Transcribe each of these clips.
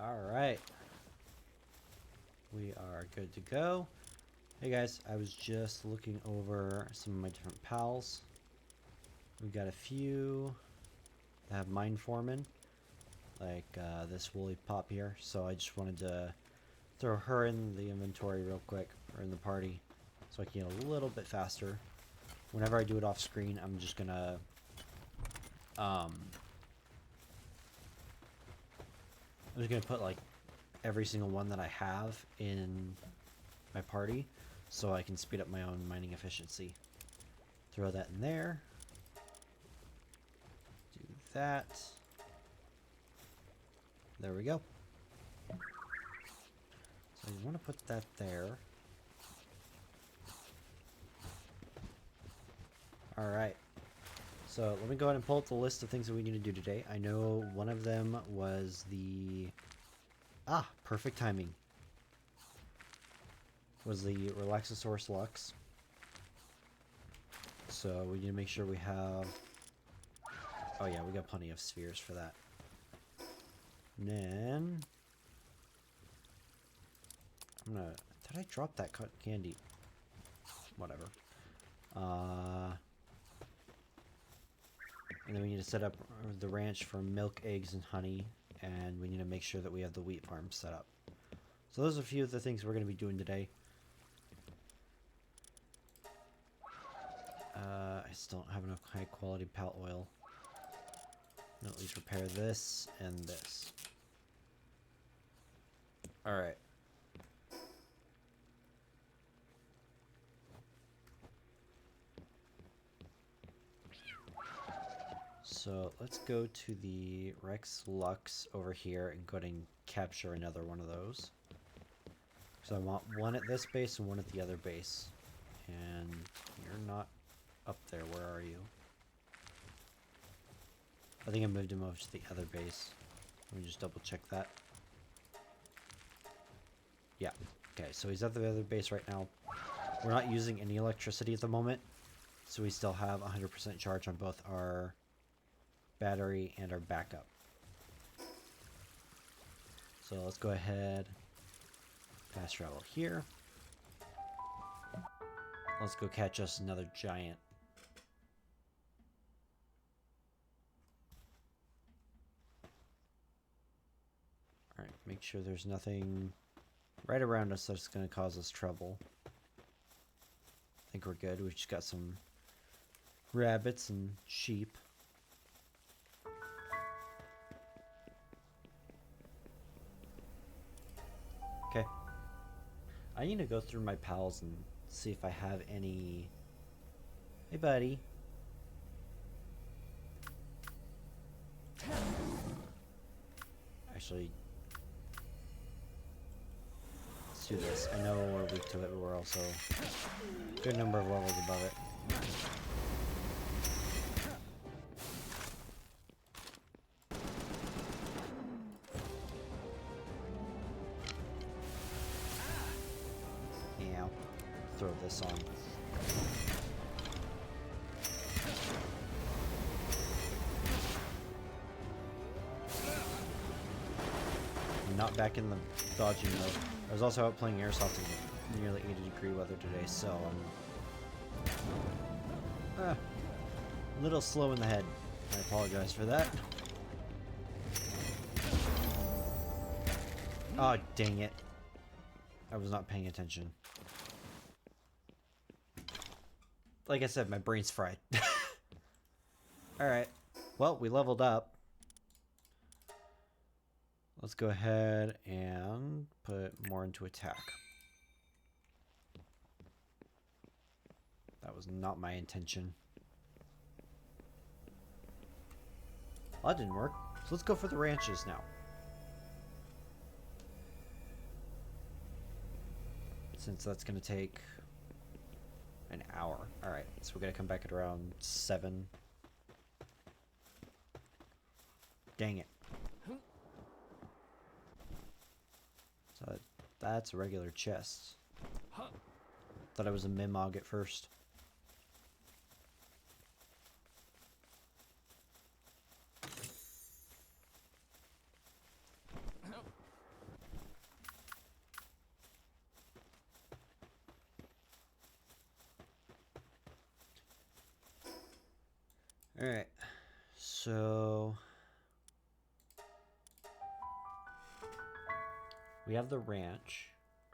Alright. We are good to go. Hey guys, I was just looking over some of my different pals. We've got a few that have Mind Foreman, like this Woolly Pop here, so I just wanted to throw her in the inventory real quick, or in the party, so I can get a little bit faster. Whenever I do it off screen, I'm just gonna put like every single one that I have in my party so I can speed up my own mining efficiency. Throw that in there. Do that. There we go. So you want to put that there. Alright. So let me go ahead and pull up the list of things that we need to do today. I know one of them was the... perfect timing. Was the Relaxosaurus Lux. So we need to make sure we have... Oh yeah, we got plenty of spheres for that. And then... Did I drop that candy? Whatever. And then we need to set up the ranch for milk, eggs, and honey. And we need to make sure that we have the wheat farm set up. So those are a few of the things we're going to be doing today. I still don't have enough high quality pal oil. I'll at least repair this and this. Alright. So let's go to the Rex Lux over here and go ahead and capture another one of those. So I want one at this base and one at the other base. And you're not up there. Where are you? I think I moved him over to the other base. Let me just double check that. Yeah. Okay, so he's at the other base right now. We're not using any electricity at the moment, so we still have 100% charge on both our battery and our backup. So let's go ahead, fast travel here. Let's go catch us another giant. Alright, make sure there's nothing right around us that's going to cause us trouble. I think we're good. We've just got some rabbits and sheep. Okay. I need to go through my pals and see if I have any... Hey, buddy. Actually, let's do this. I know we're weak to it, but we're also a good number of levels above it. Yeah, throw this on. I'm not back in the dodging mode. I was also out playing airsoft in nearly 80-degree weather today, so I'm a little slow in the head. I apologize for that. Oh, dang it. I was not paying attention. Like I said, my brain's fried. Alright. Well, we leveled up. Let's go ahead and put more into attack. That was not my intention. Well, that didn't work. So let's go for the ranches now. Since that's going to take an hour. Alright, so we're going to come back at around 7. Dang it. So that's a regular chest. Thought I was a Mimog at first. Alright. So we have the ranch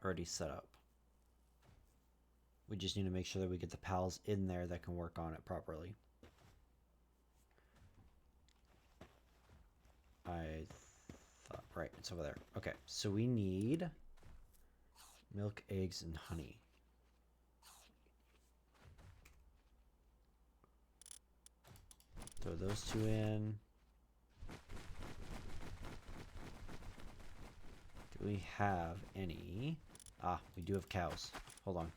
already set up. We just need to make sure that we get the pals in there that can work on it properly. I thought, right, it's over there. Okay, so we need milk, eggs, and honey. Throw those two in. Do we have any? Ah, we do have cows. Hold on.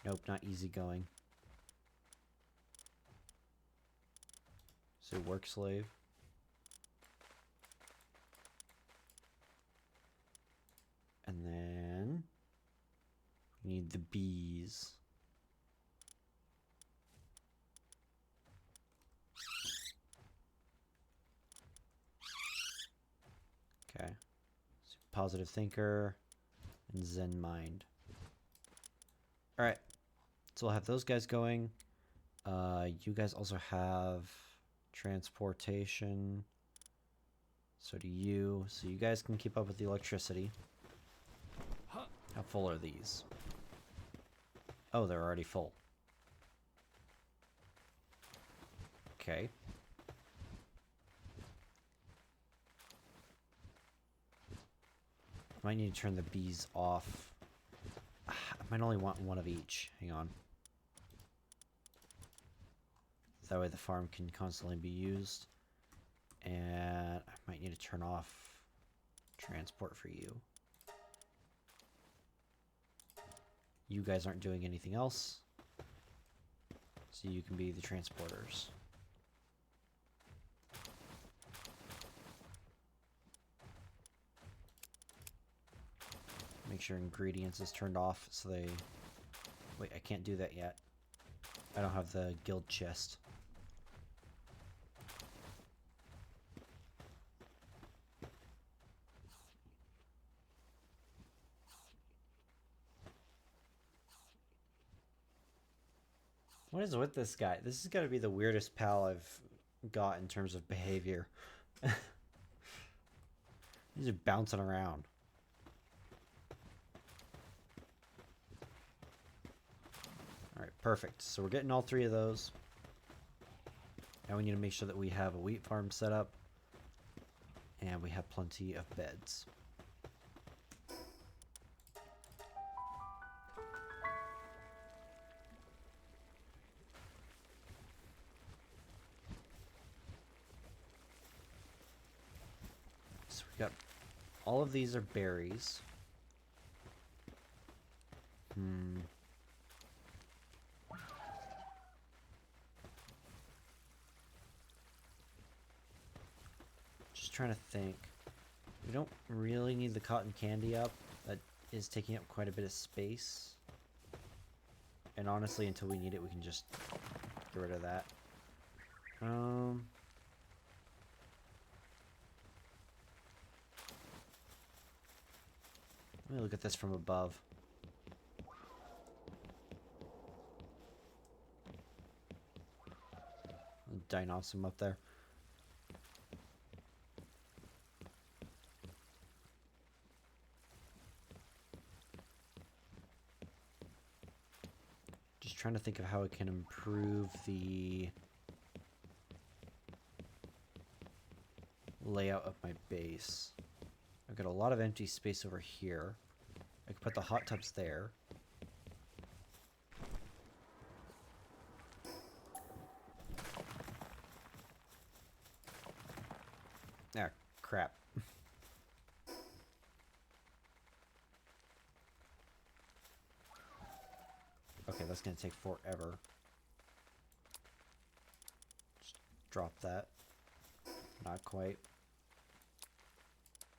Nope, not easygoing. So work slave. And then we need the bees. Okay. So positive thinker and Zen mind. All right. So we'll have those guys going. You guys also have transportation. So do you. So you guys can keep up with the electricity. How full are these? Oh, they're already full. Okay. Might need to turn the bees off. I might only want one of each. Hang on. That way the farm can constantly be used. And I might need to turn off transport for you. You guys aren't doing anything else, so you can be the transporters. Make sure ingredients is turned off so they... Wait, I can't do that yet. I don't have the guild chest. What is with this guy? This is gotta be the weirdest pal I've got in terms of behavior. He's just bouncing around. Alright, perfect. So we're getting all three of those. Now we need to make sure that we have a wheat farm set up. And we have plenty of beds. So we got... All of these are berries. Just trying to think. We don't really need the cotton candy up. That is taking up quite a bit of space. And honestly, until we need it, we can just get rid of that. Let me look at this from above. Dinosaur up there. Just trying to think of how it can improve the layout of my base. I've got a lot of empty space over here. I could put the hot tubs there. Ah, crap. Okay, that's gonna take forever. Just drop that. Not quite.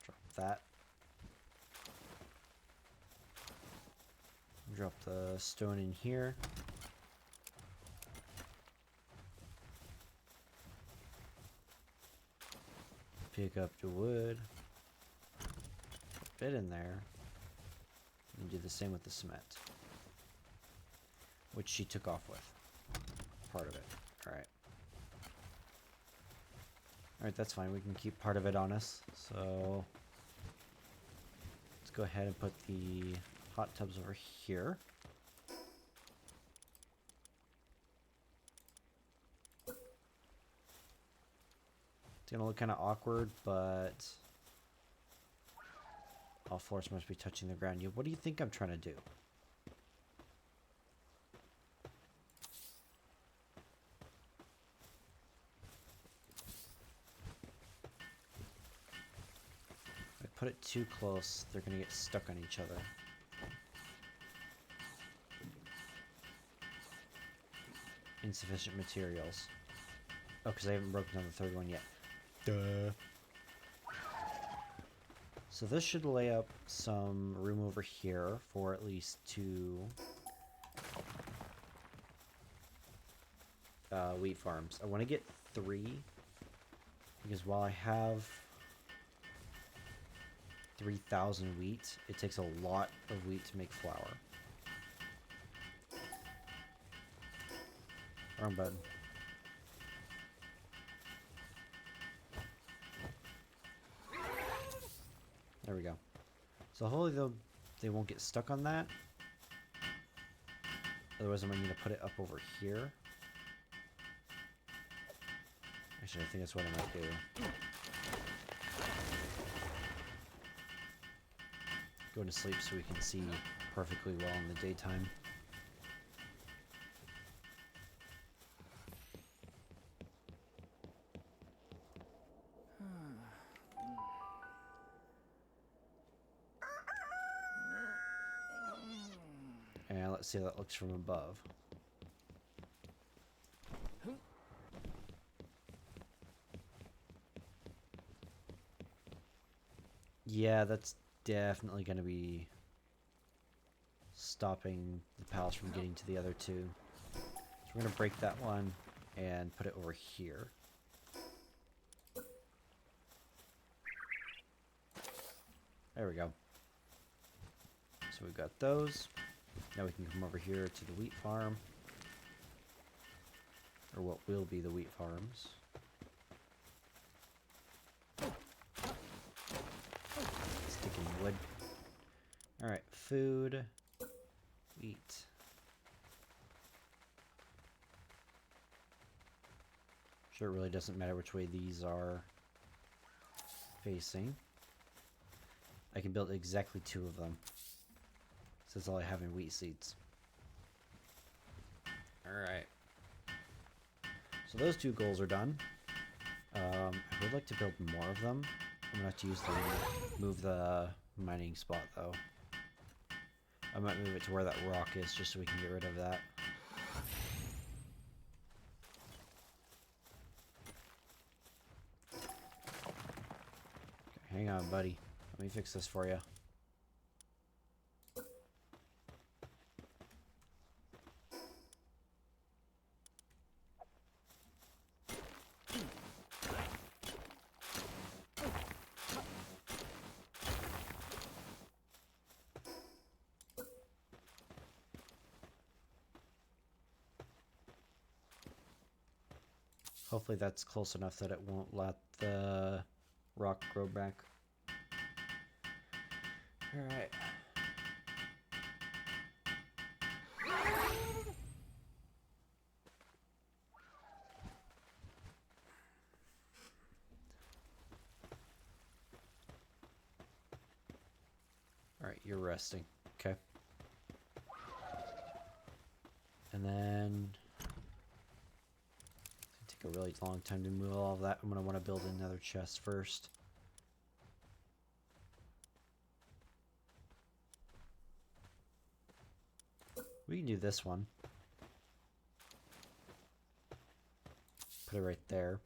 Drop that. Drop the stone in here. Pick up the wood. Put it in there. And do the same with the cement. Which she took off with. Part of it. Alright. Alright, that's fine. We can keep part of it on us. So let's go ahead and put the hot tubs over here. It's gonna look kind of awkward, but all floors must be touching the ground. What do you think I'm trying to do? If I put it too close, they're gonna get stuck on each other. Insufficient materials. Oh, because I haven't broken down the third one yet. Duh. So this should lay up some room over here for at least 2 wheat farms. I want to get 3 because while I have 3,000 wheat, it takes a lot of wheat to make flour. Wrong button. There we go. So hopefully they won't get stuck on that. Otherwise I'm going to put it up over here. Actually, I think that's what I might do. Go to sleep so we can see perfectly well in the daytime. And let's see how that looks from above. Yeah, that's definitely going to be stopping the palace from getting to the other 2. So we're going to break that one and put it over here. There we go. So we've got those. Now we can come over here to the wheat farm. Or what will be the wheat farms. Sticking wood. Alright, food. Wheat. Sure, it really doesn't matter which way these are facing. I can build exactly 2 of them. So that's all I have in wheat seeds. Alright. So those 2 goals are done. I would like to build more of them. I'm gonna have to move the mining spot though. I might move it to where that rock is just so we can get rid of that. Okay, hang on, buddy. Let me fix this for you. Hopefully that's close enough that it won't let the rock grow back. Alright. Alright, you're resting. Okay. And then it's gonna take a really long time to move all of that. I'm gonna want to build another chest first. We can do this one. Put it right there.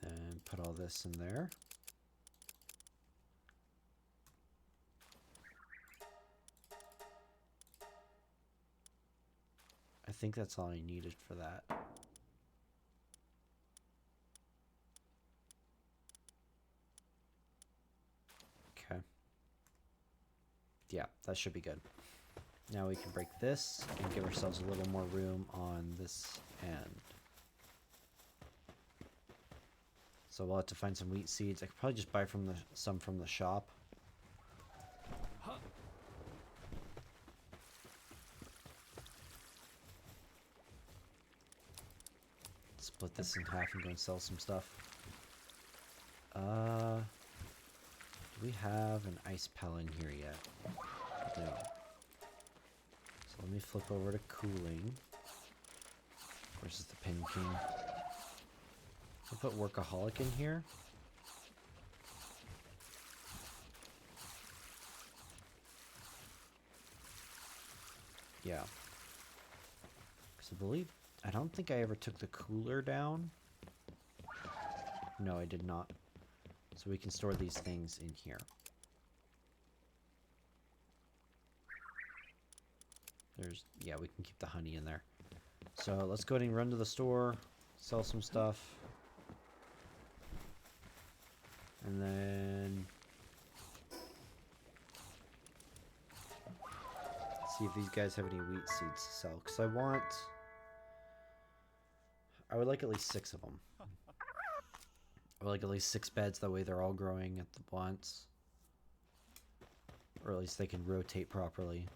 And put all this in there. I think that's all I needed for that. Yeah, that should be good. Now we can break this and give ourselves a little more room on this end. So we'll have to find some wheat seeds. I could probably just buy some from the shop. Split this in half and go and sell some stuff. Do we have an ice pal in here yet? No. So let me flip over to cooling. Versus the Pin King. I'll put Workaholic in here. Yeah. Because I don't think I ever took the cooler down. No, I did not. So we can store these things in here. Yeah, we can keep the honey in there. So let's go ahead and run to the store, sell some stuff. And then see if these guys have any wheat seeds to sell. Because I would like at least 6 of them. I would like at least 6 beds, that way they're all growing at the once. Or at least they can rotate properly.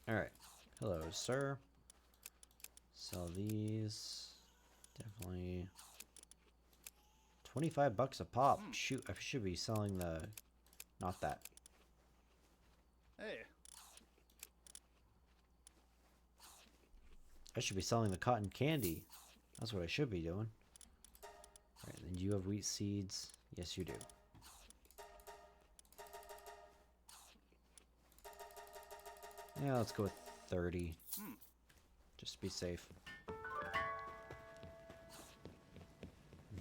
Alright. Hello, sir. Sell these. Definitely. $25 a pop. Shoot, I should be selling the... Not that. Hey. I should be selling the cotton candy. That's what I should be doing. Alright, then you have wheat seeds. Yes, you do. Yeah, let's go with 30. Just to be safe.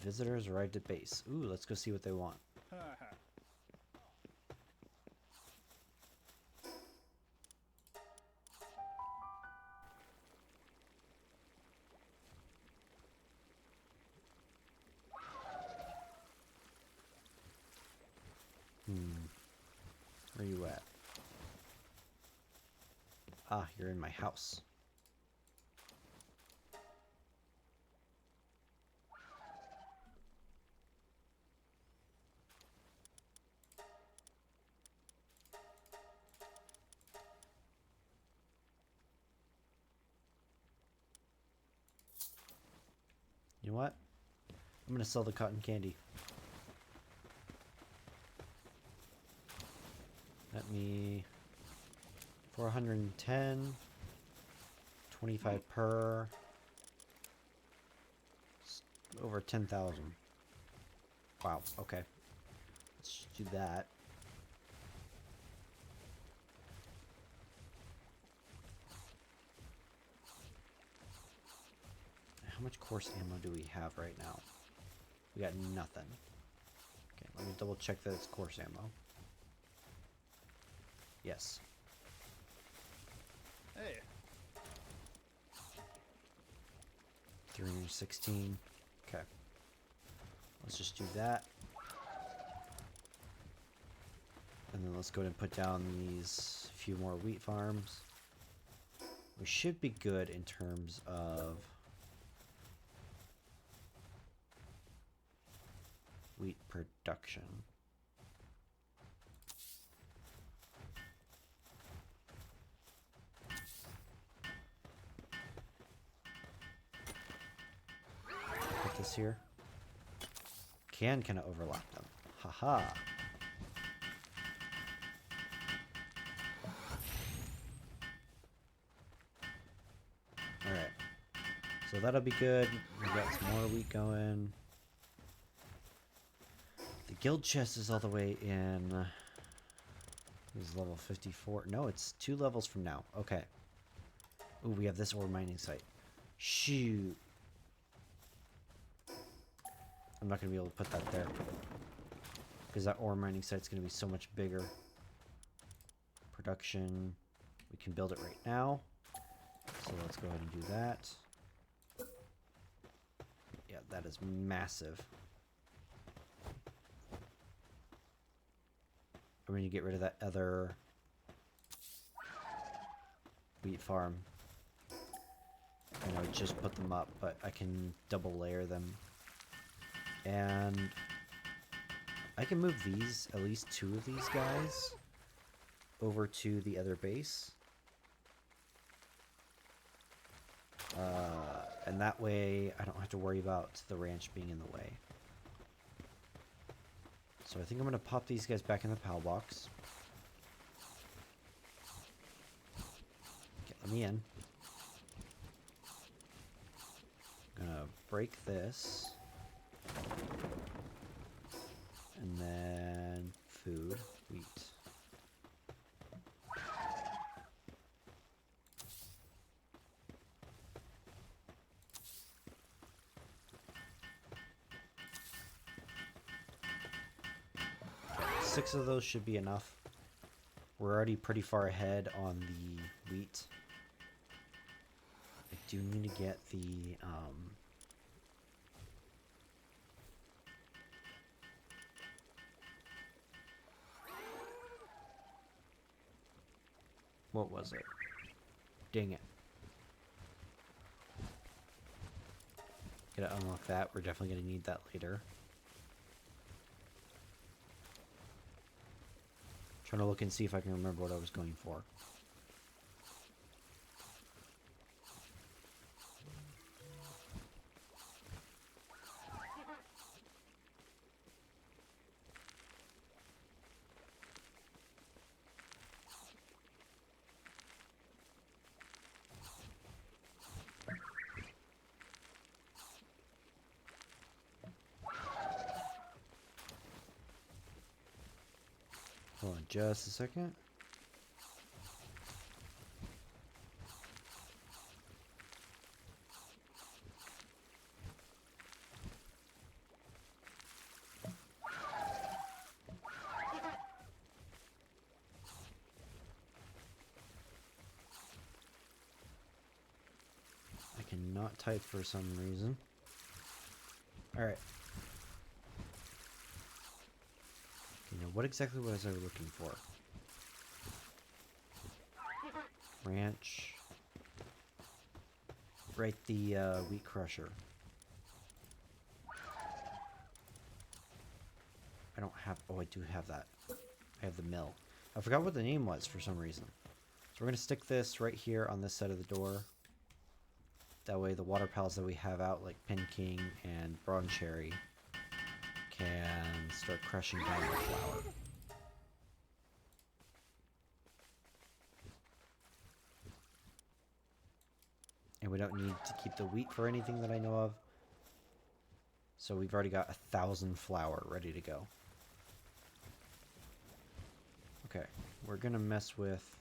Visitors arrived at base. Ooh, let's go see what they want. Where you at? Ah, you're in my house. You know what? I'm gonna sell the cotton candy. Let me... 410. 25 per. Over 10,000. Wow, okay. Let's do that. How much course ammo do we have right now? We got nothing. Okay, let me double check that it's course ammo. Yes. Hey. 316. Okay. Let's just do that. And then let's go ahead and put down these few more wheat farms. We should be good in terms of wheat production. Put this here. Can kind of overlap them. Haha. Alright. So that'll be good. We've got some more wheat going. The guild chest is all the way in. This is level 54. No, it's 2 levels from now. Okay. Ooh, we have this ore mining site. Shoot. I'm not going to be able to put that there. Because that ore mining site's going to be so much bigger. Production. We can build it right now. So let's go ahead and do that. Yeah, That is massive. I'm going to get rid of that other wheat farm. And I would just put them up, but I can double layer them. And I can move these, at least 2 of these guys, over to the other base. And that way I don't have to worry about the ranch being in the way. So I think I'm going to pop these guys back in the PAL box. Okay, let me in. I'm going to break this. And then food, wheat. Okay, 6 of those should be enough. We're already pretty far ahead on the wheat. I do need to get the what was it? Dang it. Gotta unlock that. We're definitely gonna need that later. Trying to look and see if I can remember what I was going for. Hold on just a second. I cannot type for some reason. Alright. You know, what exactly was I looking for? Ranch. Right, the wheat crusher. I don't have... Oh, I do have that. I have the mill. I forgot what the name was for some reason. So we're going to stick this right here on this side of the door. That way the water pals that we have out, like Pin King and Brawn Cherry, can start crushing down the flour. And we don't need to keep the wheat for anything that I know of. So we've already got 1,000 flour ready to go. Okay, we're gonna mess with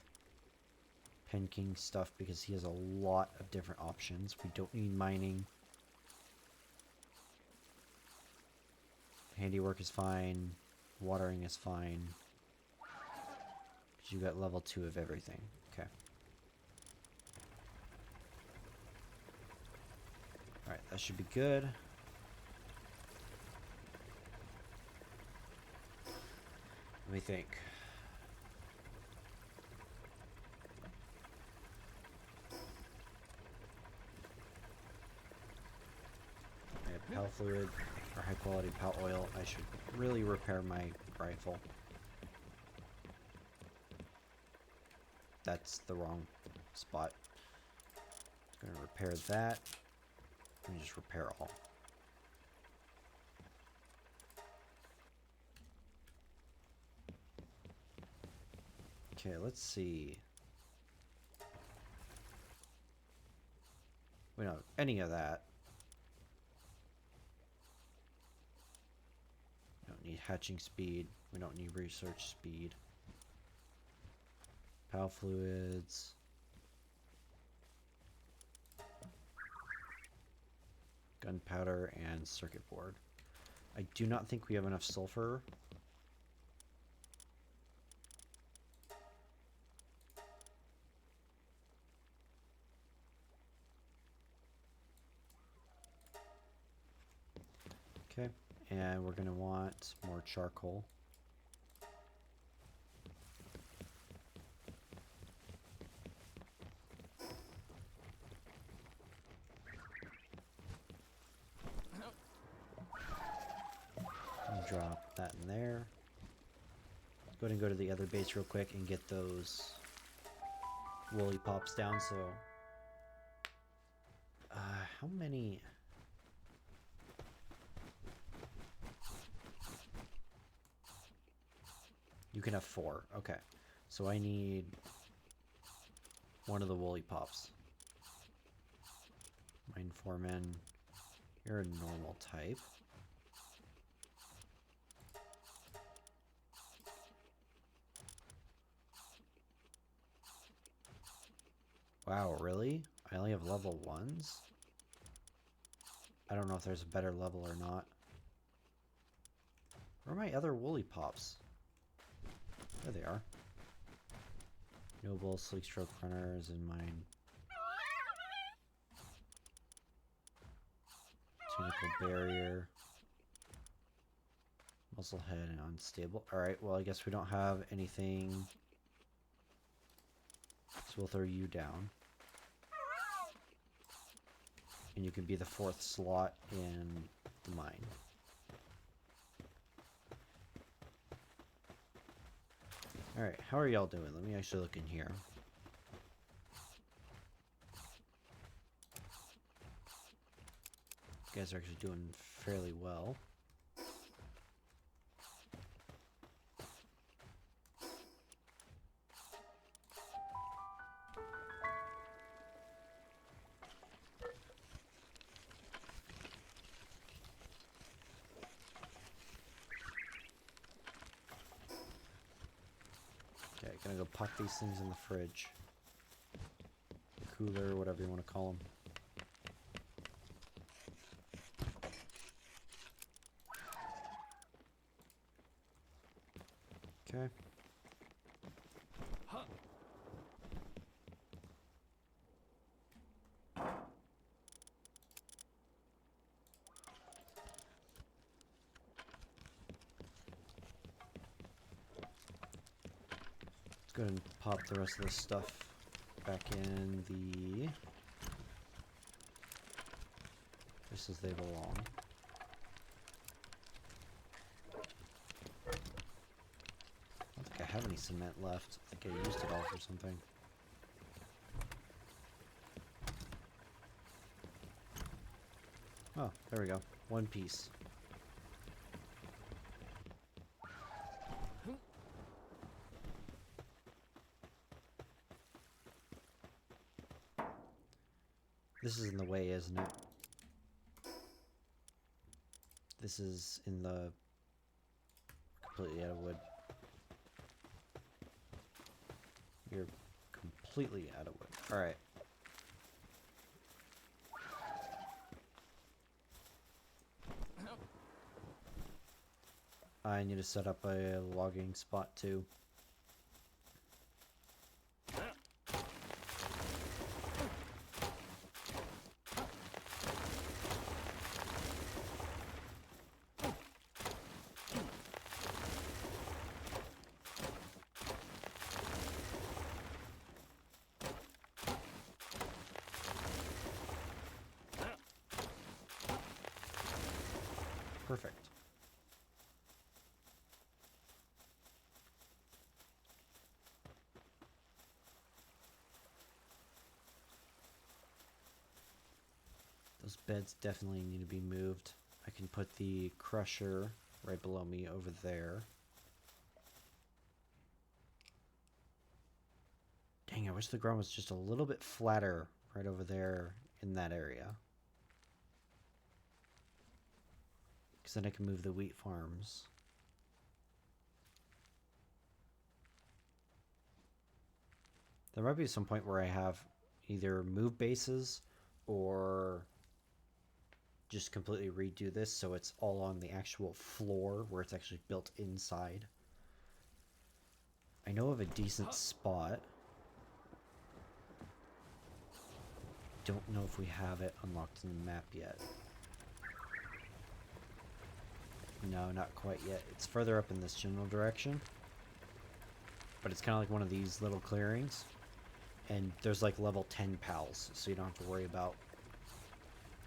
Pen King stuff because he has a lot of different options. We don't need mining. Handiwork is fine. Watering is fine. Because you got level 2 of everything. Okay. Alright, that should be good. Let me think. I have pal fluid, or high quality pal oil. I should really repair my rifle. That's the wrong spot. Gonna repair that. Let me just repair all. Okay, let's see. We don't have any of that. We don't need hatching speed. We don't need research speed. Pal fluids. Gunpowder and circuit board. I do not think we have enough sulfur. And we're going to want more charcoal. Drop that in there. Go ahead and go to the other base real quick and get those woolly pops down. So, how many? You can have 4. Okay, so I need one of the woolly pops. Mine foreman, you're a normal type. Wow, really? I only have level 1s? I don't know if there's a better level or not. Where are my other woolly pops? There they are. Noble, Sleek Stroke Runners, and mine. Tunical Barrier. Musclehead and Unstable. Alright, well I guess we don't have anything. So we'll throw you down. And you can be the 4th slot in the mine. Alright, how are y'all doing? Let me actually look in here. You guys are actually doing fairly well. Okay, gonna go pop these things in the fridge. Cooler, whatever you want to call them. Okay. Let's go ahead and pop the rest of this stuff back in the... just as they belong. I don't think I have any cement left. I think I used it all for something. Oh, there we go. 1 piece. This is in the way, isn't it? This is in the... completely out of wood. You're completely out of wood. Alright. I need to set up a logging spot too. Perfect. Those beds definitely need to be moved. I can put the crusher right below me over there. Dang, I wish the ground was just a little bit flatter right over there in that area. Because then I can move the wheat farms. There might be some point where I have either move bases or just completely redo this so it's all on the actual floor where it's actually built inside. I know of a decent spot. Don't know if we have it unlocked in the map yet. No, not quite yet. It's further up in this general direction. But it's kind of like one of these little clearings. And there's like level 10 pals, so you don't have to worry about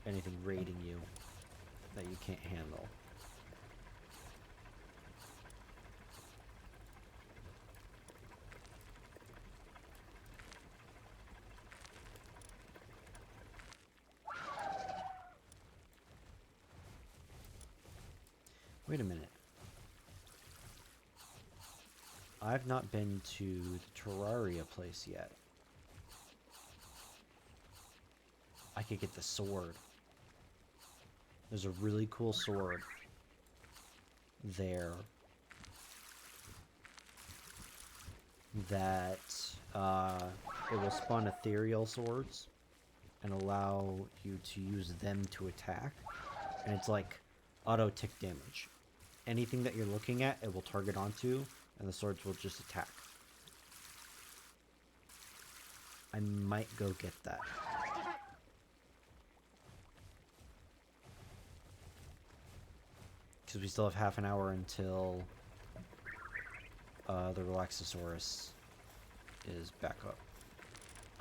anything raiding you that you can't handle. Wait a minute. I've not been to the Terraria place yet. I could get the sword. There's a really cool sword there that it will spawn ethereal swords and allow you to use them to attack. And it's like auto tick damage. Anything that you're looking at, it will target onto, and the swords will just attack. I might go get that. Because we still have half an hour until the Relaxosaurus is back up.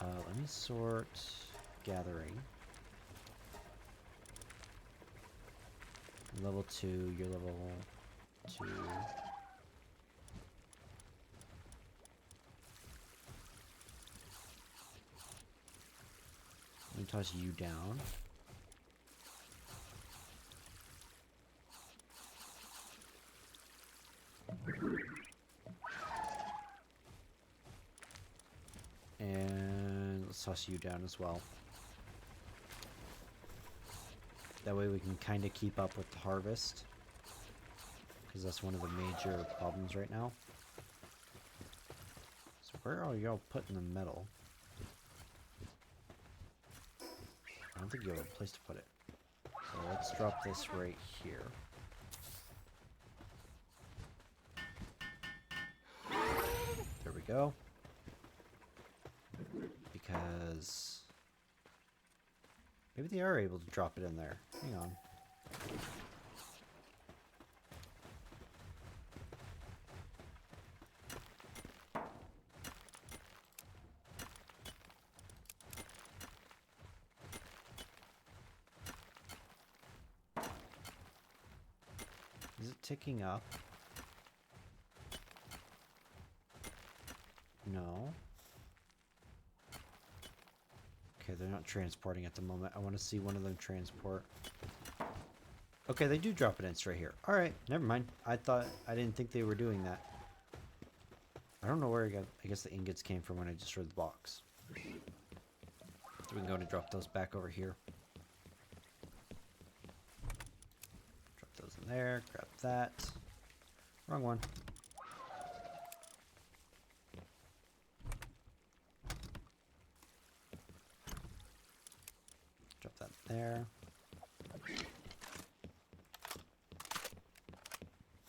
Let me sort gathering. Level 2, you're level 2. Let me toss you down. And let's toss you down as well. That way we can kind of keep up with the harvest. Because that's one of the major problems right now. So where are y'all putting the metal? I don't think you have a place to put it. So let's drop this right here. There we go. Because maybe they are able to drop it in there. Hang on. Is it ticking up? No. Okay, they're not transporting at the moment. I want to see one of them transport. Okay, they do drop it in straight here. Alright, never mind. I didn't think they were doing that. I don't know where I guess the ingots came from when I destroyed the box. So we can go to drop those back over here. Drop those in there, grab that. Wrong one. Drop that there.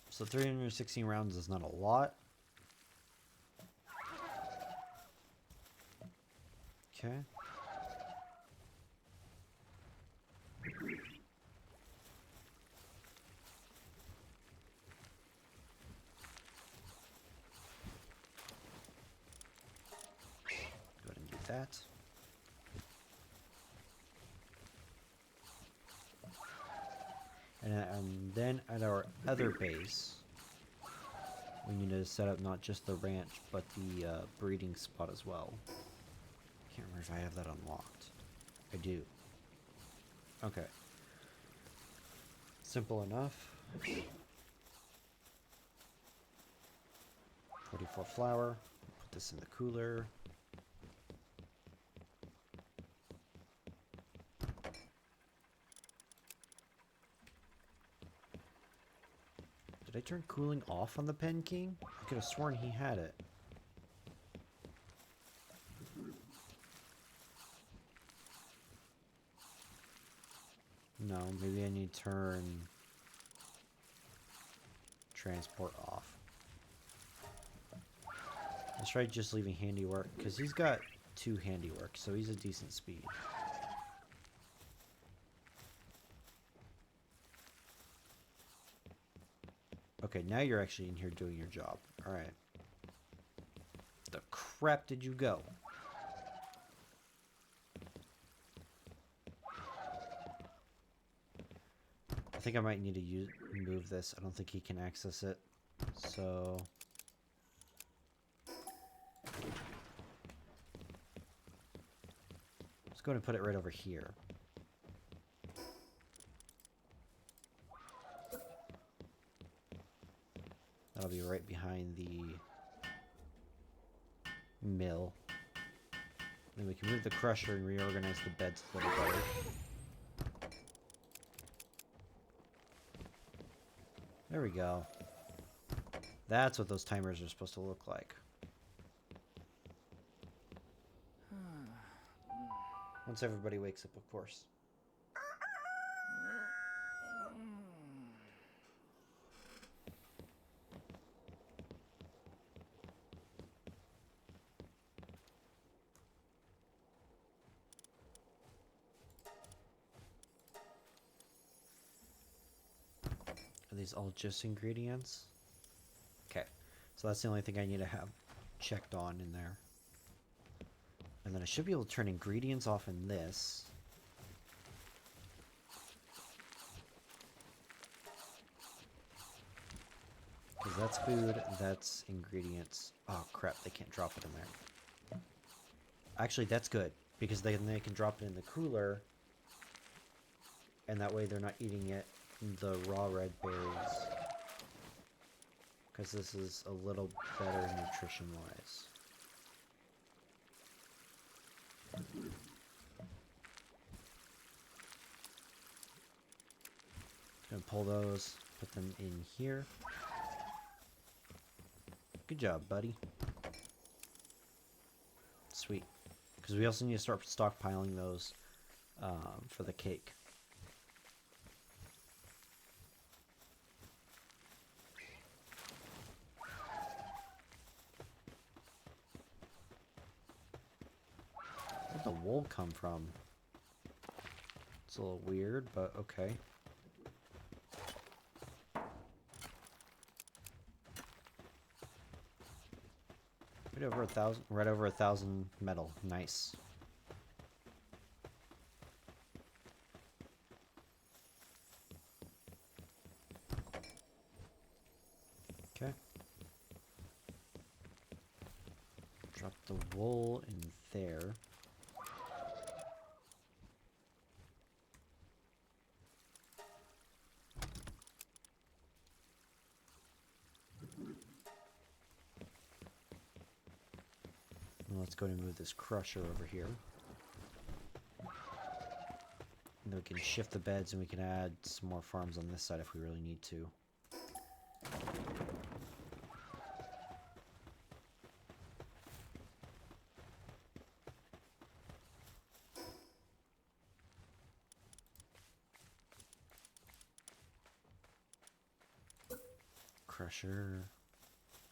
So 316 rounds is not a lot. Okay. Go ahead and do that. And then at our other base, we need to set up not just the ranch, but the breeding spot as well. Can't remember if I have that unlocked. I do. Okay. Simple enough. 44 flour. Put this in the cooler. Did I turn cooling off on the Pen King? I could have sworn he had it. No, maybe I need to turn transport off. Let's try just leaving handiwork, because he's got 2 handiwork, so he's a decent speed. Okay, now you're actually in here doing your job. Alright. The crap did you go? I think I might need to move this. I don't think he can access it. So... let's go ahead and put it right over here. That'll be right behind the mill. Then we can move the crusher and reorganize the beds a little better. There we go. That's what those timers are supposed to look like. Once everybody wakes up, of course. Are these all just ingredients? Okay, so that's the only thing I need to have checked on in there. And then I should be able to turn ingredients off in this. Because that's food, that's ingredients. Oh crap, they can't drop it in there. Actually, that's good, because then they can drop it in the cooler, and that way they're not eating it the raw red berries. Because this is a little better nutrition-wise. Gonna pull those, put them in here. Good job, buddy. Sweet. Because we also need to start stockpiling those for the cake. Where'd the wool come from? It's a little weird, but okay. Right over 1,000 metal. Nice. Okay. Drop the wool in there. Let's go and move this crusher over here. And then we can shift the beds and we can add some more farms on this side if we really need to. Crusher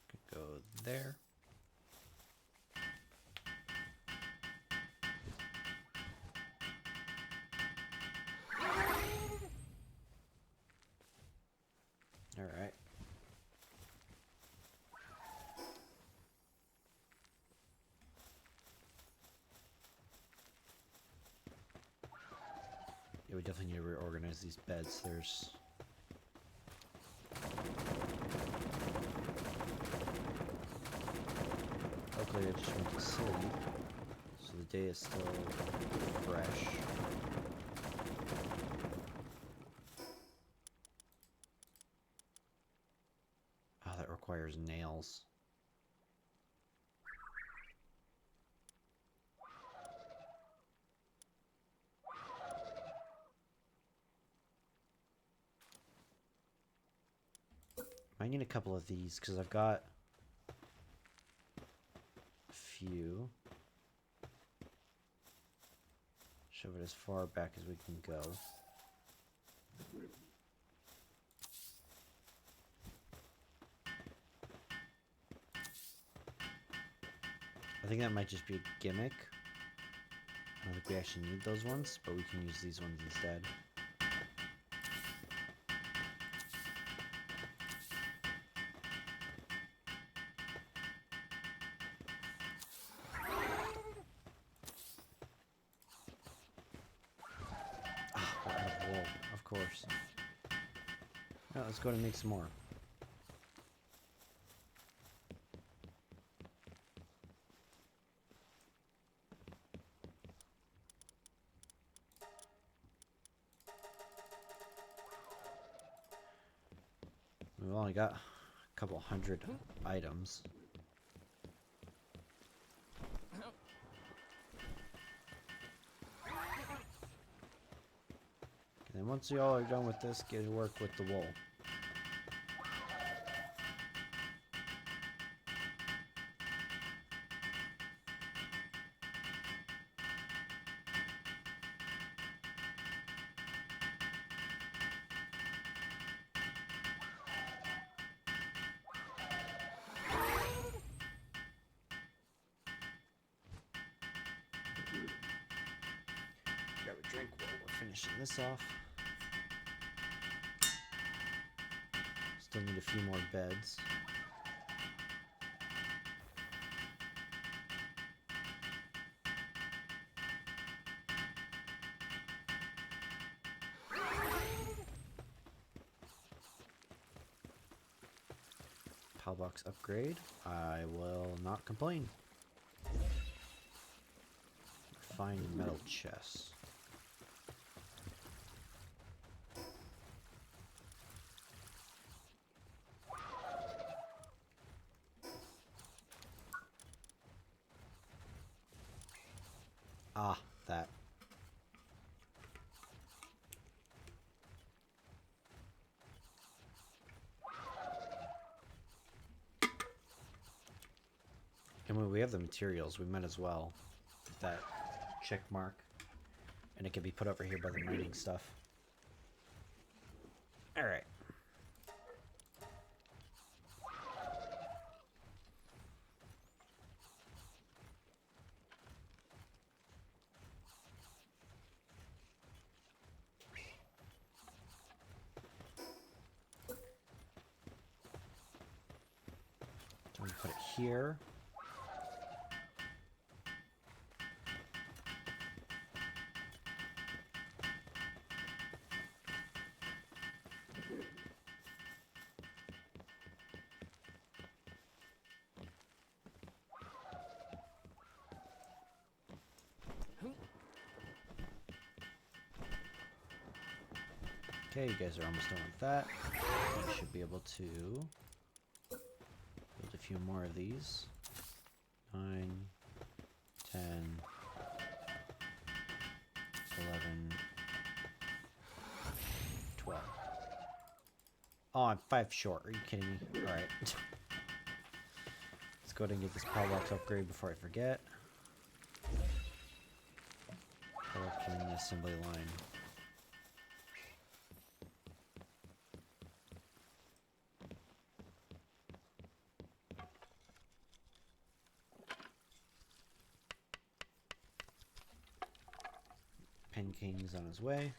could go there. All right. Yeah, we definitely need to reorganize these beds. There's... Luckily, I just went to sleep, so the day is still fresh. Oh, that requires nails. I need a couple of these because I've got a few. Shove it as far back as we can go. I think that might just be a gimmick. I don't think we actually need those ones, but we can use these ones instead. course. Now let's go and make some more. We've only got a couple hundred items. And then once you all are done with this, get to work with the wool. Grab a drink while we're finishing this off. Still need a few more beds. Pal box upgrade. I will not complain. Find metal chests. Ah, that. And when we have the materials, we might as well put that check mark. And it can be put over here by the mining stuff. Alright. So we put it here. Okay, you guys are almost done with that. You should be able to build a few more of these. 9, 10, 11, 12. Oh, I'm 5 short. Are you kidding me? Alright. Let's go ahead and get this power box upgrade before I forget. Working the assembly line. Pen King's on his way.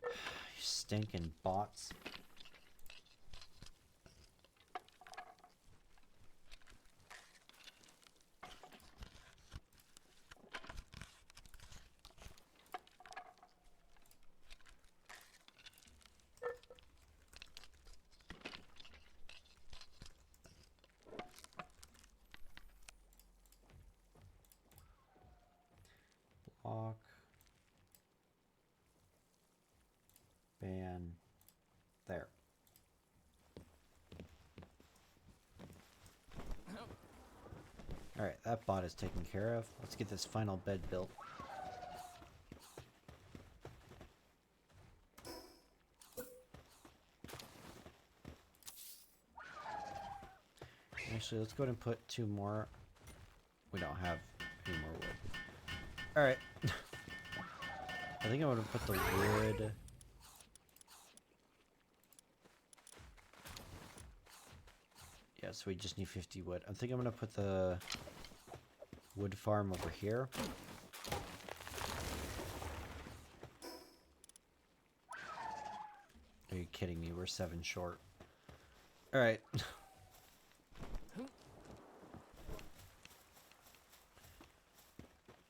You stinking bots. Block. Ban. There. Alright, that bot is taken care of. Let's get this final bed built. Actually, let's go ahead and put 2 more. We don't have any more wood. Alright. I think I'm going to put the wood... Yeah, so we just need 50 wood. I think I'm going to put the wood farm over here. Are you kidding me? We're 7 short. Alright.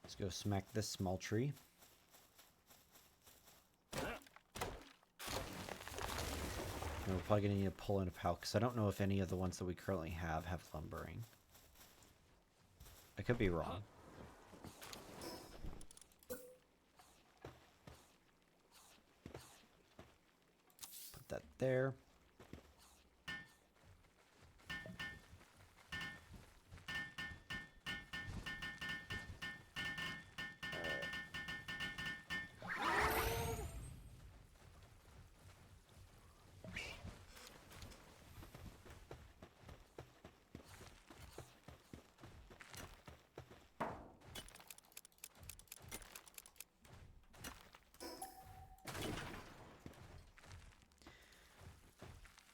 Let's go smack this small tree. probably going to need to pull in a pal, because I don't know if any of the ones that we currently have lumbering. I could be wrong. Put that there.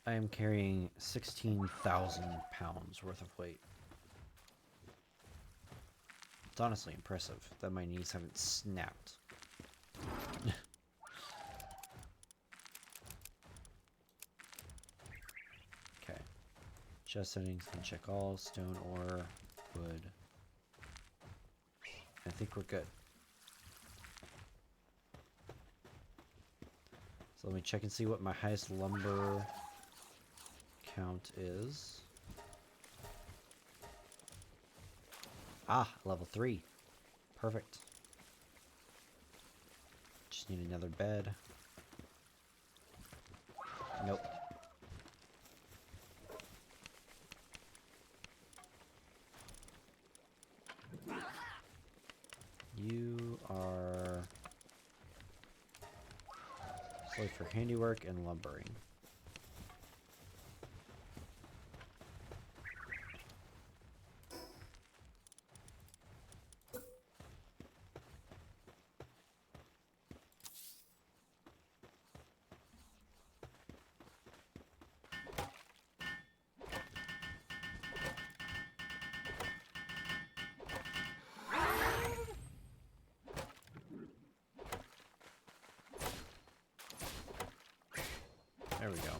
I am carrying 16,000 pounds worth of weight. It's honestly impressive that my knees haven't snapped. Okay. Chest settings, can check all, stone ore, wood. I think we're good. So let me check and see what my highest lumber count is. Ah, level 3. Perfect. Just need another bed. Nope. You are slave for handiwork and lumbering. There we go.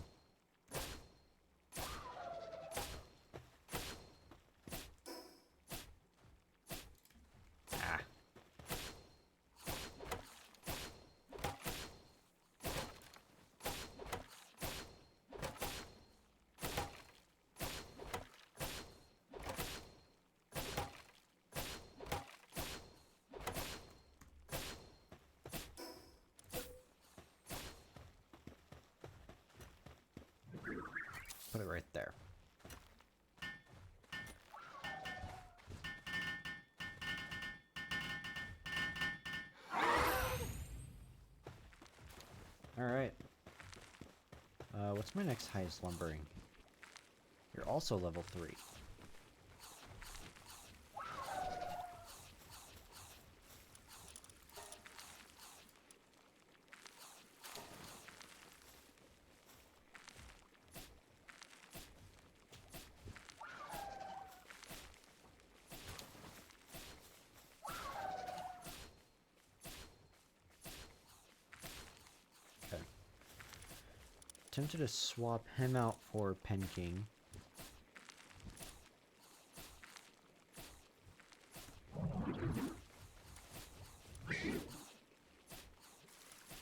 Ah. Put it right there. Alright. What's my next highest lumbering? You're also level 3. Tempted to swap him out for Pen King.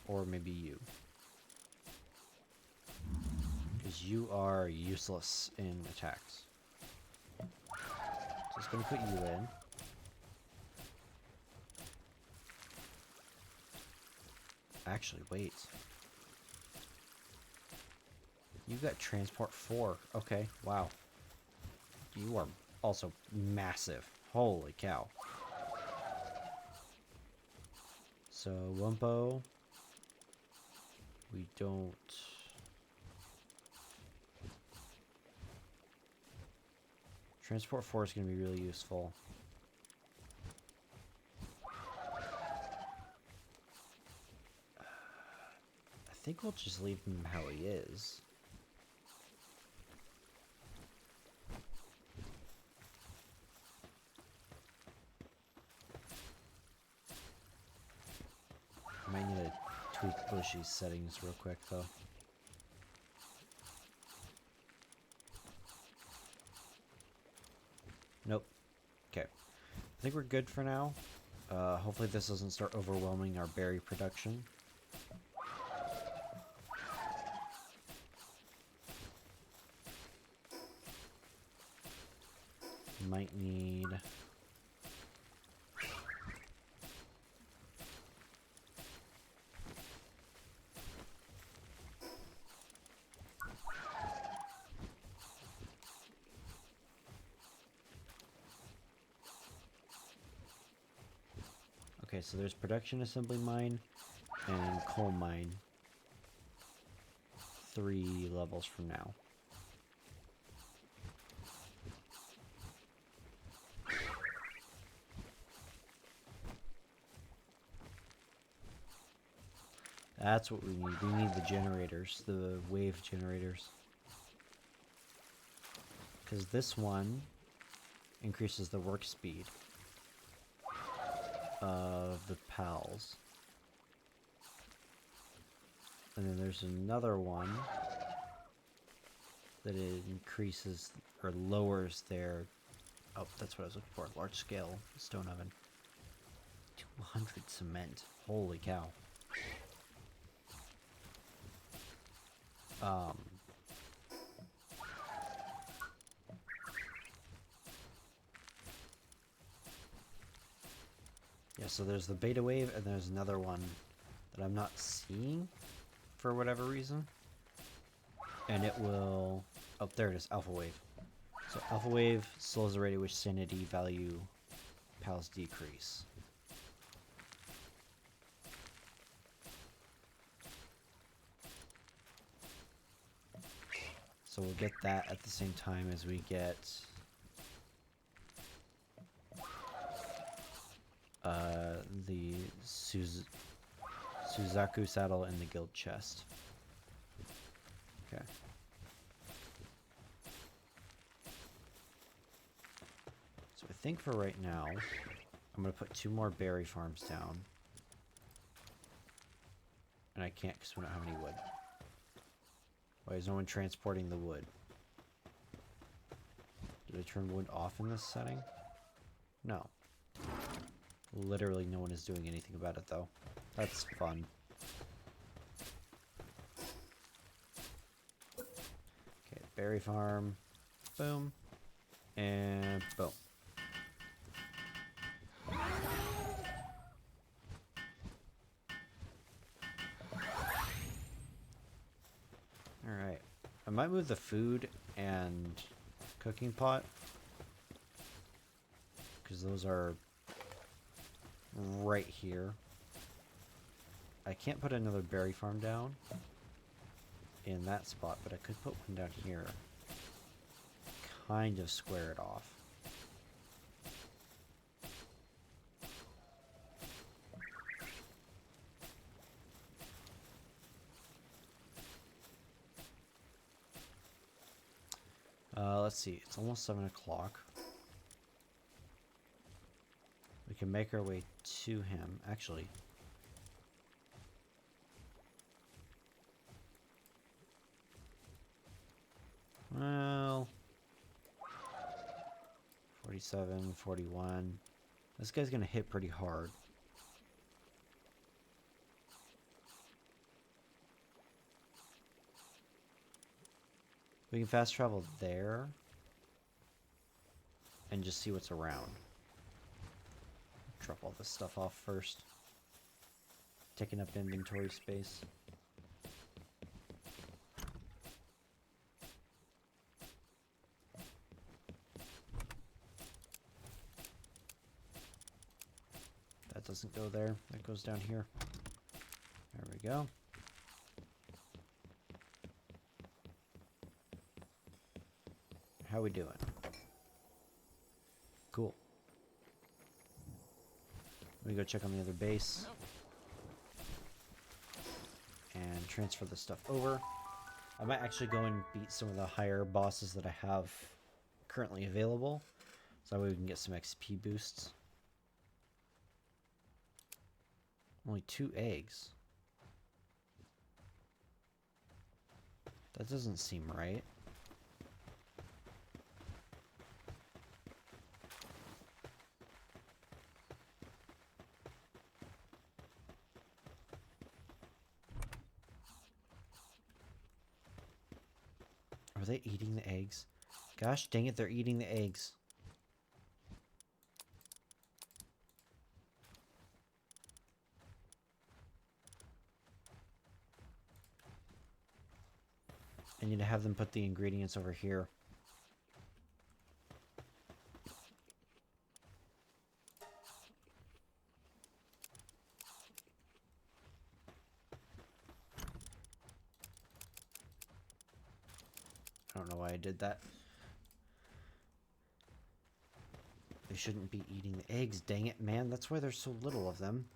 Or maybe you. Because you are useless in attacks. Just gonna put you in. Actually, wait. You got transport 4. Okay, wow. You are also massive. Holy cow. So, Wumpo. We don't... Transport 4 is going to be really useful. I think we'll just leave him how he is. Might need to tweak Bushy's settings real quick, though. Nope. Okay. I think we're good for now. Hopefully this doesn't start overwhelming our berry production. Might need... Okay, so there's production assembly mine and coal mine. 3 levels from now. That's what we need. We need the generators, the wave generators. Because this one increases the work speed of the pals. And then there's another one that it increases or lowers their... Oh, that's what I was looking for. Large scale stone oven. 200 cement. Holy cow. Yeah, so there's the beta wave, and there's another one that I'm not seeing for whatever reason. And it will... Oh, there it is, alpha wave. So alpha wave slows the rate at which sanity value pals decrease. So we'll get that at the same time as we get the Suzaku saddle in the guild chest. Okay. So I think for right now, I'm going to put 2 more berry farms down. And I can't because we don't have any wood. Why is no one transporting the wood? Did I turn wood off in this setting? No. Literally no one is doing anything about it though. That's fun. Okay, berry farm. Boom. And boom. Alright. I might move the food and cooking pot, because those are right here. I can't put another berry farm down in that spot, but I could put one down here. Kind of square it off. Let's see, it's almost 7 o'clock. We can make our way to him, actually. Well, 47, 41. This guy's gonna hit pretty hard. We can fast travel there and just see what's around. Drop all this stuff off first. Taking up inventory space. That doesn't go there. That goes down here. There we go. How we doing? Cool. Let me go check on the other base. And transfer the stuff over. I might actually go and beat some of the higher bosses that I have currently available. So that way we can get some XP boosts. Only 2 eggs. That doesn't seem right. Are they eating the eggs? Gosh dang it, they're eating the eggs. I need to have them put the ingredients over here. I don't know why I did that. They shouldn't be eating the eggs, dang it, man. That's why there's so little of them.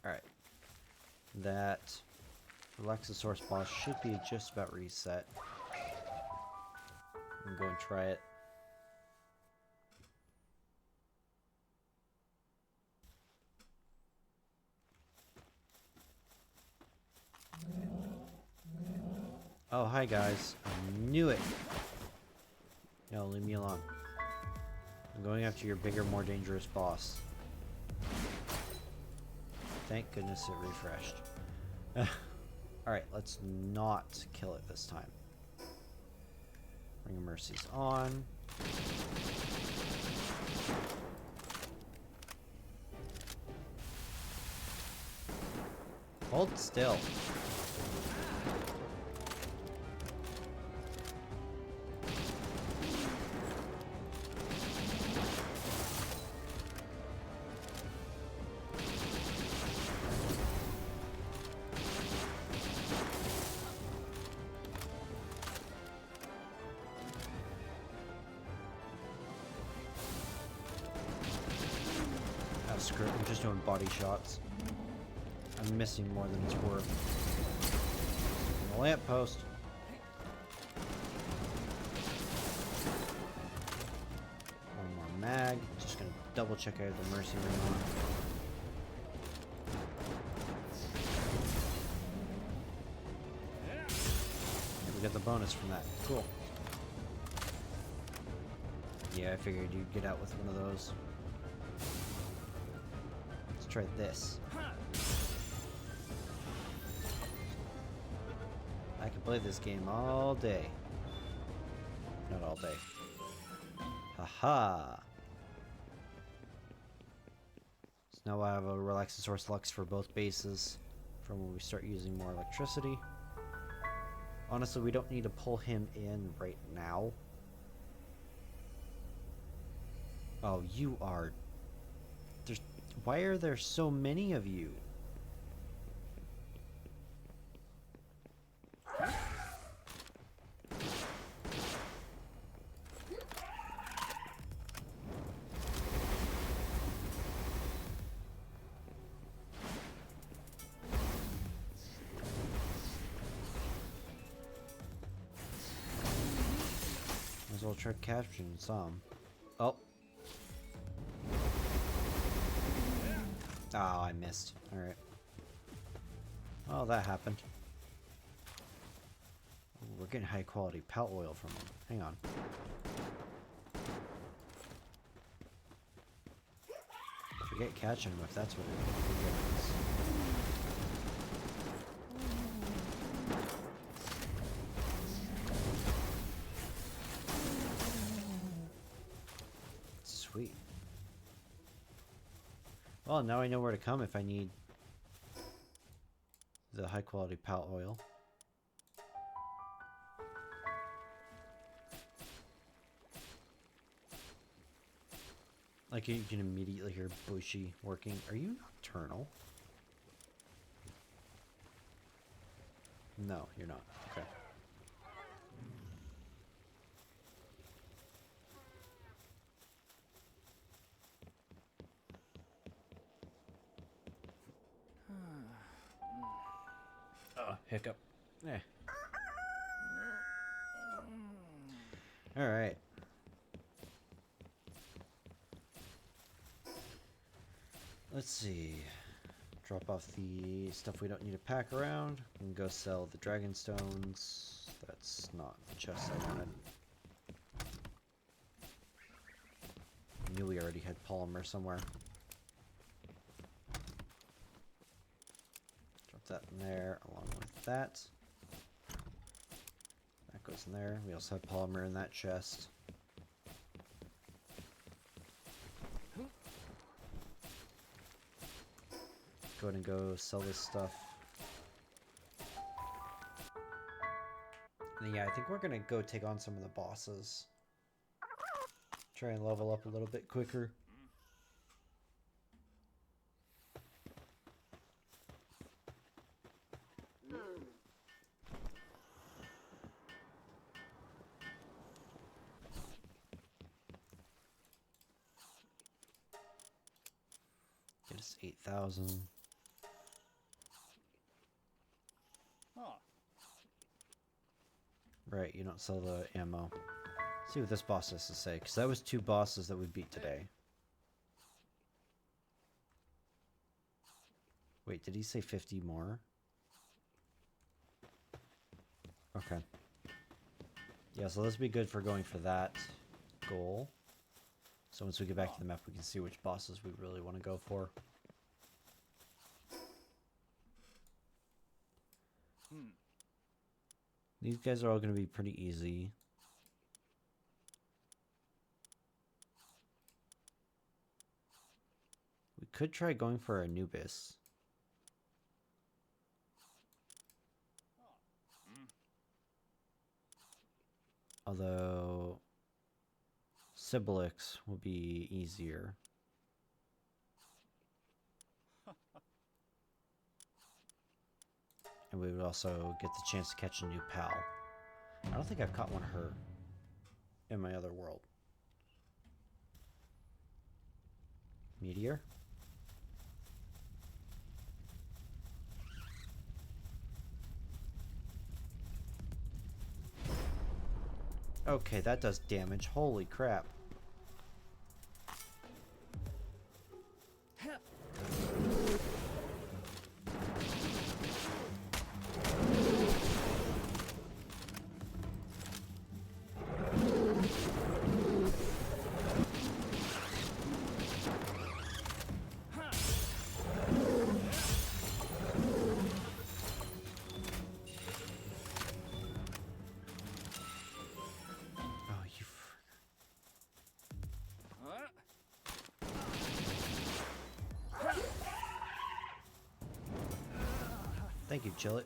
Alright. That Alexasaurus boss should be just about reset. I'm going to try it. Oh, hi guys. I knew it! No, leave me alone. I'm going after your bigger, more dangerous boss. Thank goodness it refreshed. Alright, let's not kill it this time. Ring of Mercy's on. Hold still. Screw it, I'm just doing body shots. I'm missing more than it's worth. The lamppost. One more mag. Just gonna double check I have the mercy ring on. And we got the bonus from that. Cool. Yeah, I figured you'd get out with one of those. Try this. I can play this game all day. Not all day. Haha. So now I have a Relaxosaurus Lux for both bases from when we start using more electricity. Honestly, we don't need to pull him in right now. Oh, you are... Why are there so many of you? Might as well try capturing some. Oh. Oh, I missed. Alright. Oh, that happened. Ooh, we're getting high quality pelt oil from them. Hang on. Forget catching them if that's what it is. Sweet. Well, now I know where to come if I need the high quality palt oil. Like you can immediately hear Bushy working. Are you nocturnal? No, you're not. Okay. Hiccup. Eh. Alright. Let's see. Drop off the stuff we don't need to pack around. And go sell the dragon stones. That's not the chest I wanted. I knew we already had polymer somewhere. Drop that in there along with that. That goes in there. We also have polymer in that chest. Go ahead and go sell this stuff. And yeah, I think we're gonna go take on some of the bosses. Try and level up a little bit quicker. Get us 8,000. Huh. Right, you don't sell the ammo. See what this boss has to say, because that was 2 bosses that we beat today. Wait, did he say 50 more? Okay. Yeah, so let's be good for going for that goal. So once we get back to the map, we can see which bosses we really want to go for. These guys are all going to be pretty easy. We could try going for Anubis. Although Sibilix will be easier. And we would also get the chance to catch a new pal. I don't think I've caught one of her in my other world. Meteor? Okay, that does damage. Holy crap. Thank you, Chillet.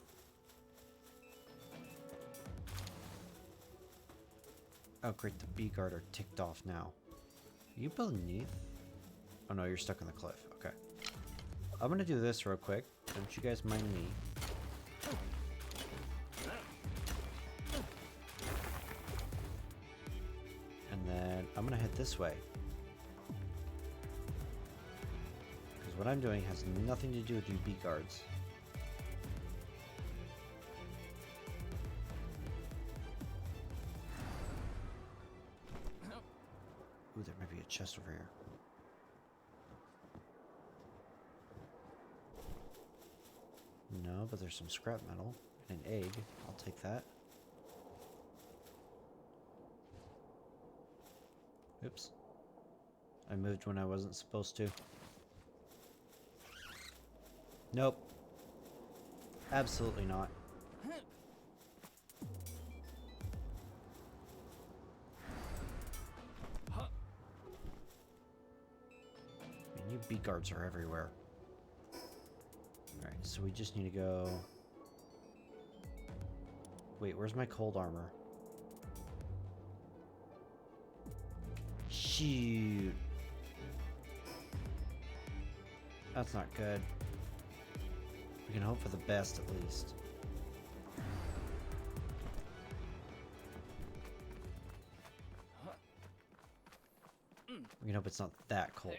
Oh, great. The bee guard are ticked off now. Are you beneath? Oh, no, you're stuck on the cliff. Okay. I'm going to do this real quick. Don't you guys mind me. And then I'm going to head this way. Because what I'm doing has nothing to do with you bee guards. Ooh, there might be a chest over here. No, but there's some scrap metal and an egg. I'll take that. Oops. I moved when I wasn't supposed to. Nope. Absolutely not. You bee guards are everywhere. Alright, so we just need to go... Wait, where's my cold armor? Shoot. That's not good. We can hope for the best at least. We can hope it's not that cold.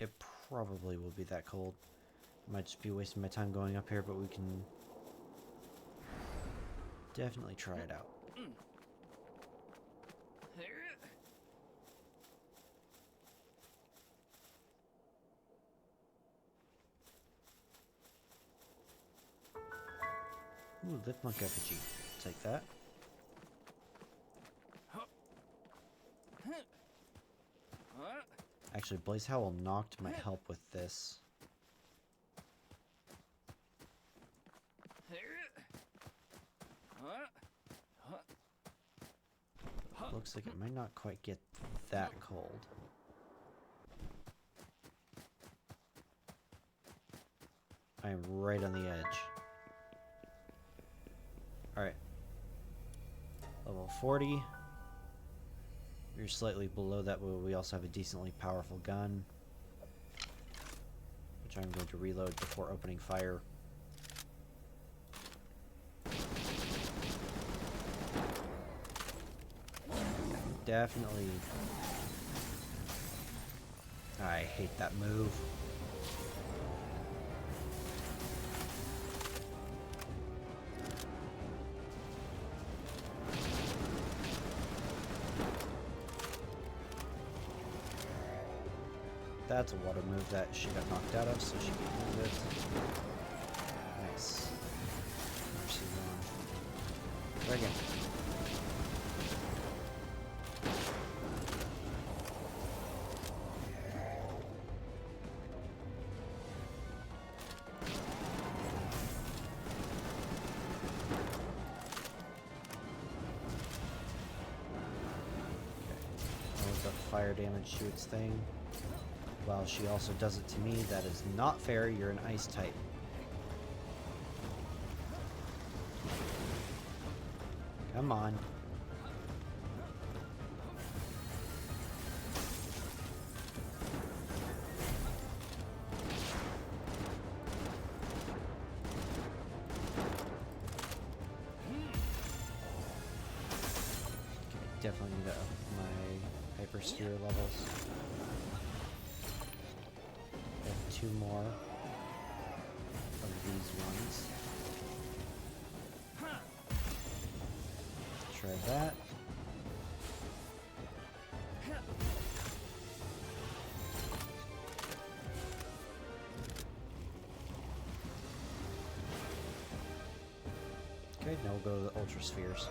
it probably will be that cold. Might just be wasting my time going up here, but we can definitely try it out. Ooh, lift monk effigy. Take that. Actually, Blaze Howl knocked might help with this. Looks like it might not quite get that cold. I am right on the edge. Alright. Level 40. We're slightly below that, but we also have a decently powerful gun, which I'm going to reload before opening fire. Definitely. I hate that move. That's a water move that she got knocked out of, so she can use it. Nice. Mercy on. Dragon. Fire damage shoots thing. While she also does it to me, that is not fair. You're an ice type. Come on. Okay, definitely need to up my hypersphere levels. I have 2 more of these ones. Try that. Okay, now we'll go to the Ultra Spheres.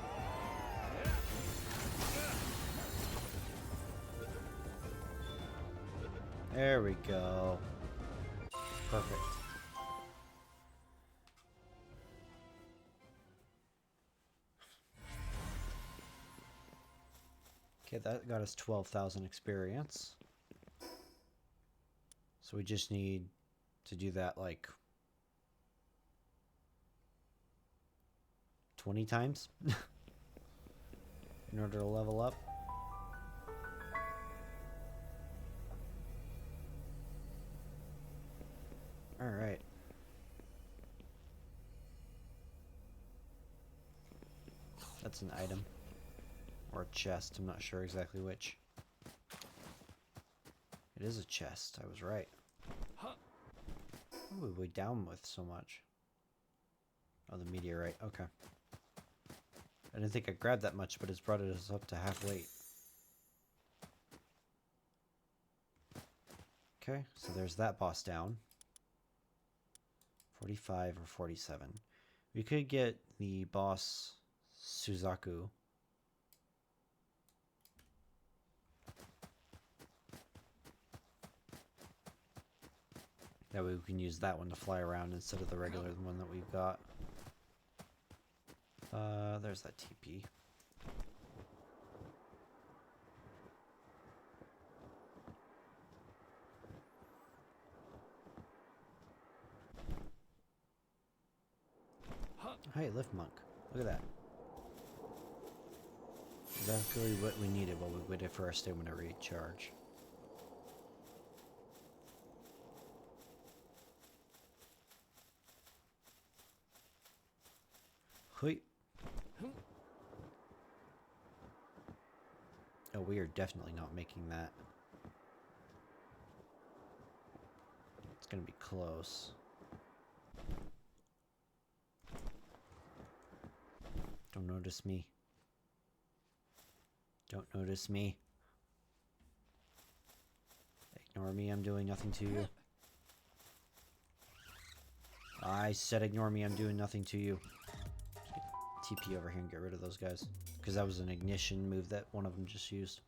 There we go. Perfect. Okay, that got us 12,000 experience. So we just need to do that like 20 times in order to level up. All right. That's an item. Or a chest, I'm not sure exactly which. It is a chest, I was right. What are we down with so much? Oh, the meteorite, okay. I didn't think I grabbed that much, but it's brought us up to half weight. Okay, so there's that boss down. 45 or 47. We could get the boss Suzaku. That way we can use that one to fly around instead of the regular one that we've got. There's that TP. Hey, lift monk. Look at that. Exactly what we needed while we waited for our stamina recharge. Hui. Oh, we are definitely not making that. It's gonna be close. Don't notice me. Don't notice me. Ignore me, I'm doing nothing to you. I said ignore me, I'm doing nothing to you. TP over here and get rid of those guys. Because that was an ignition move that one of them just used.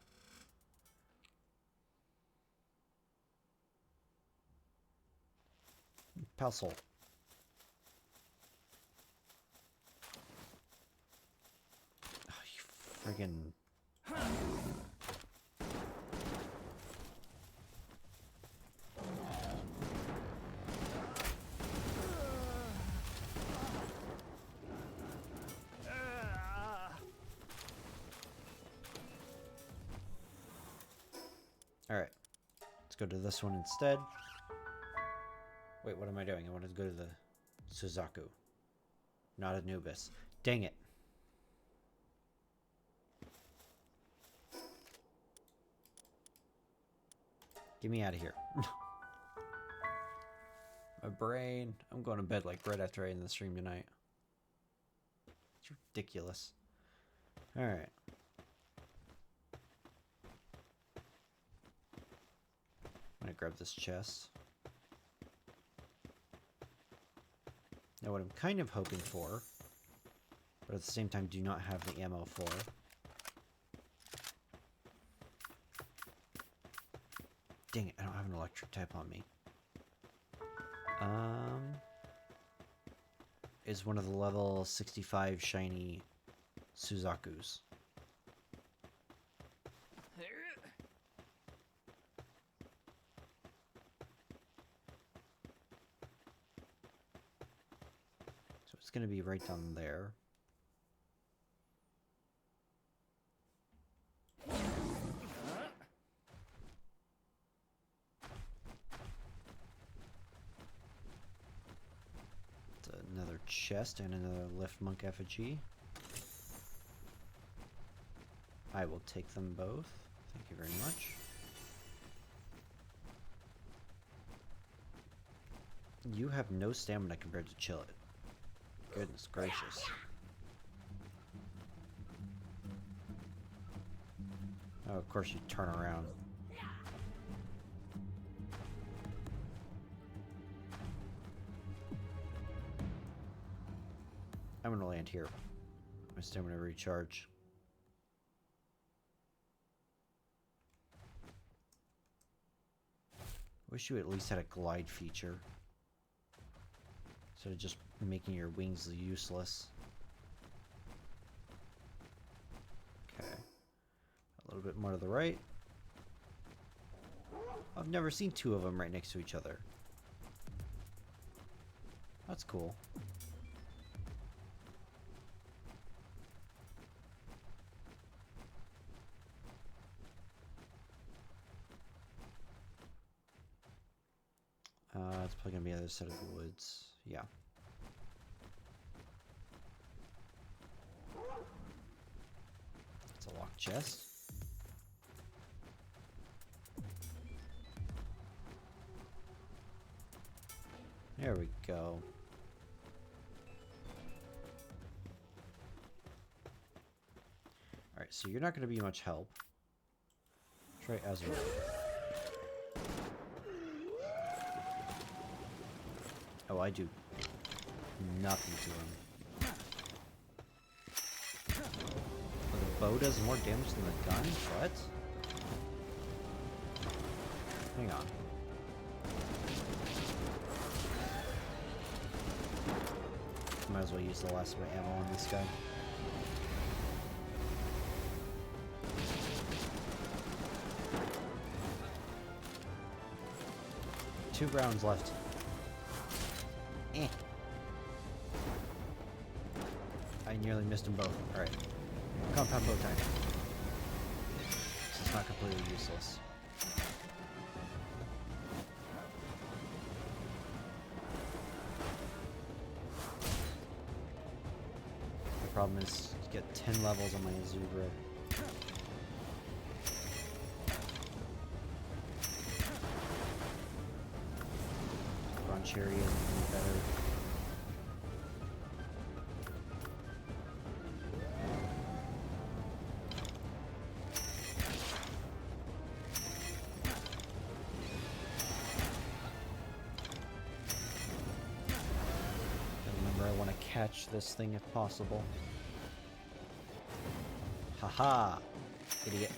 Palworld. Oh, you friggin'... Alright. Let's go to this one instead. Wait, what am I doing? I wanted to go to the Suzaku. Not Anubis. Dang it. Get me out of here. My brain. I'm going to bed like right after I end the stream tonight. It's ridiculous. Alright. I'm gonna grab this chest. Now what I'm kind of hoping for, but at the same time do not have the ammo for, dang it, I don't have an electric type on me. Is one of the level 65 shiny Suzakus. So it's going to be right down there. Another chest and another lift monk effigy. I will take them both. Thank you very much. You have no stamina compared to Chillet. Goodness gracious. Oh, of course you turn around. I'm gonna land here. My stamina recharge. Wish you at least had a glide feature. Instead of just making your wings useless. Okay. A little bit more to the right. I've never seen two of them right next to each other. That's cool. It's probably gonna be on the other side of the woods. Yeah. It's a locked chest. There we go. Alright, so you're not gonna be much help. Try Azure. Oh, I do nothing to him. Oh, the bow does more damage than the gun? What? Hang on. Might as well use the last of my ammo on this guy. Two rounds left. I nearly missed them both. Alright. Compound bow time. This is not completely useless. The problem is to get 10 levels on my Azubra. Bronze Cherry any better. Remember, I want to catch this thing if possible. Haha! Idiot.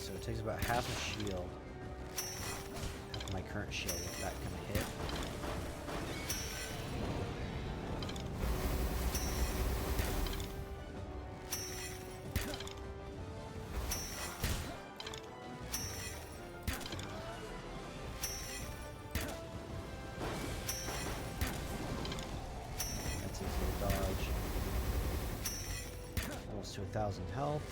So it takes about half a shield, half of my current shield if that can hit. That's easy to dodge. Almost to 1,000 health.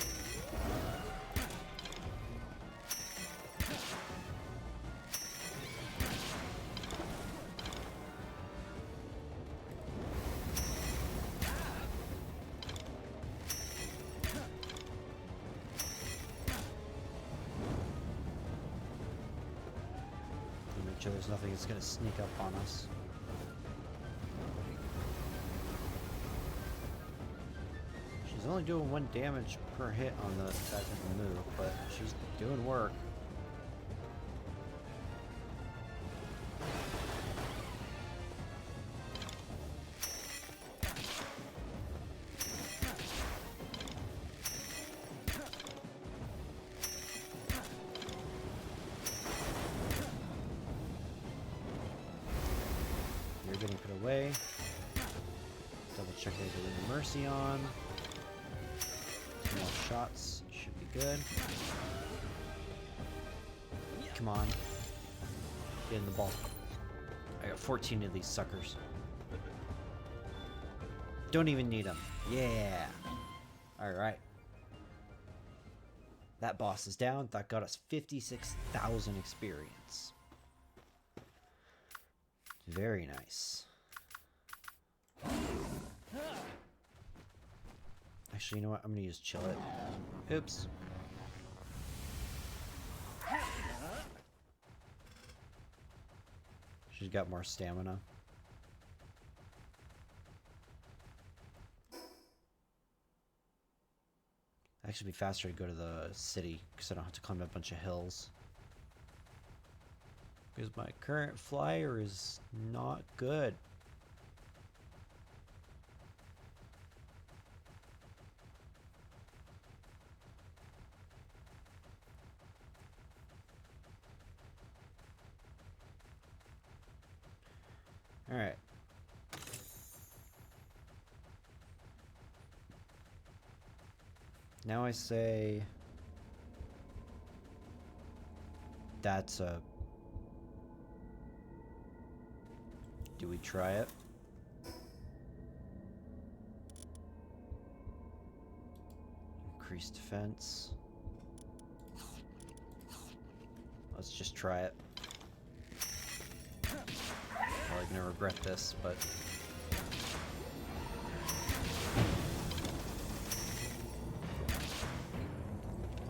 Make sure there's nothing that's going to sneak up on us. She's only doing 1 damage per hit on that type of move, but she's doing work. You're getting put away. Double check the Mercy on. 2 more shots should be good. Come on. Get in the ball. I got 14 of these suckers. Don't even need them. Yeah. Alright. That boss is down. That got us 56,000 experience. Very nice. Actually, you know what? I'm gonna use Chill It. Oops. She's got more stamina. Actually, it'd be faster to go to the city because I don't have to climb a bunch of hills. Because my current flyer is not good. All right. Now I say that's a... Do we try it? Increased defense. Let's just try it. I'm gonna regret this, but...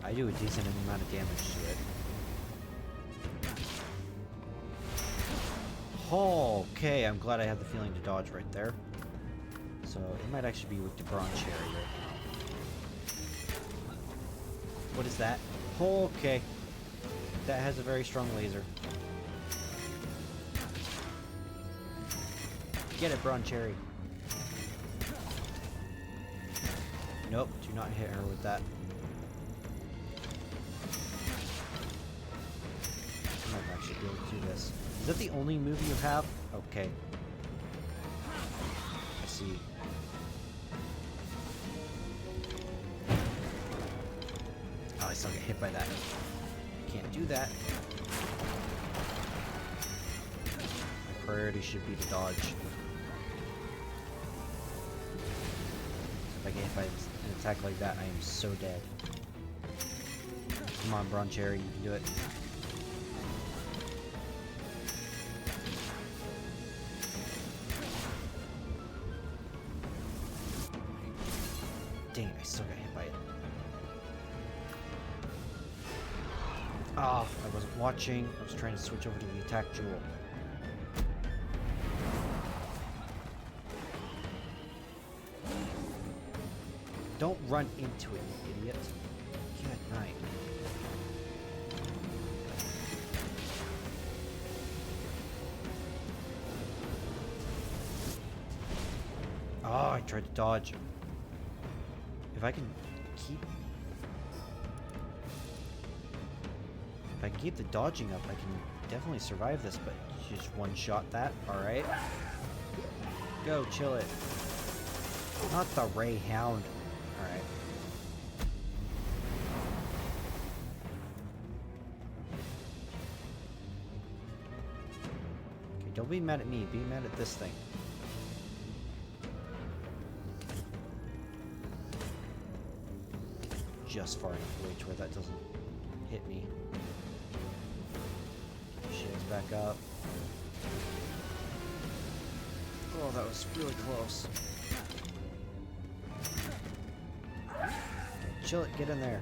I do a decent amount of damage to it. Oh, okay, I'm glad I had the feeling to dodge right there. So, it might actually be weak to Bronze Cherry right now. What is that? Oh, okay. That has a very strong laser. Get it, Bronze Cherry. Nope, do not hit her with that. I might actually be able to do this. Is that the only move you have? Okay. I see. still get hit by that. Can't do that. My priority should be to dodge. If I get hit by an attack like that, I am so dead. Come on, Bron Cherry, you can do it. Dang it, I still got hit by it. Ah, I wasn't watching. I was trying to switch over to the attack jewel. Don't run into it, you idiot. Good night. Oh, I tried to dodge. If I can keep... If I can keep the dodging up, I can definitely survive this, but just one-shot that. Alright. Go, chill it. Not the Ray Hound. Alright. Okay, don't be mad at me. Be mad at this thing. Just far enough away to where that doesn't hit me. Shields back up. Oh, that was really close. Chill it, get in there.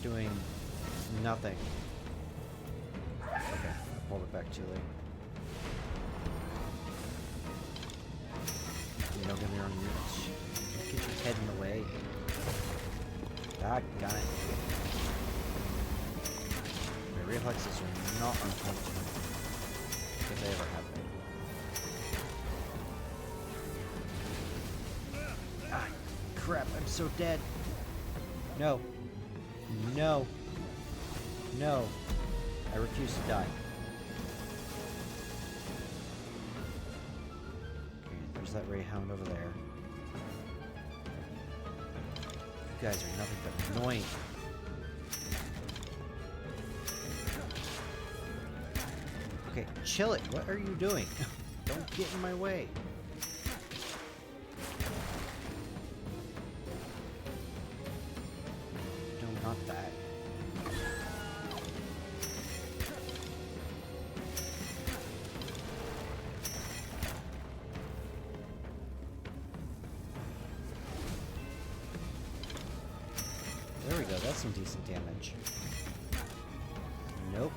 You're doing nothing. Okay, I pulled it back too late. You don't get me wrong, get your head in the way. Got it. My reflexes are not uncomfortable. If they ever have been. Ah, crap, I'm so dead. No. No. No. I refuse to die. Okay, there's that Ray Hound over there. You guys are nothing but annoying. Okay, chill it. What are you doing? Don't get in my way. No, not that. There we go. That's some decent damage. Nope.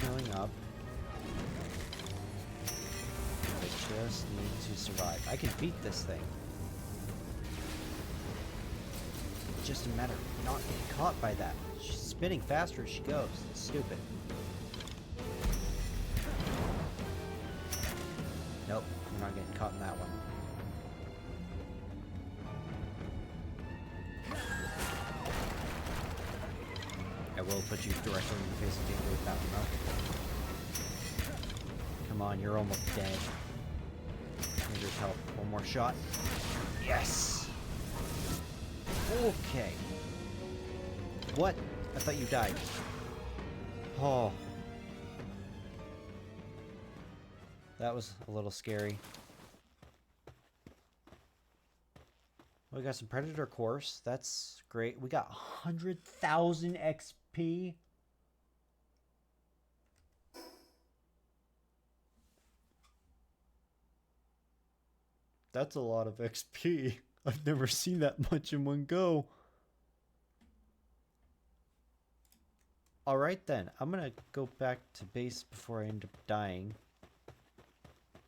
Healing up. I just need to survive. I can beat this thing. It's just a matter of not getting caught by that. She's spinning faster as she goes. It's stupid. Nope, we're not getting caught in that one. I will put you directly in the face of danger with that one, though. Come on, you're almost dead. Here's help. One more shot. Yes! Okay. What? I thought you died. Oh. That was a little scary. We got some Predator Course. That's great. We got 100,000 XP. That's a lot of XP. I've never seen that much in one go. Alright then. I'm going to go back to base before I end up dying.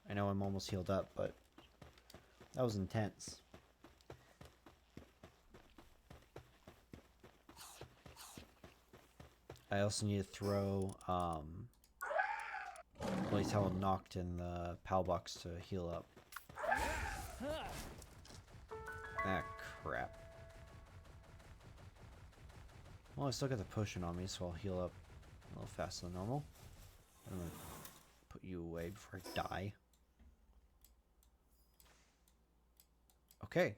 I know I'm almost healed up, but that was intense. I also need to throw Place Hell Knocked in the PAL box to heal up. Ah, crap. Well, I still got the potion on me, so I'll heal up a little faster than normal. I'm gonna put you away before I die. Okay,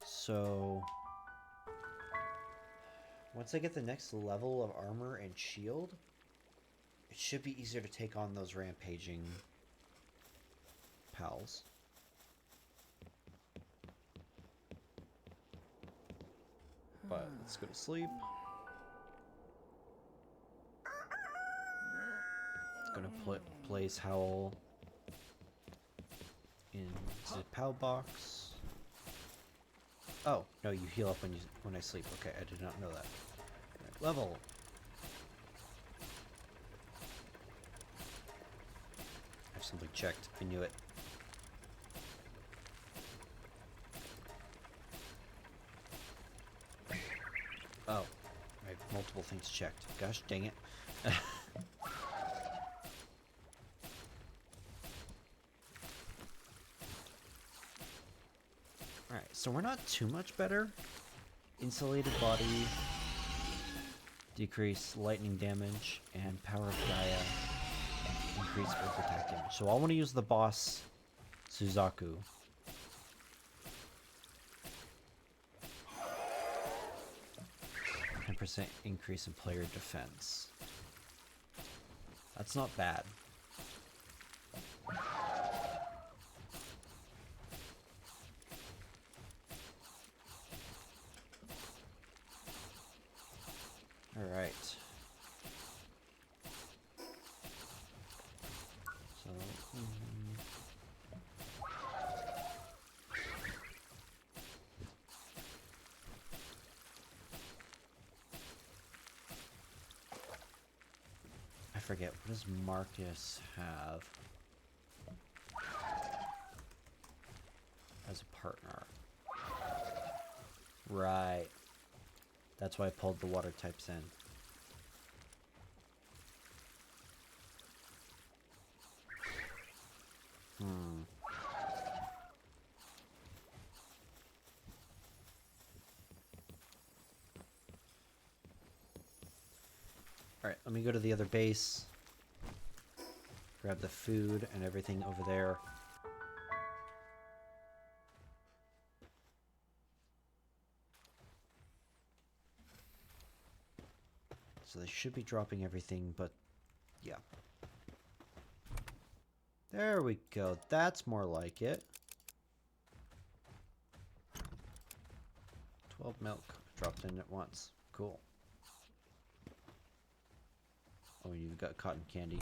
so once I get the next level of armor and shield, it should be easier to take on those rampaging pals. But let's go to sleep. Gonna place Howl in the POW box. Oh no, you heal up when I sleep. Okay, I did not know that. Right, level. I simply checked. I knew it. Oh, I have multiple things checked. Gosh dang it. Alright, so we're not too much better. Insulated body, decrease lightning damage, and power of Gaia, increase earth attack damage. So I want to use the boss, Suzaku. 10% increase in player defense. That's not bad. Alright. So, I forget, what does Marcus have as a partner? Right. That's why I pulled the water types in. Alright, let me go to the other base. Grab the food and everything over there. So they should be dropping everything, but yeah. There we go. That's more like it. 12 milk dropped in at once. Cool. Oh, you've got cotton candy.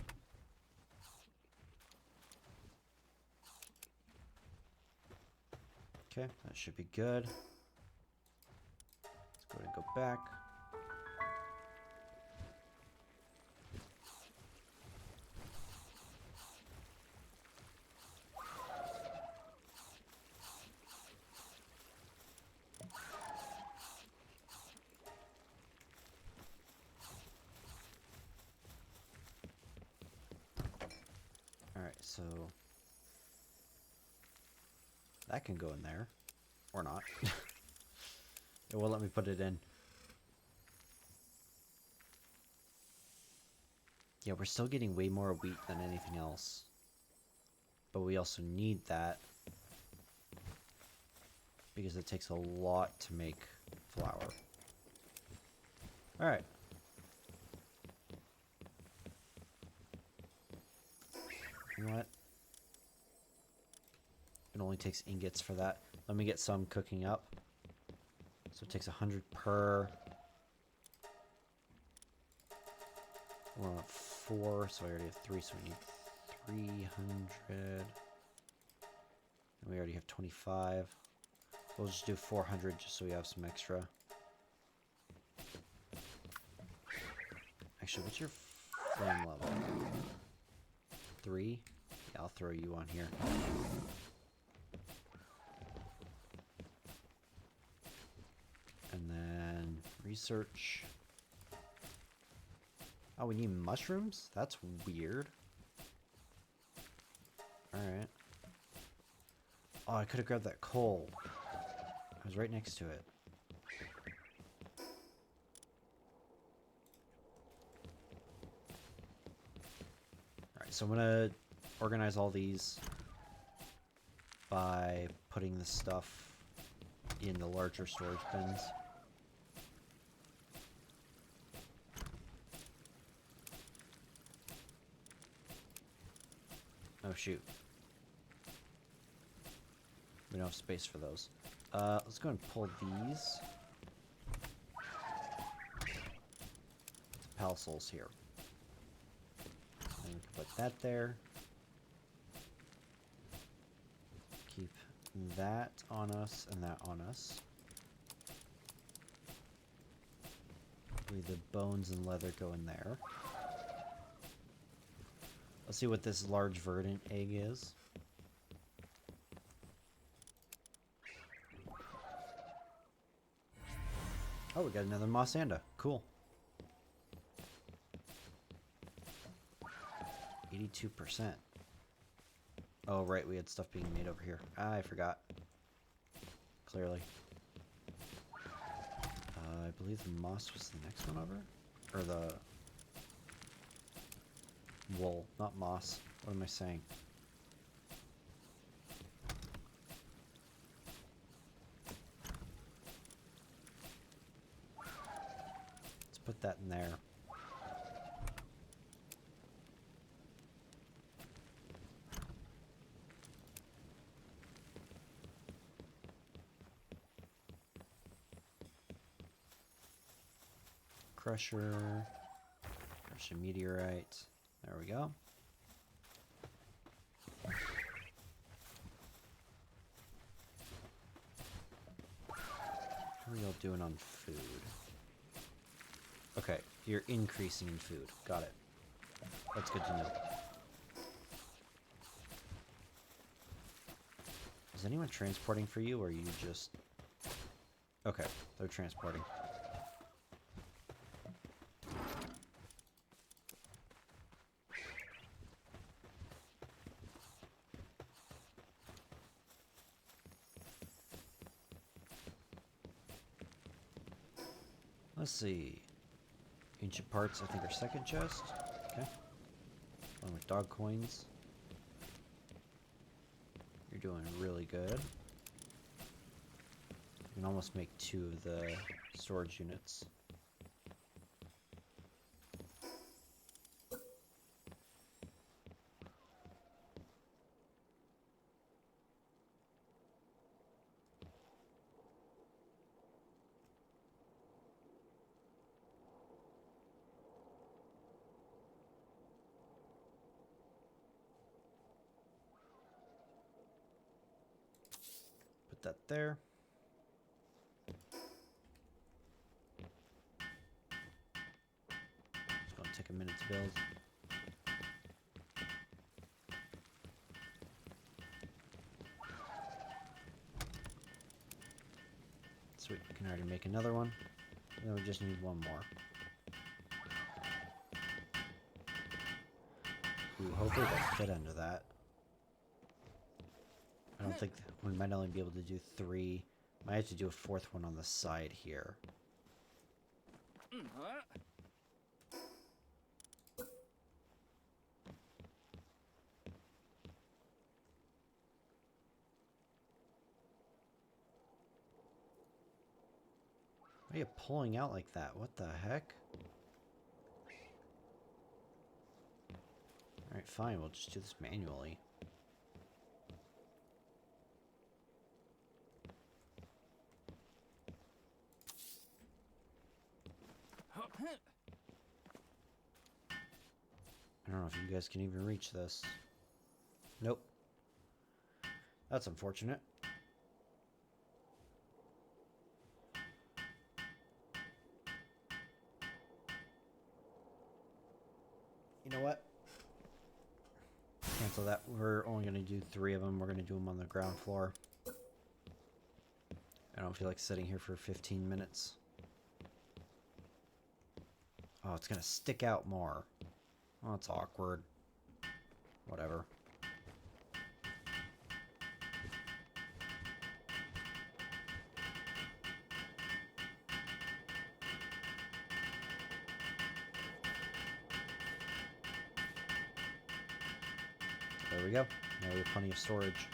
Okay, that should be good. Let's go ahead and go back. Alright, so that can go in there. Or not. It won't let me put it in. Yeah, we're still getting way more wheat than anything else. But we also need that. Because it takes a lot to make flour. Alright. You know what? It only takes ingots for that. Let me get some cooking up. So it takes 100 per. We're on 4, so I already have 3, so we need 300. And we already have 25. We'll just do 400 just so we have some extra. Actually, what's your flame level? 3? Yeah, I'll throw you on here. And then research. Oh, we need mushrooms? That's weird. Alright. Oh, I could have grabbed that coal. I was right next to it. so I'm gonna organize all these by putting the stuff in the larger storage bins. Oh shoot. We don't have space for those. Let's go and pull these. Pal souls here. And we can put that there. Keep that on us and that on us. Leave the bones and leather go in there. Let's see what this large verdant egg is. Oh, we got another Mossanda. Cool. 82%. Oh, right, we had stuff being made over here. I forgot. Clearly. I believe the moss was the next one over? Or the... wool, not moss. What am I saying? Let's put that in there. Crusher. Crush a meteorite. There we go. How are y'all doing on food? Okay, you're increasing in food. Got it. That's good to know. Is anyone transporting for you, or are you just... Okay, they're transporting. Let's see. Ancient parts, I think, are second chest. Okay. One with dog coins. You're doing really good. You can almost make 2 of the storage units. Put that there. It's going to take a minute to build. Sweet, we can already make another one. And then we just need one more. Ooh, hopefully they'll fit under that. I don't think we might only be able to do 3. Might have to do a 4th one on the side here. Why are you pulling out like that? What the heck? Alright, fine. We'll just do this manually. I don't know if you guys can even reach this. Nope. That's unfortunate. You know what? Cancel that. We're only going to do 3 of them. We're going to do them on the ground floor. I don't feel like sitting here for 15 minutes. Oh, it's going to stick out more. Oh, that's awkward. Whatever. There we go. Now we have plenty of storage.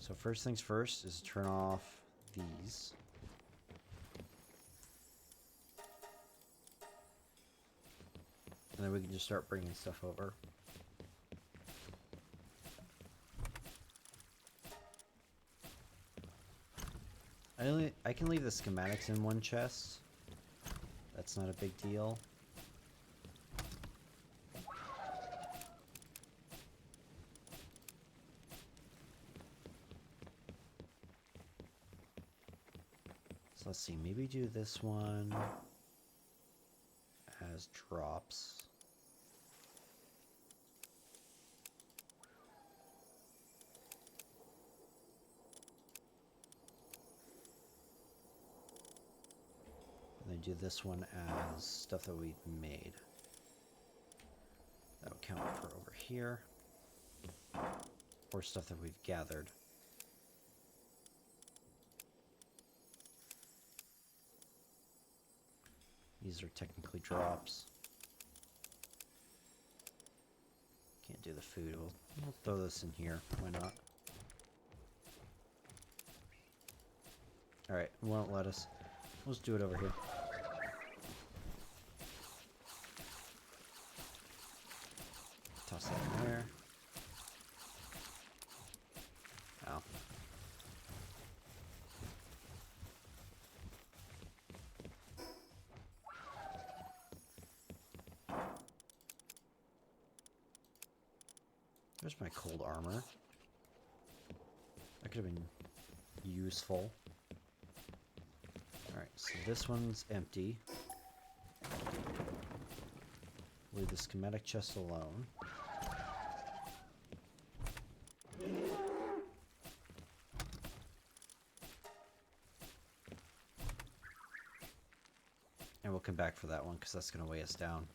So first things first is turn off these. And then we can just start bringing stuff over. I can leave the schematics in one chest. That's not a big deal. So let's see, maybe do this one as drops. And then do this one as stuff that we've made. That would count for over here. Or stuff that we've gathered. These are technically drops. Can't do the food. We'll throw this in here. Why not? Alright, won't let us. Let's do it over here. Toss that in there. Oh. There's my cold armor. That could have been useful. Alright, so this one's empty. Leave the schematic chest alone. And we'll come back for that one because that's going to weigh us down.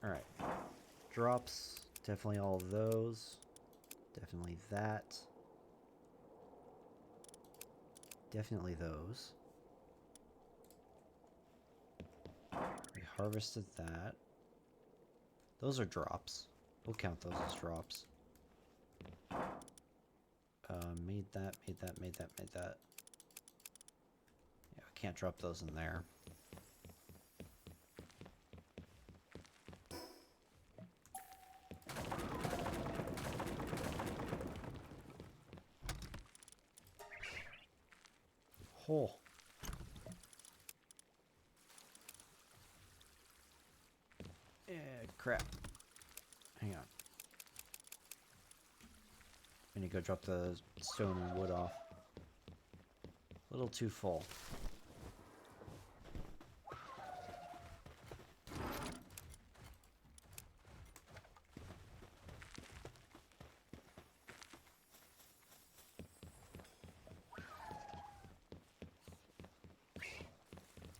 Alright. Drops. Definitely all of those. Definitely that. Definitely those. We harvested that. Those are drops. We'll count those as drops. Made that, made that, made that, made that. Yeah, I can't drop those in there. Oh. Crap. Hang on. I need to go drop the stone and wood off. A little too full.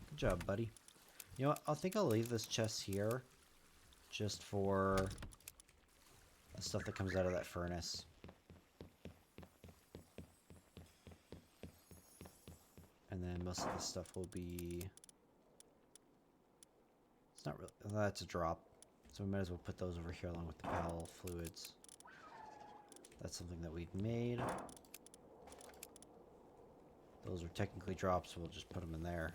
Good job, buddy. You know what? I think I'll leave this chest here just for the stuff that comes out of that furnace. And then most of the stuff will be... It's not really... That's a drop. So we might as well put those over here along with the Pal fluids. That's something that we've made. Those are technically drops, so we'll just put them in there.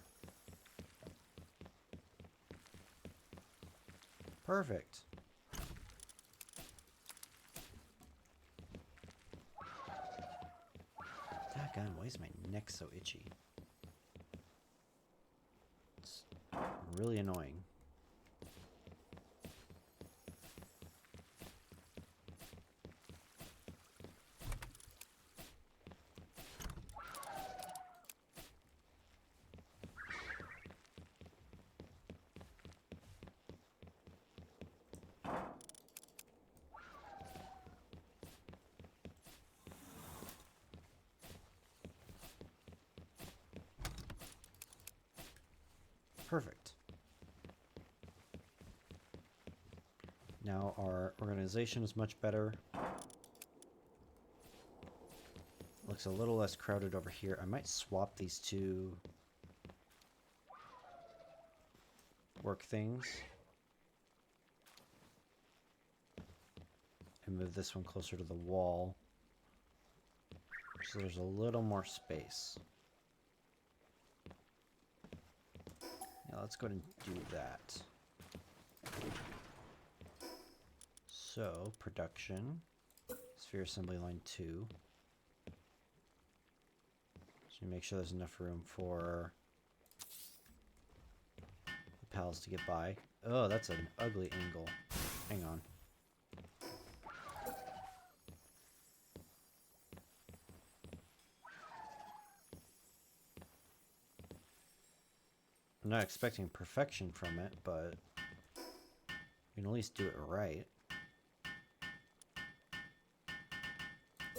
Perfect. Daggone, why is my neck so itchy? It's really annoying. Perfect. Now our organization is much better. Looks a little less crowded over here. I might swap these two work things. And move this one closer to the wall. So there's a little more space. Yeah, let's go ahead and do that. So, production. Sphere assembly line 2. So make sure there's enough room for the pals to get by. Oh, that's an ugly angle. Hang on. I'm not expecting perfection from it, but you can at least do it right.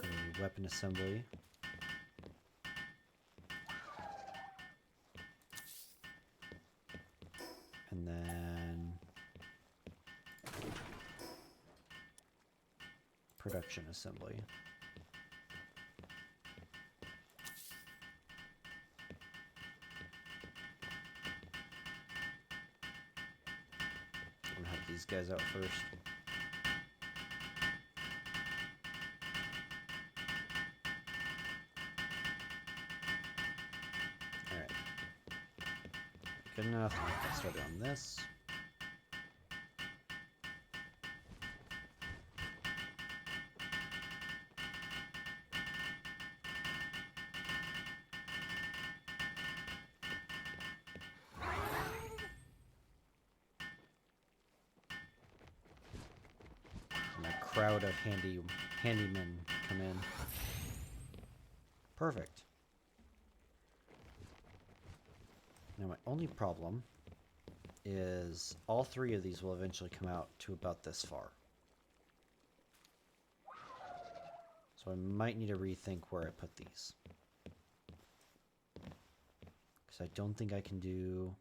And weapon assembly. And then production assembly. I'm gonna help these guys out first. Alright. Good enough. Get started on this. My crowd of handymen come in. Perfect. Now my only problem is all 3 of these will eventually come out to about this far. So I might need to rethink where I put these. Because I don't think I can do...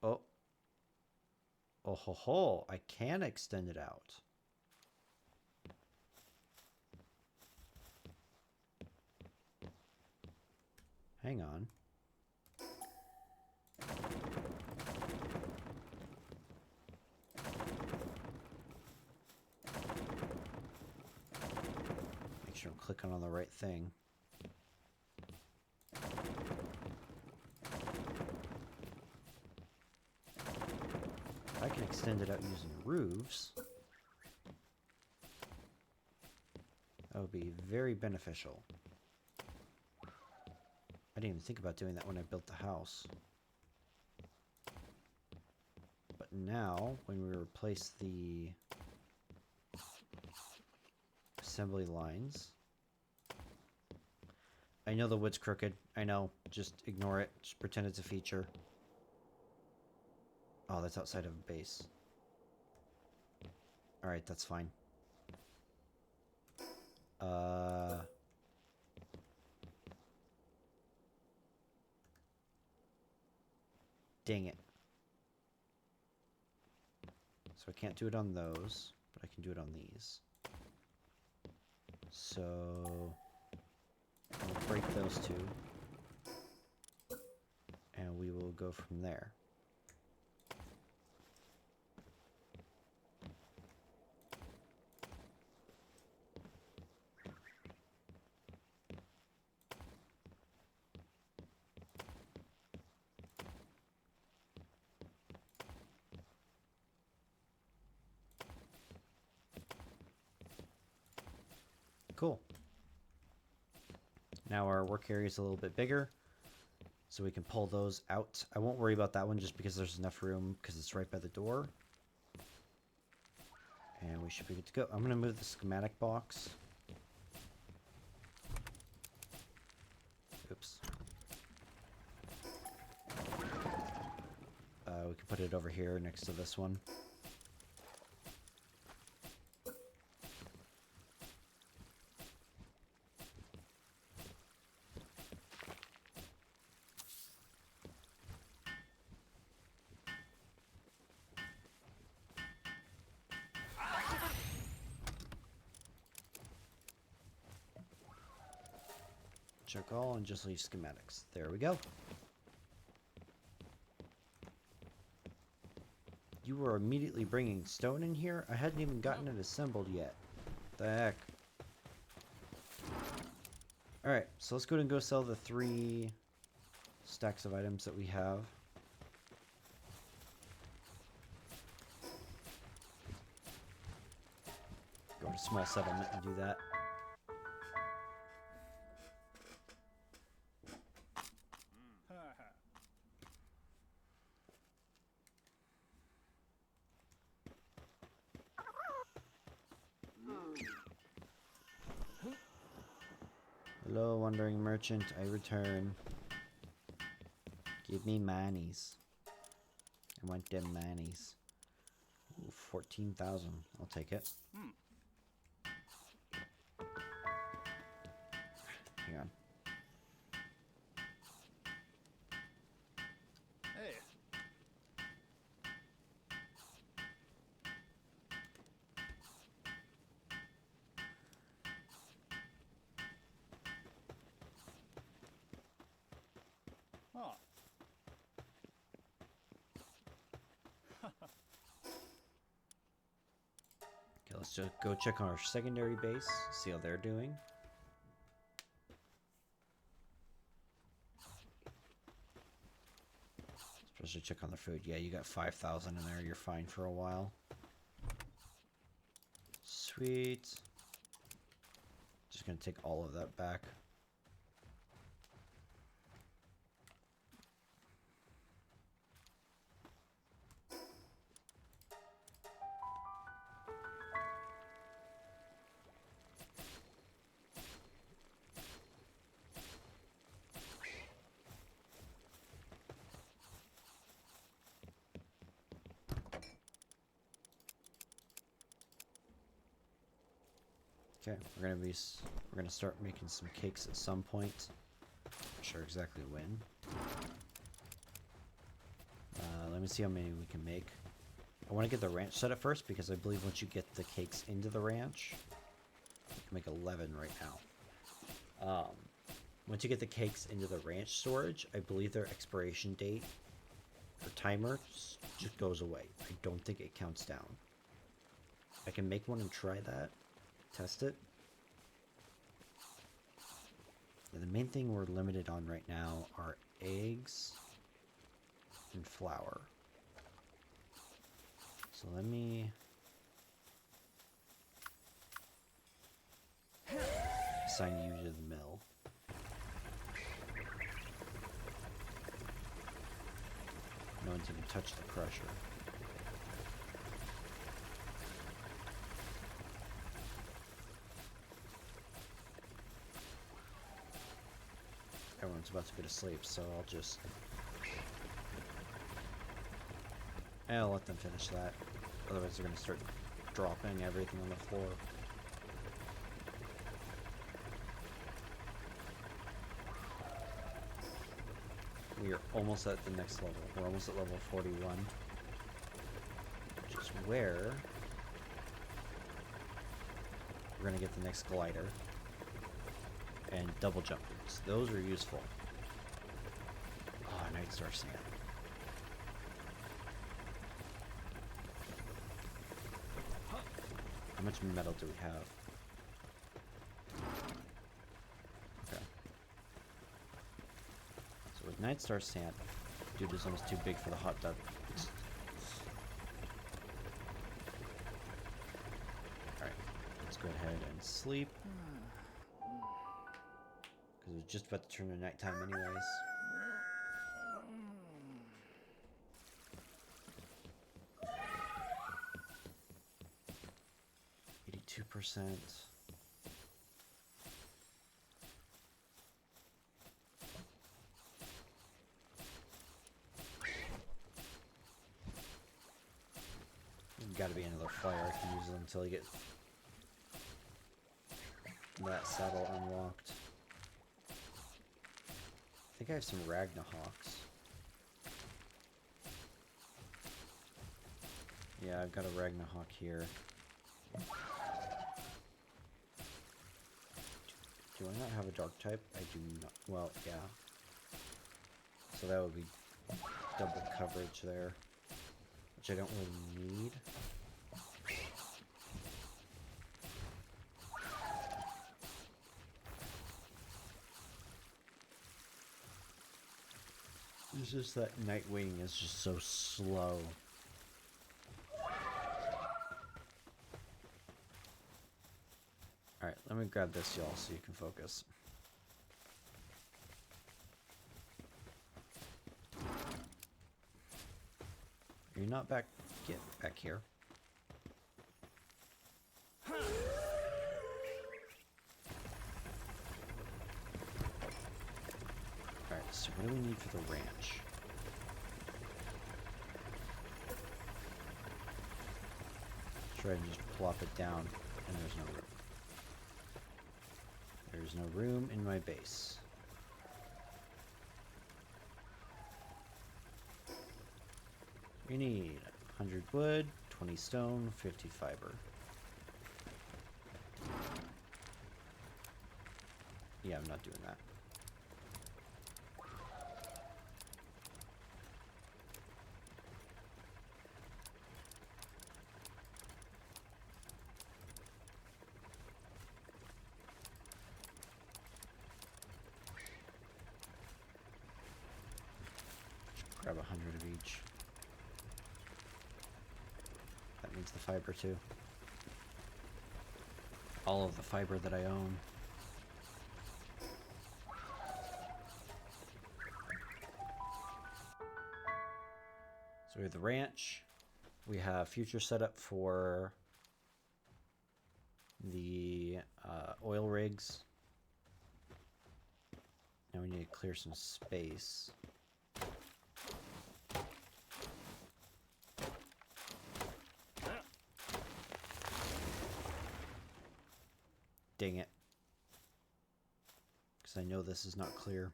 Oh. Oh ho ho, I can extend it out. Hang on. Make sure I'm clicking on the right thing. If I can extend it out using roofs, that would be very beneficial. I didn't even think about doing that when I built the house. But now, when we replace the assembly lines... I know the wood's crooked. I know. Just ignore it. Just pretend it's a feature. Oh, that's outside of a base. Alright, that's fine. Dang it. So I can't do it on those, but I can do it on these. So I'll break those 2. And we will go from there. Cool. Now our work area is a little bit bigger, so we can pull those out. I won't worry about that one just because there's enough room because it's right by the door. And we should be good to go. I'm going to move the schematic box. Oops. We can put it over here next to this one. Check all and just leave schematics. There we go. You were immediately bringing stone in here? I hadn't even gotten it assembled yet. The heck? Alright, so let's go ahead and go sell the 3 stacks of items that we have. Go to small settlement and do that. Hello, wandering merchant. I return. Give me manies. I want them manies. Ooh, 14,000. I'll take it. Hang on. Hey. Oh. Okay, let's just go check on our secondary base, see how they're doing. Especially check on the food. Yeah, you got 5,000 in there. You're fine for a while. Sweet. Just gonna take all of that back. Okay, we're gonna start making some cakes at some point. Not sure exactly when. Let me see how many we can make. I want to get the ranch set up first because I believe once you get the cakes into the ranch, you can make 11 right now. Once you get the cakes into the ranch storage, I believe their expiration date or timer just goes away. I don't think it counts down. I can make one and try that. Test it. Yeah, the main thing we're limited on right now are eggs and flour. So let me assign you to the mill. No one's even touched the crusher. Everyone's about to go to sleep, so I'll let them finish that. Otherwise they're going to start dropping everything on the floor. We are almost at the next level. We're almost at level 41. Which is where we're going to get the next glider. And double jump boots. Those are useful. Oh, Night Star Sand. How much metal do we have? Okay. So with Night Star Sand, dude is almost too big for the hot tub. Alright, let's go ahead and sleep. Because it's just about to turn to nighttime anyways. %. Gotta be another fire. I can use it until I get that saddle unlocked. I think I have some Ragnahawks. Yeah, I've got a Ragnahawk here. Do I not have a dark type? I do not. Well, yeah. So that would be double coverage there, which I don't really need. It's just that Nightwing is just so slow. Alright, let me grab this, y'all, so you can focus. You're not back. Get back here. Alright, so what do we need for the ranch? Try and just plop it down, and there's no room. There's no room in my base. We need 100 wood, 20 stone, 50 fiber. Yeah, I'm not doing that. Grab 100 of each. That means the fiber too. All of the fiber that I own. So we have the ranch. We have future setup for the oil rigs. Now we need to clear some space. Dang it. Because I know this is not clear.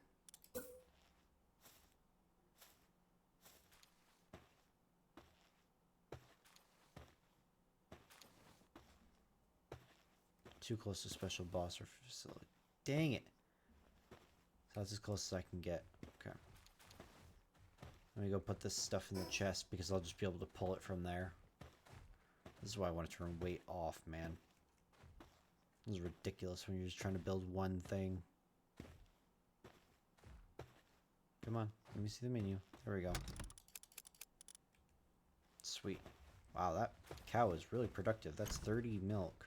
Too close to special boss or facility. Dang it. So that's as close as I can get. Okay. Let me go put this stuff in the chest because I'll just be able to pull it from there. This is why I want to turn weight off, man. This is ridiculous when you're just trying to build one thing. Come on, let me see the menu. There we go. Sweet. Wow, that cow is really productive. That's 30 milk.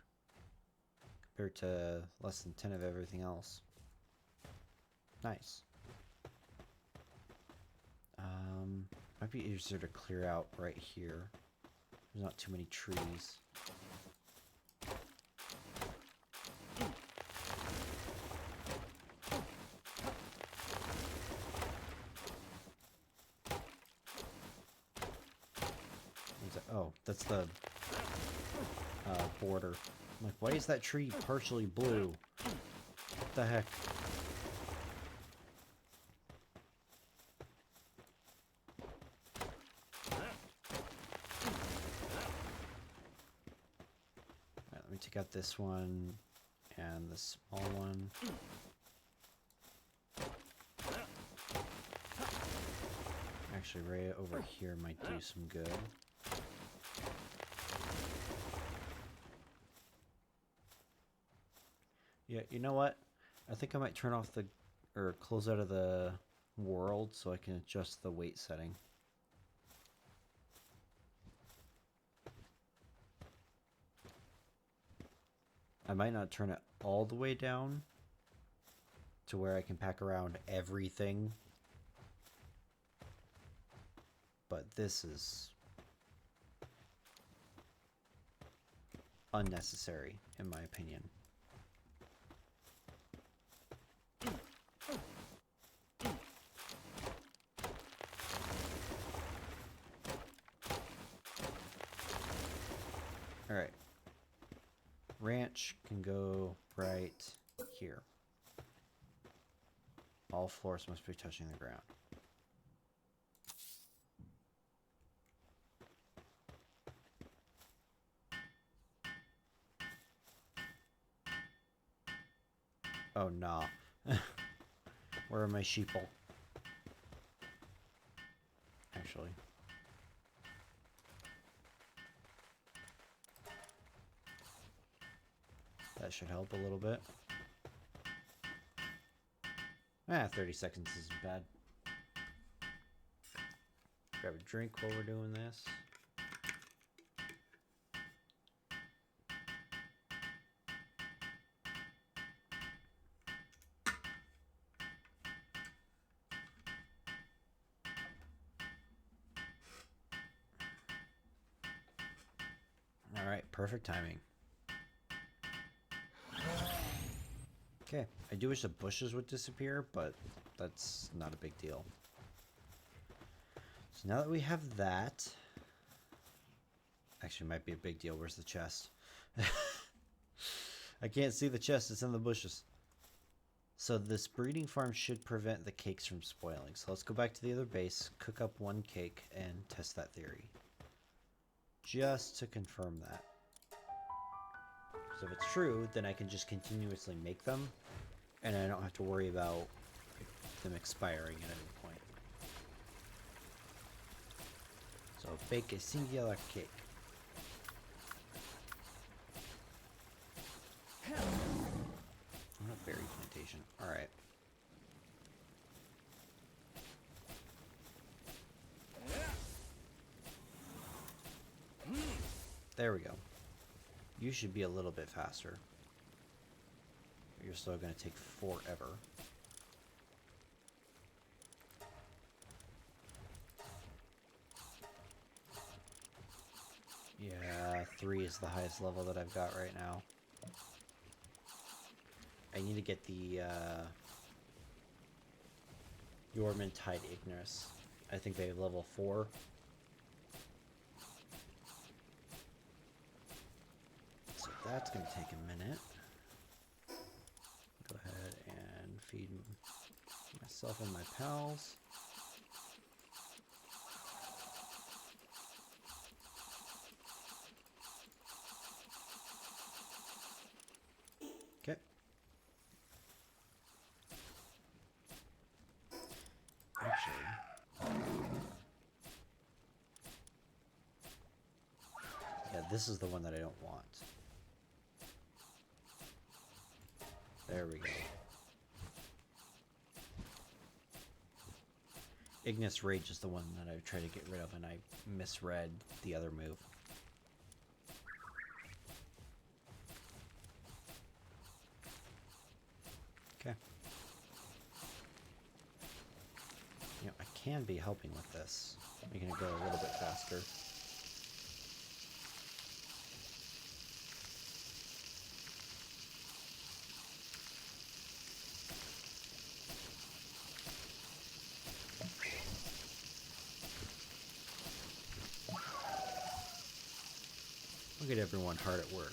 Compared to less than 10 of everything else. Nice. Might be easier to clear out right here. There's not too many trees. Oh, that's the border. I'm like, why is that tree partially blue? What the heck? Alright, let me take out this one and the small one. Actually, right over here might do some good. Yeah, you know what? I think I might turn off the, or close out of the world so I can adjust the weight setting. I might not turn it all the way down to where I can pack around everything. But this is unnecessary, in my opinion. Alright. Ranch can go right here. All floors must be touching the ground. Oh, no. Where are my sheeple? Actually. That should help a little bit. 30 seconds isn't bad. Grab a drink while we're doing this. Alright, perfect timing. Okay, I do wish the bushes would disappear, but that's not a big deal. So now that we have that... Actually, might be a big deal. Where's the chest? I can't see the chest. It's in the bushes. So this breeding farm should prevent the cakes from spoiling. So let's go back to the other base, cook up one cake, and test that theory. Just to confirm that. So if it's true, then I can just continuously make them, and I don't have to worry about them expiring at any point. So bake a singular cake. What a berry plantation. Alright. There we go. You should be a little bit faster. You're still going to take forever. Yeah, 3 is the highest level that I've got right now. I need to get the Yorman Tide Ignis. I think they have level 4. So that's going to take a minute. Go ahead and feed myself and my pals. Okay. Actually, yeah, this is the one that I don't want. There we go. Ignis Rage is the one that I tried to get rid of, and I misread the other move. Okay. You know, I can be helping with this, making it go a little bit faster. Look at everyone hard at work.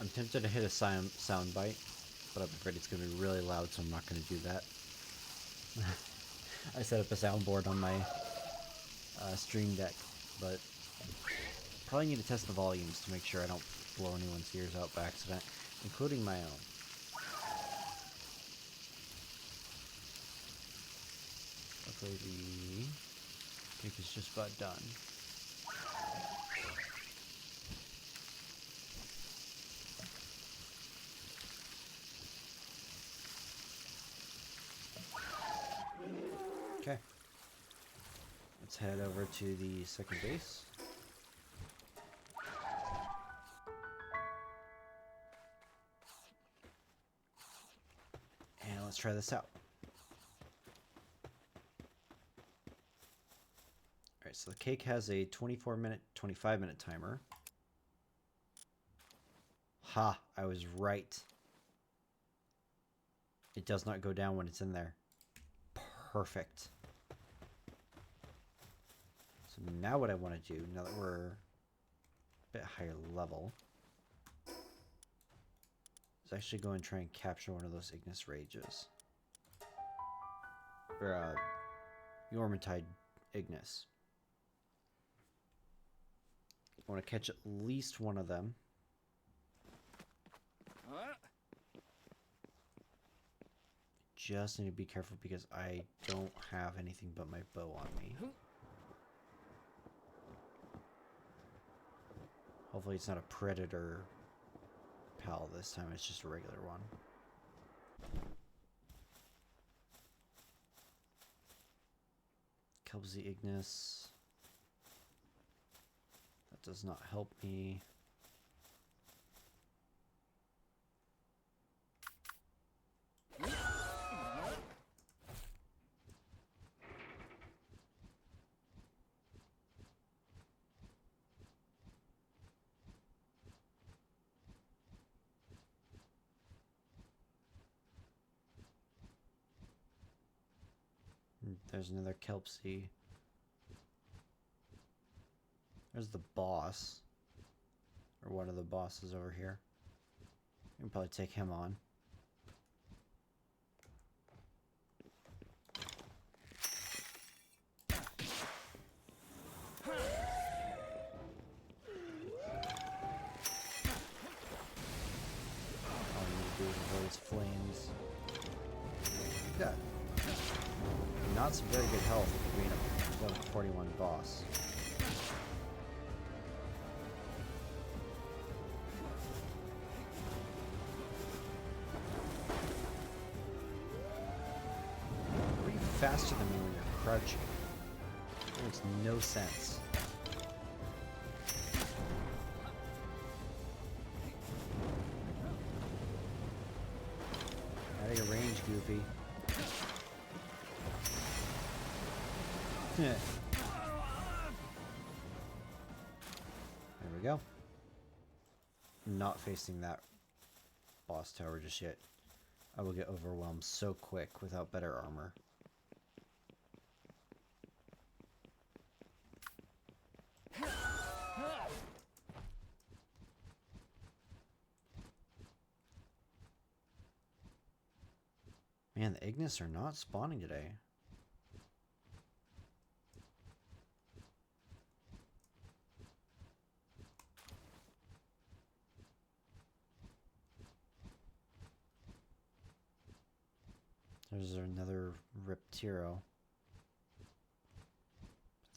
I'm tempted to hit a sound bite, but I'm afraid it's going to be really loud, so I'm not going to do that. I set up a soundboard on my stream deck, but probably need to test the volumes to make sure I don't blow anyone's ears out by accident, including my own. Luckily the cake is just about done. Okay. Let's head over to the second base. And let's try this out. Alright, so the cake has a 24-minute, 25-minute timer. Ha! I was right. It does not go down when it's in there. Perfect. So now what I want to do, now that we're a bit higher level, is actually go and try and capture one of those Ignis Rages. Or, Yormantide Ignis. I want to catch at least one of them. Just need to be careful because I don't have anything but my bow on me. Hopefully it's not a predator pal this time, it's just a regular one. Kelpsy Ignis. That does not help me. There's another Kelpsy. There's the boss. Or one of the bosses over here. We can probably take him on. All you need to do is avoid his flames. You got not some very good health for being a level 41 boss. Are you faster than me when you're crouching? That makes no sense. Out of your range, Goofy. There we go. Not facing that boss tower just yet. I will get overwhelmed so quick without better armor. Man, the Ignis are not spawning today. There's another Reptiro.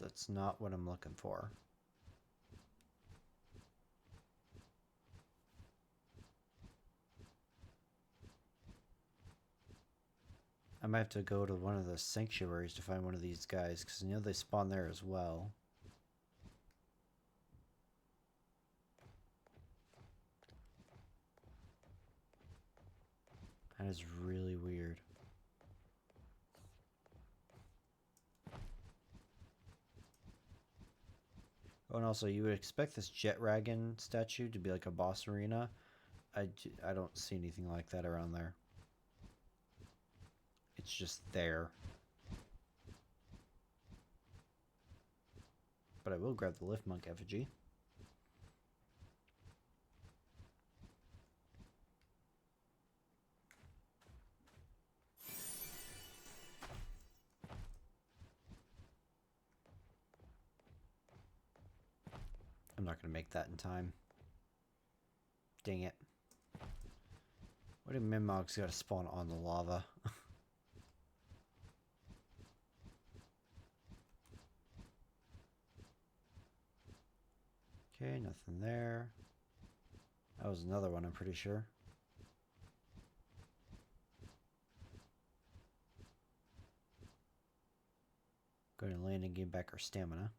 That's not what I'm looking for. I might have to go to one of the sanctuaries to find one of these guys, because I know they spawn there as well. That is really weird. Oh, and also, you would expect this Jet Dragon statue to be like a boss arena. I don't see anything like that around there. It's just there. But I will grab the Lift Monk effigy. I'm not going to make that in time. Dang it. What if Minmog's got to spawn on the lava? Okay, nothing there. That was another one, I'm pretty sure. Go Go ahead and land and gain back our stamina.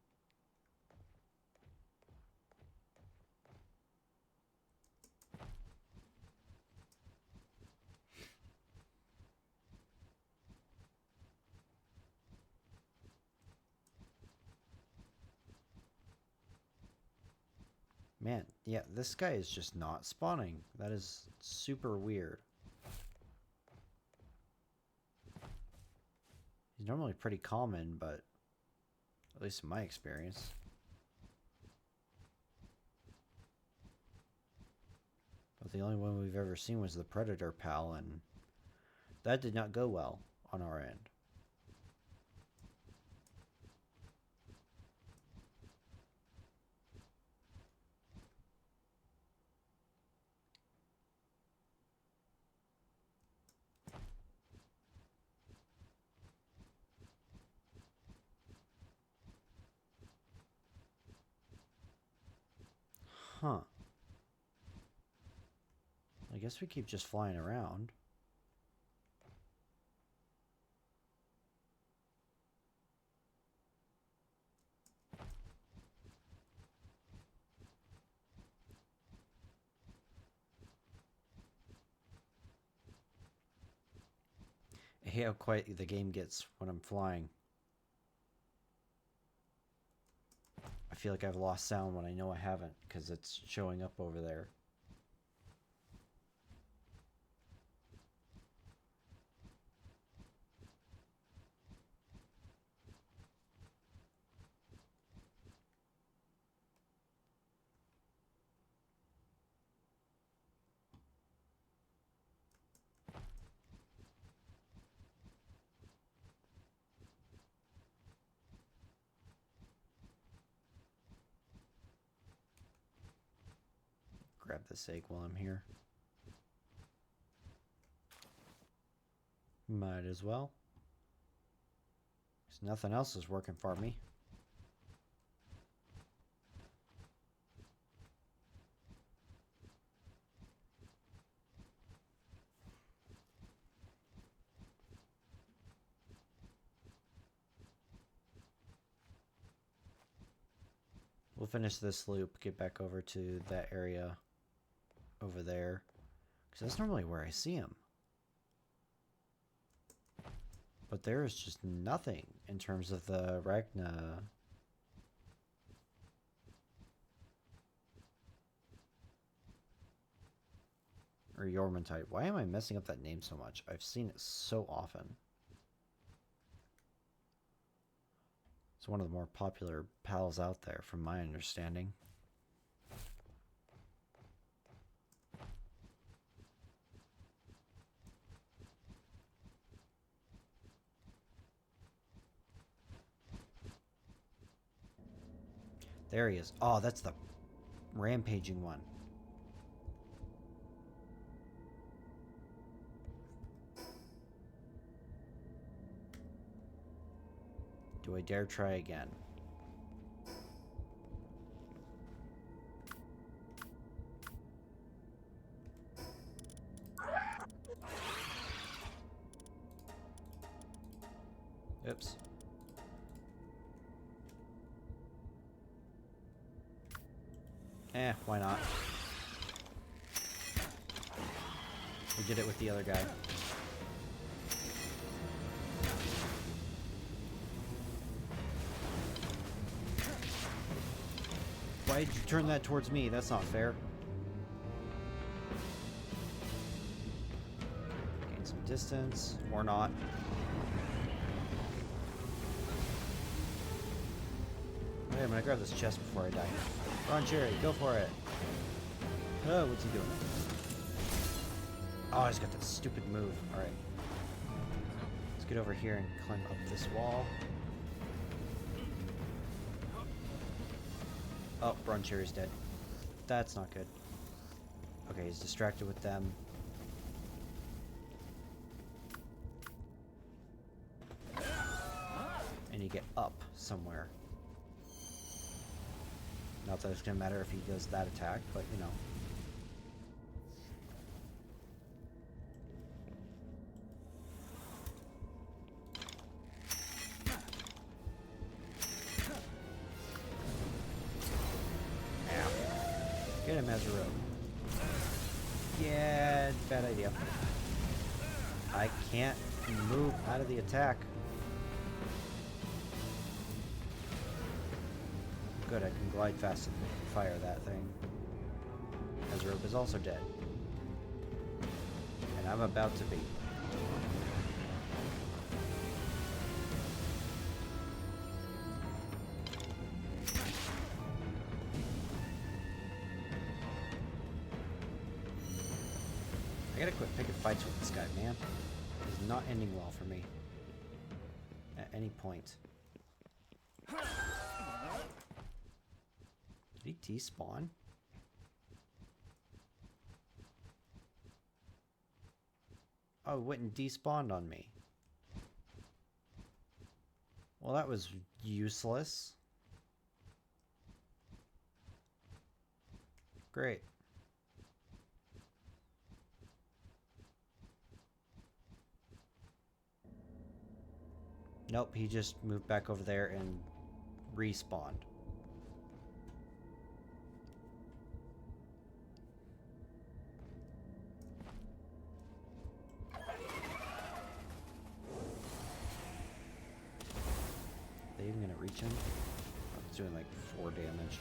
Man, yeah, this guy is just not spawning. That is super weird. He's normally pretty common, but at least in my experience. But the only one we've ever seen was the Predator Pal, and that did not go well on our end. Huh. I guess we keep just flying around. I hate how quiet the game gets when I'm flying. I feel like I've lost sound when I know I haven't, because it's showing up over there. Grab this egg while I'm here. Might as well. Because nothing else is working for me. We'll finish this loop, get back over to that area over there. Because that's normally where I see him. But there is just nothing in terms of the Ragna. Or Yormantide. Why am I messing up that name so much? I've seen it so often. It's one of the more popular pals out there, from my understanding. There he is. Oh, that's the rampaging one. Do I dare try again? Oops. Why not? We did it with the other guy. Why did you turn that towards me? That's not fair. Gain some distance, or not. Hey, I'm gonna grab this chest before I die. Run, Cherry, go for it. Oh, what's he doing? Oh, he's got that stupid move. Alright. Let's get over here and climb up this wall. Oh, Braun Cherry's dead. That's not good. Okay, he's distracted with them. And you get up somewhere. Not that it's gonna matter if he does that attack, but you know. hit him as a rogue. Yeah, bad idea. I can't move out of the attack. Good, I can glide fast and fire that thing. Ezrobe is also dead. And I'm about to be. I gotta quit picking fights with this guy, man. It's not ending well for me. At any point. Did he despawn? Oh, it went and despawned on me. Well, that was useless. Great. Nope, he just moved back over there and respawned. Are they even gonna reach him? Oh, it's doing like 4 damage.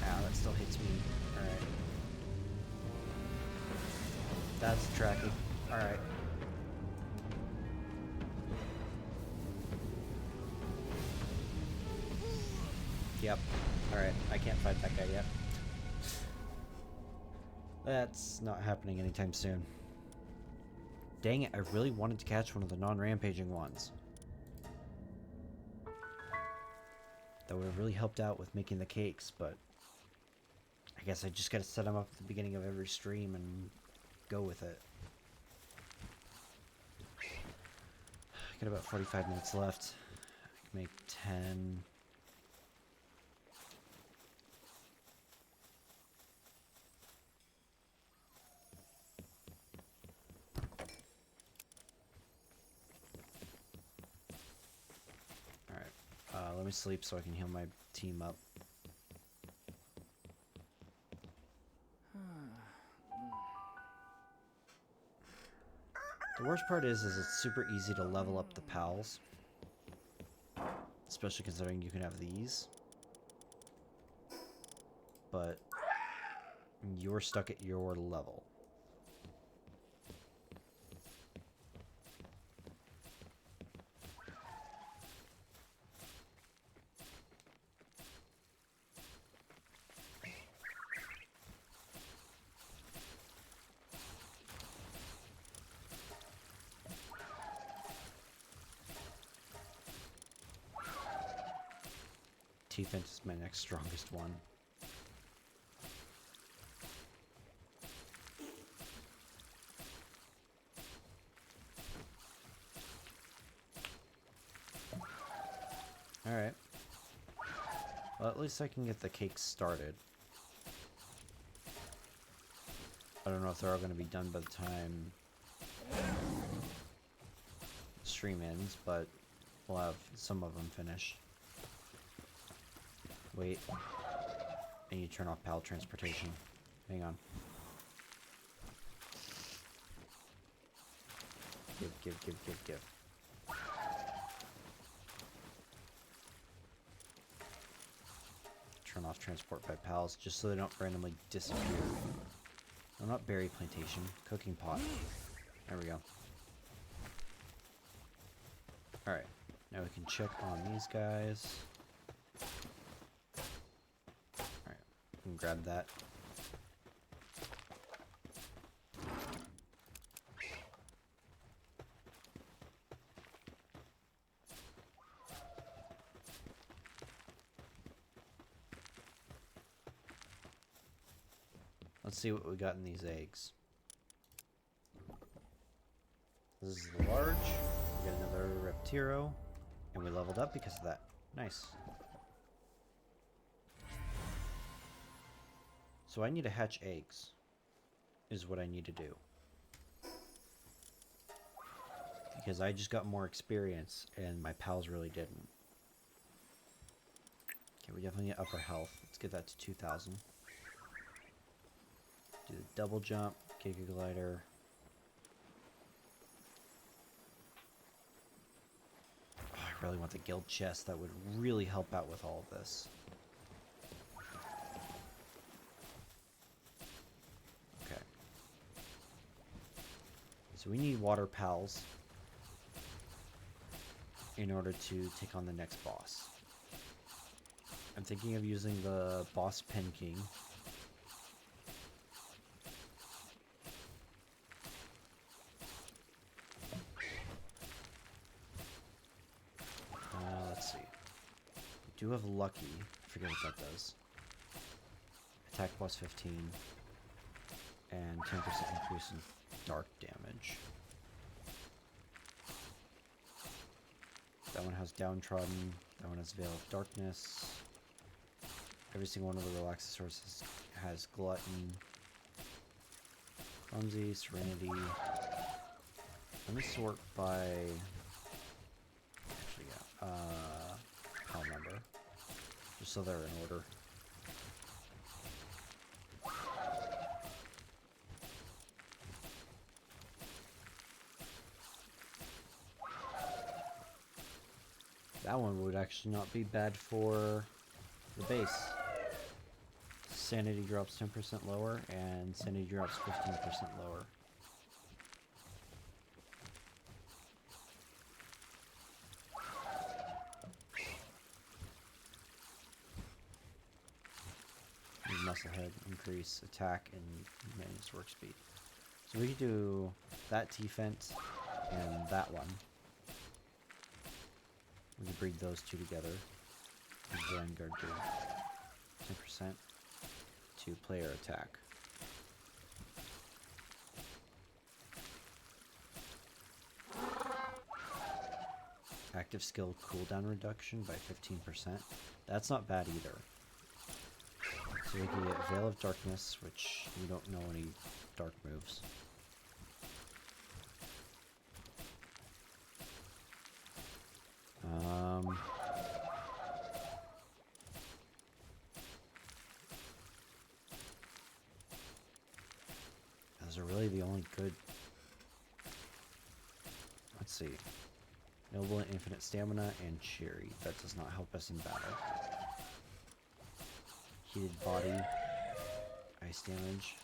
Ow, that still hits me. Alright. That's tracking. Alright. Yep. Alright, I can't fight that guy yet. That's not happening anytime soon. Dang it, I really wanted to catch one of the non-rampaging ones. That would have really helped out with making the cakes, but I guess I just gotta set them up at the beginning of every stream and go with it. I got about 45 minutes left. I can make 10. Let me sleep so I can heal my team up. The worst part is it's super easy to level up the pals. Especially considering you can have these. But you're stuck at your level. Defense is my next strongest one. Alright. Well, at least I can get the cakes started. I don't know if they're all going to be done by the time the stream ends, but we'll have some of them finished. Wait. I need to turn off pal transportation. Hang on. Give. Turn off transport by pals just so they don't randomly disappear. No, not berry plantation. Cooking pot. There we go. Alright. Now we can check on these guys. Alright. We can grab that. Let's see what we got in these eggs. This is large. We got another Reptiro. And we leveled up because of that. Nice. So I need to hatch eggs. Is what I need to do. because I just got more experience and my pals really didn't. Okay, we definitely need upper health. Let's get that to 2,000. Do the double jump, Giga Glider. Oh, I really want the guild chest. That would really help out with all of this. Okay. So we need water pals in order to take on the next boss. I'm thinking of using the boss Pen King. Let's see. We do have Lucky. I forget what that does. Attack plus 15. And 10% increase in dark damage. That one has Downtrodden. That one has Veil of Darkness. Every single one of the relaxed sources has Glutton, Clumsy, Serenity. Let me sort by... Actually, yeah. Pal number. Just so they're in order. That one would actually not be bad for the base. Sanity drops 10% lower, and sanity drops 15% lower. Musclehead, increase attack and manage work speed. So we could do that T-Fence and that one. We could breed those two together. And Vanguard do 10% to player attack. Active skill cooldown reduction by 15%. That's not bad either. So we can get Veil of Darkness, which we don't know any dark moves. Those are really the only good... Let's see. Noble and Infinite Stamina and Cheery. That does not help us in battle. Heated Body. Ice damage.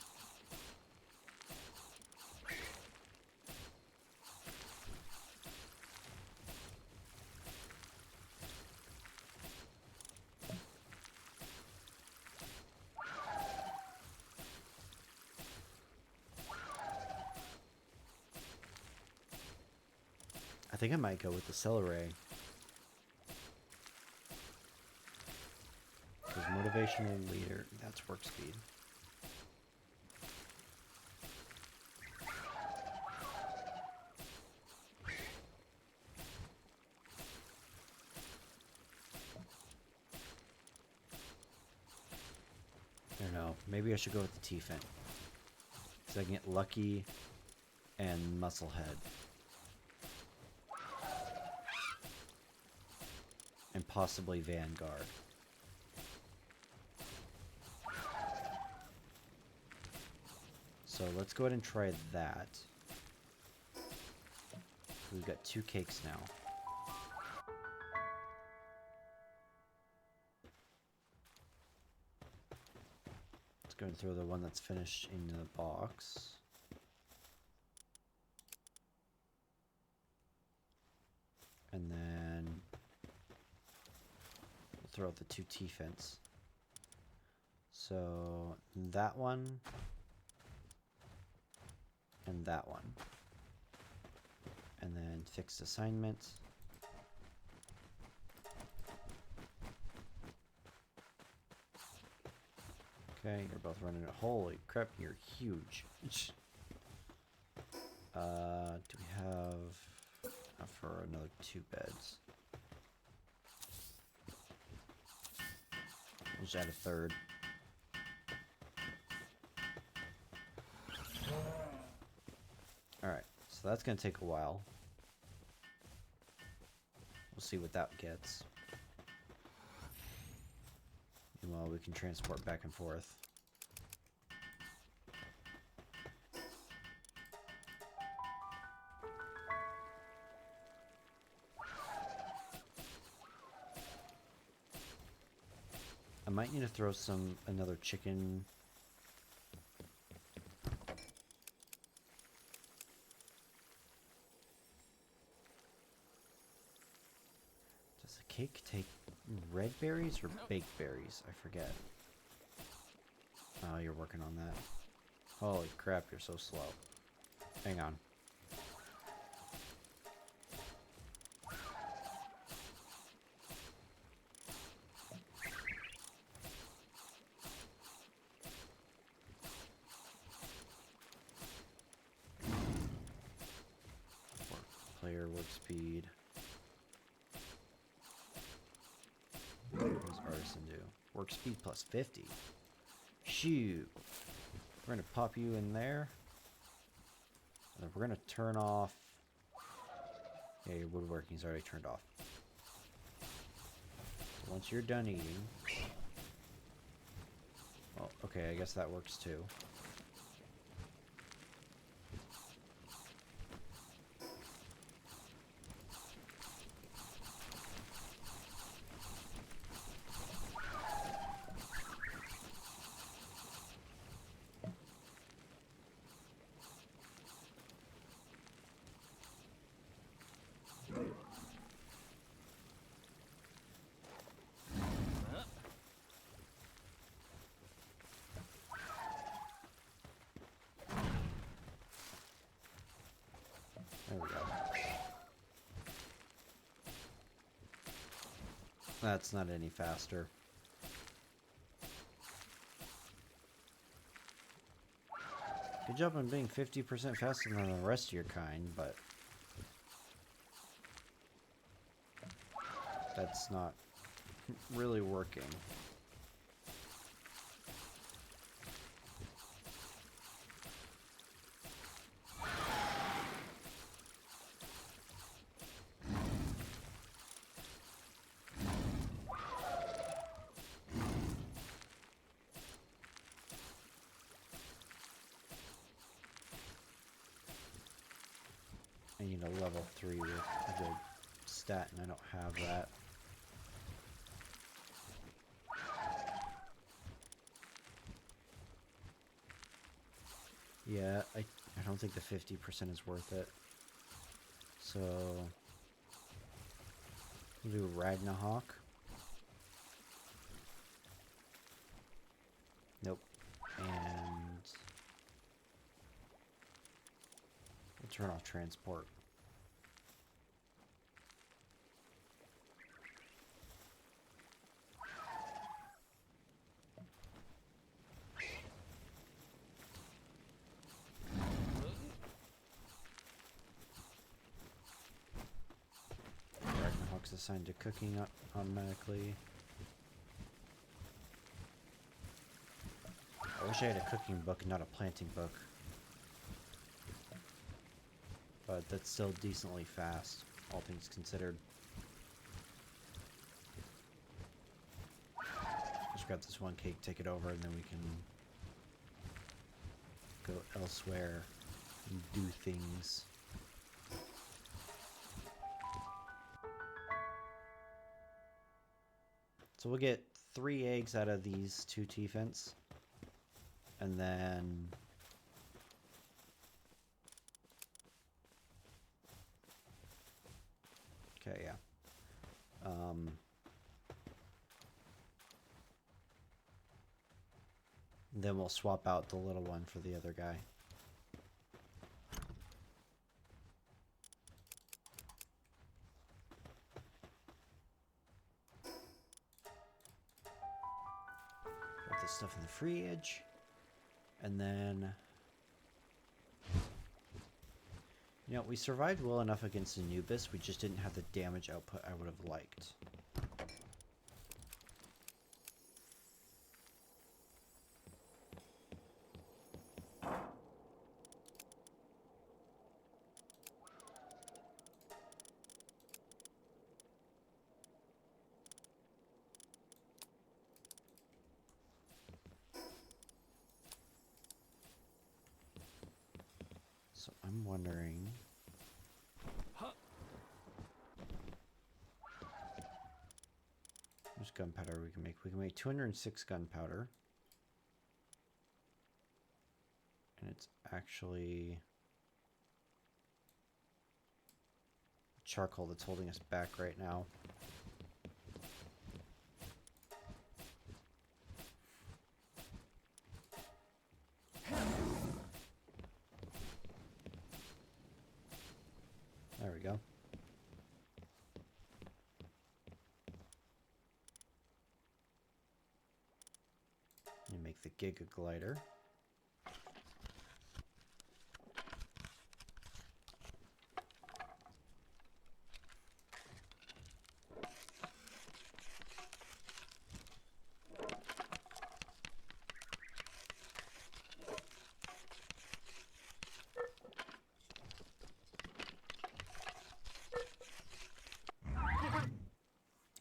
I think I might go with the Celeray. Because Motivational Leader, that's work speed. I don't know, maybe I should go with the T-Fin. So I can get Lucky and Musclehead. And possibly Vanguard. So let's go ahead and try that. We've got 2 cakes now. Let's go and throw the one that's finished in the box. And then we'll throw out the 2 T-Fence. So that one and that one. And then fixed assignment. Okay, you're both running it. Holy crap, you're huge. Do we have enough for another 2 beds? We'll just add a third. Alright, so that's going to take a while. see what that gets. Meanwhile, we can transport back and forth. I might need to throw another chicken. Does the cake take red berries or baked berries? I forget. Oh, you're working on that. Holy crap, you're so slow. Hang on. Player work speed. What does artisan do? Work speed plus 50. Shoot. We're gonna pop you in there. And then we're gonna turn off. Yeah, your woodworking's already turned off. So once you're done eating. Oh, okay, I guess that works too. There we go. That's not any faster. Good job on being 50% faster than the rest of your kind, but that's not really working. I need a level 3 with a good stat, and I don't have that. Yeah, I don't think the 50% is worth it. So we'll do Ragnarok. Nope. And we'll turn off transport. Ragnarok's assigned to cooking automatically. I wish I had a cooking book and not a planting book. But that's still decently fast, all things considered. Just grab this one cake, take it over, and then we can go elsewhere and do things. So we'll get 3 eggs out of these 2 T-fence. And then okay, yeah. Then we'll swap out the little one for the other guy. Put this stuff in the fridge. And then, you know, we survived well enough against Anubis. We just didn't have the damage output I would have liked. So I'm wondering. There's gunpowder we can make. We can make 206 gunpowder. And it's actually charcoal that's holding us back right now. There we go. You make the Giga Glider.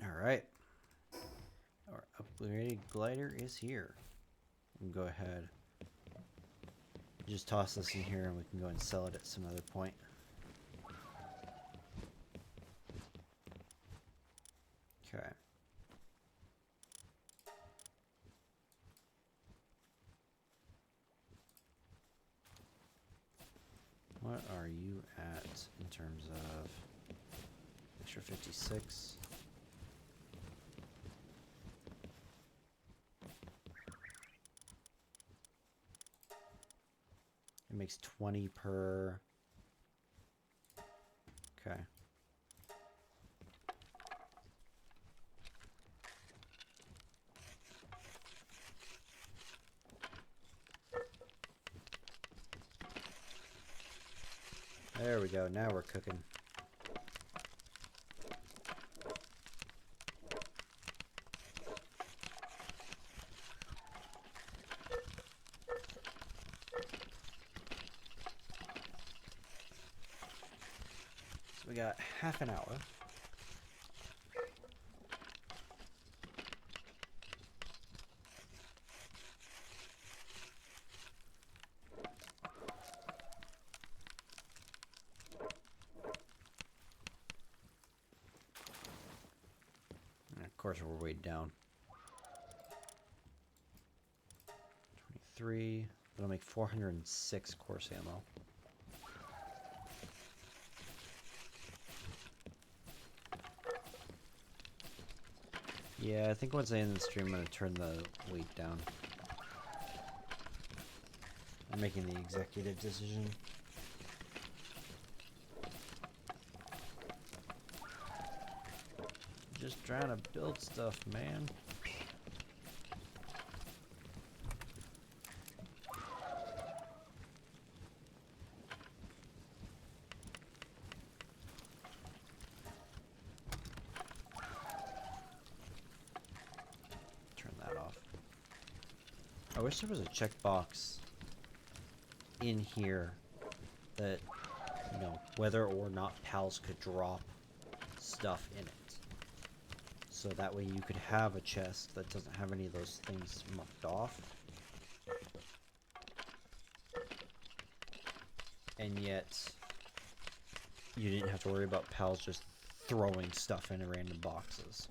Alright. Our upgraded glider is here. We can go ahead. Just toss this in here and we can go and sell it at some other point. Okay. What are you at in terms of extra 56? It makes 20 per. Okay. There we go. Now we're cooking. So we got half an hour. And of course we're weighed down. 23. That'll make 406 course ammo. Yeah, I think once I end the stream, I'm going to turn the weight down. I'm making the executive decision. Just trying to build stuff, man. Turn that off. I wish there was a checkbox in here that, you know, whether or not pals could drop stuff in it. So that way you could have a chest that doesn't have any of those things marked off. And yet, you didn't have to worry about pals just throwing stuff into random boxes.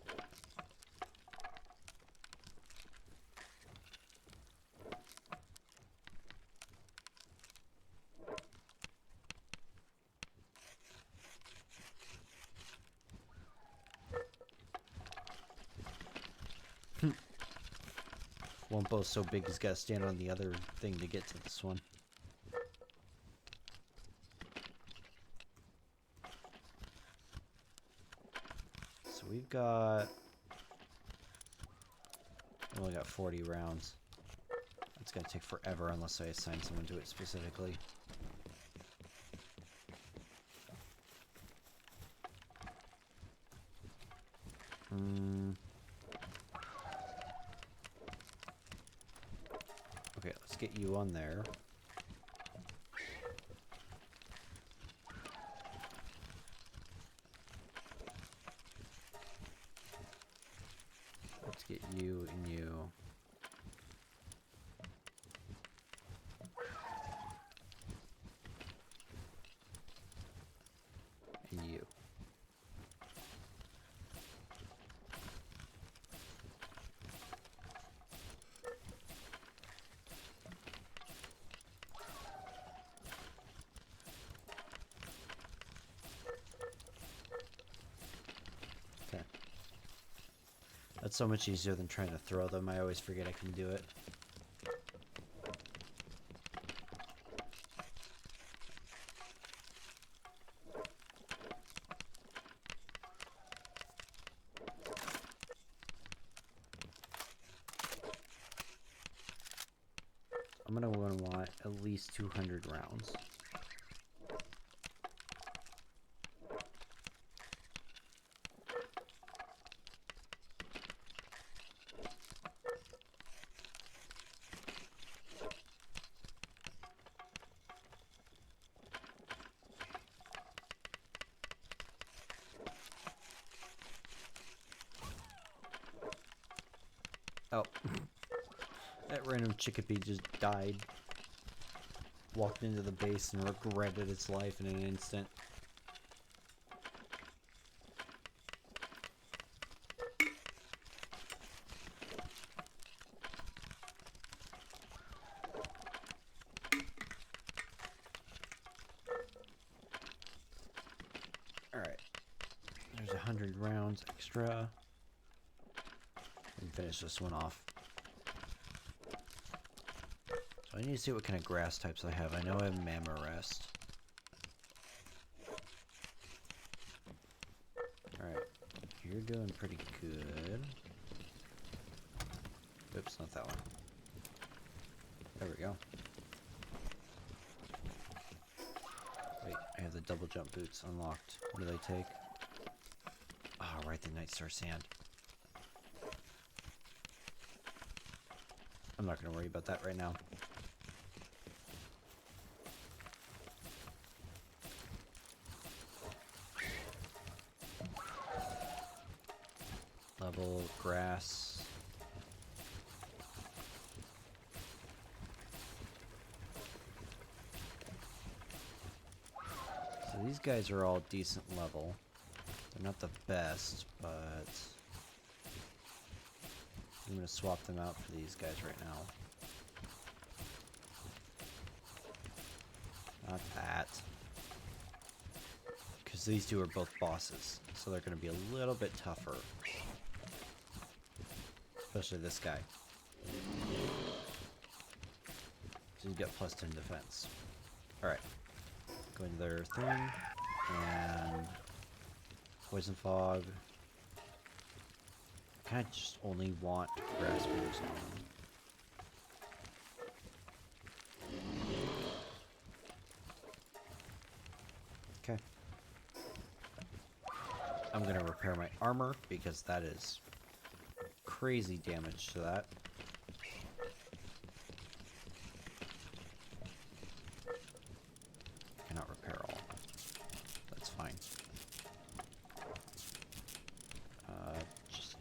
Wompo's so big he's got to stand on the other thing to get to this one. So we've got... we only got 40 rounds. It's going to take forever unless I assign someone to it specifically. Okay, let's get you on there. Let's get you and you. That's so much easier than trying to throw them. I always forget I can do it. I'm gonna want at least 200 rounds. Oh, that random chickpea just died. Walked into the base and regretted its life in an instant. Alright. There's 100 rounds extra. And finish this one off. So I need to see what kind of grass types I have. I know I have Mamarest. Alright. You're doing pretty good. Oops, not that one. There we go. Wait, I have the double jump boots unlocked. What do they take? Oh, right, the Night Star Sand. I'm not going to worry about that right now. Level grass. So these guys are all decent level. They're not the best, but I'm going to swap them out for these guys right now. Not that. Because these two are both bosses, so they're going to be a little bit tougher. Especially this guy. So you get plus 10 defense. Alright. Go into their thing. And Poison Fog. I kind of just only want grass moves on them. Okay. I'm gonna repair my armor because that is crazy damage to that. Cannot repair all. That's fine. Just...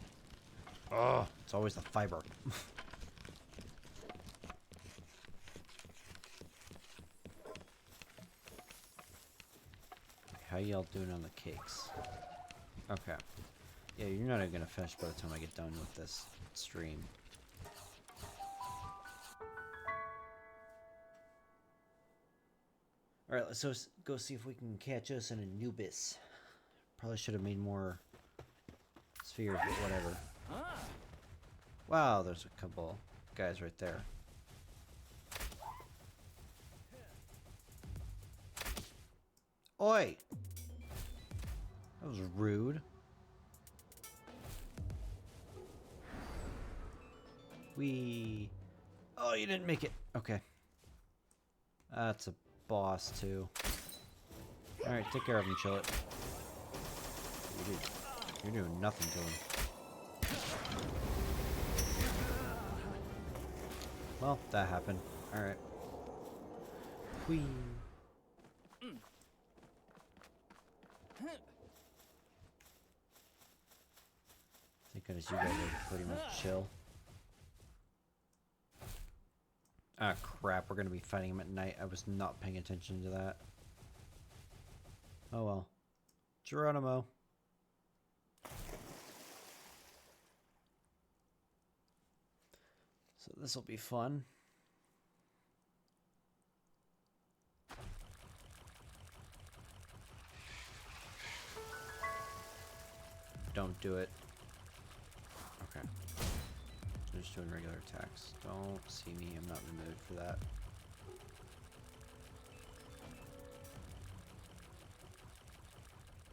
Oh, it's always the fiber. How y'all doing on the cakes? Okay. Yeah, you're not even gonna finish by the time I get done with this stream. Alright, let's go see if we can catch us an Anubis. Probably should have made more spheres, but whatever. Wow, there's a couple guys right there. Oi! That was rude. Oh, you didn't make it. Okay. That's a boss, too. Alright, take care of him, Chill It. You're doing nothing to him. Well, that happened. Alright. Whee. Thank goodness you guys are pretty much chill. Ah, crap. We're going to be fighting him at night. I was not paying attention to that. Oh, well. Geronimo. So this will be fun. Don't do it. Okay. they're just doing regular attacks. Don't see me. I'm not in the mood for that.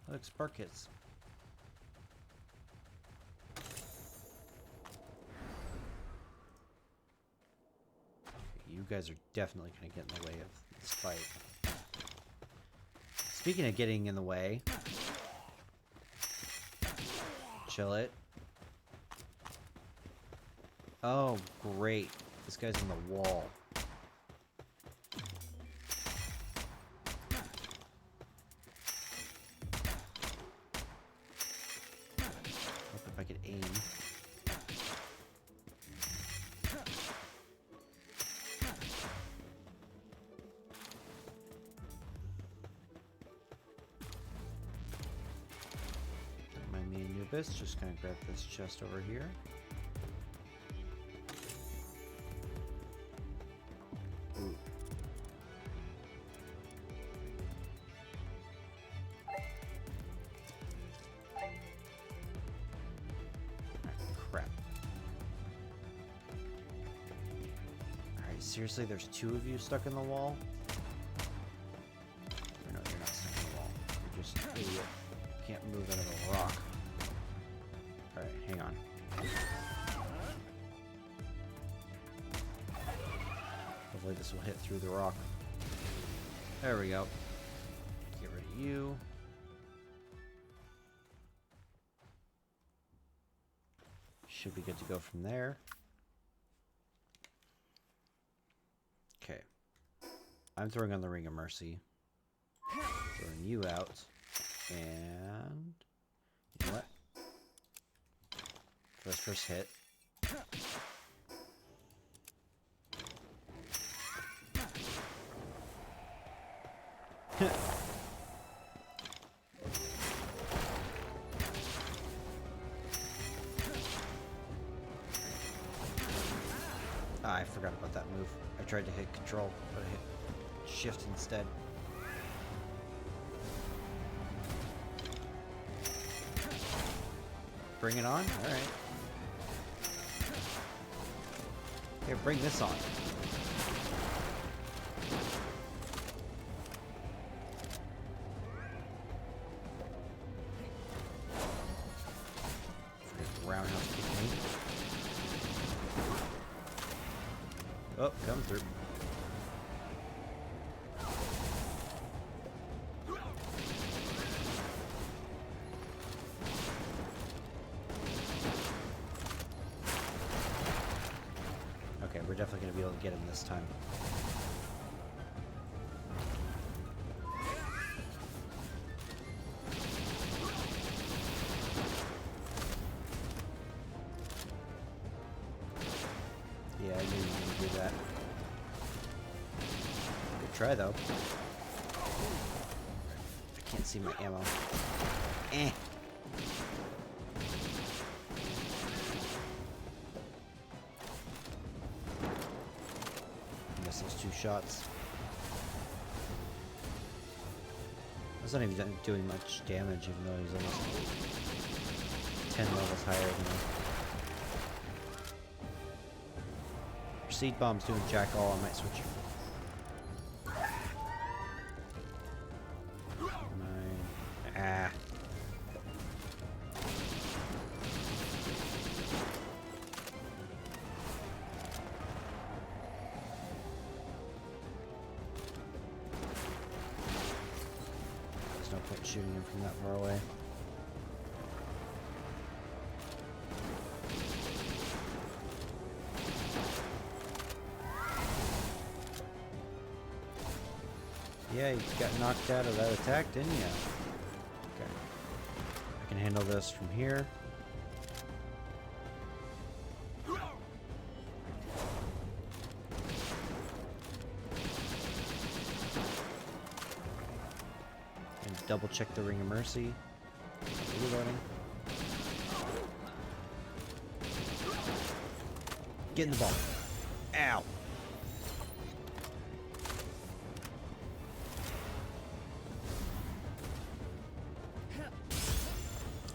Look, spark hits. You guys are definitely going to get in the way of this fight. Speaking of getting in the way, chill it. Oh, great. This guy's on the wall. Hope if I could aim. Don't mind me, Anubis. Just gonna grab this chest over here. Ooh. Crap. Alright, seriously, there's two of you stuck in the wall? Or no, you're not stuck in the wall. You're just an idiot. Can't move out of a rock. Alright, hang on. Hopefully this will hit through the rock. There we go. Get rid of you. Should be good to go from there. Okay. I'm throwing on the Ring of Mercy. Throwing you out. And... you know what? For this first hit. I forgot about that move. I tried to hit control, but I hit shift instead. Bring it on? Alright. Here, bring this on. Roundhouse kick me. Oh, come through. Okay, we're definitely going to be able to get him this time. Yeah, I knew you were going to do that. Good try, though. I can't see my ammo. Eh. Missed those two shots. That's not even doing much damage, even though he's almost 10 levels higher than me. Seed bomb's doing jack all. I might switch. 9. Ah. There's no point shooting him from that far away. Yeah, you got knocked out of that attack, didn't you? Okay. I can handle this from here. And double check the Ring of Mercy. Reloading. Get in the ball. Ow.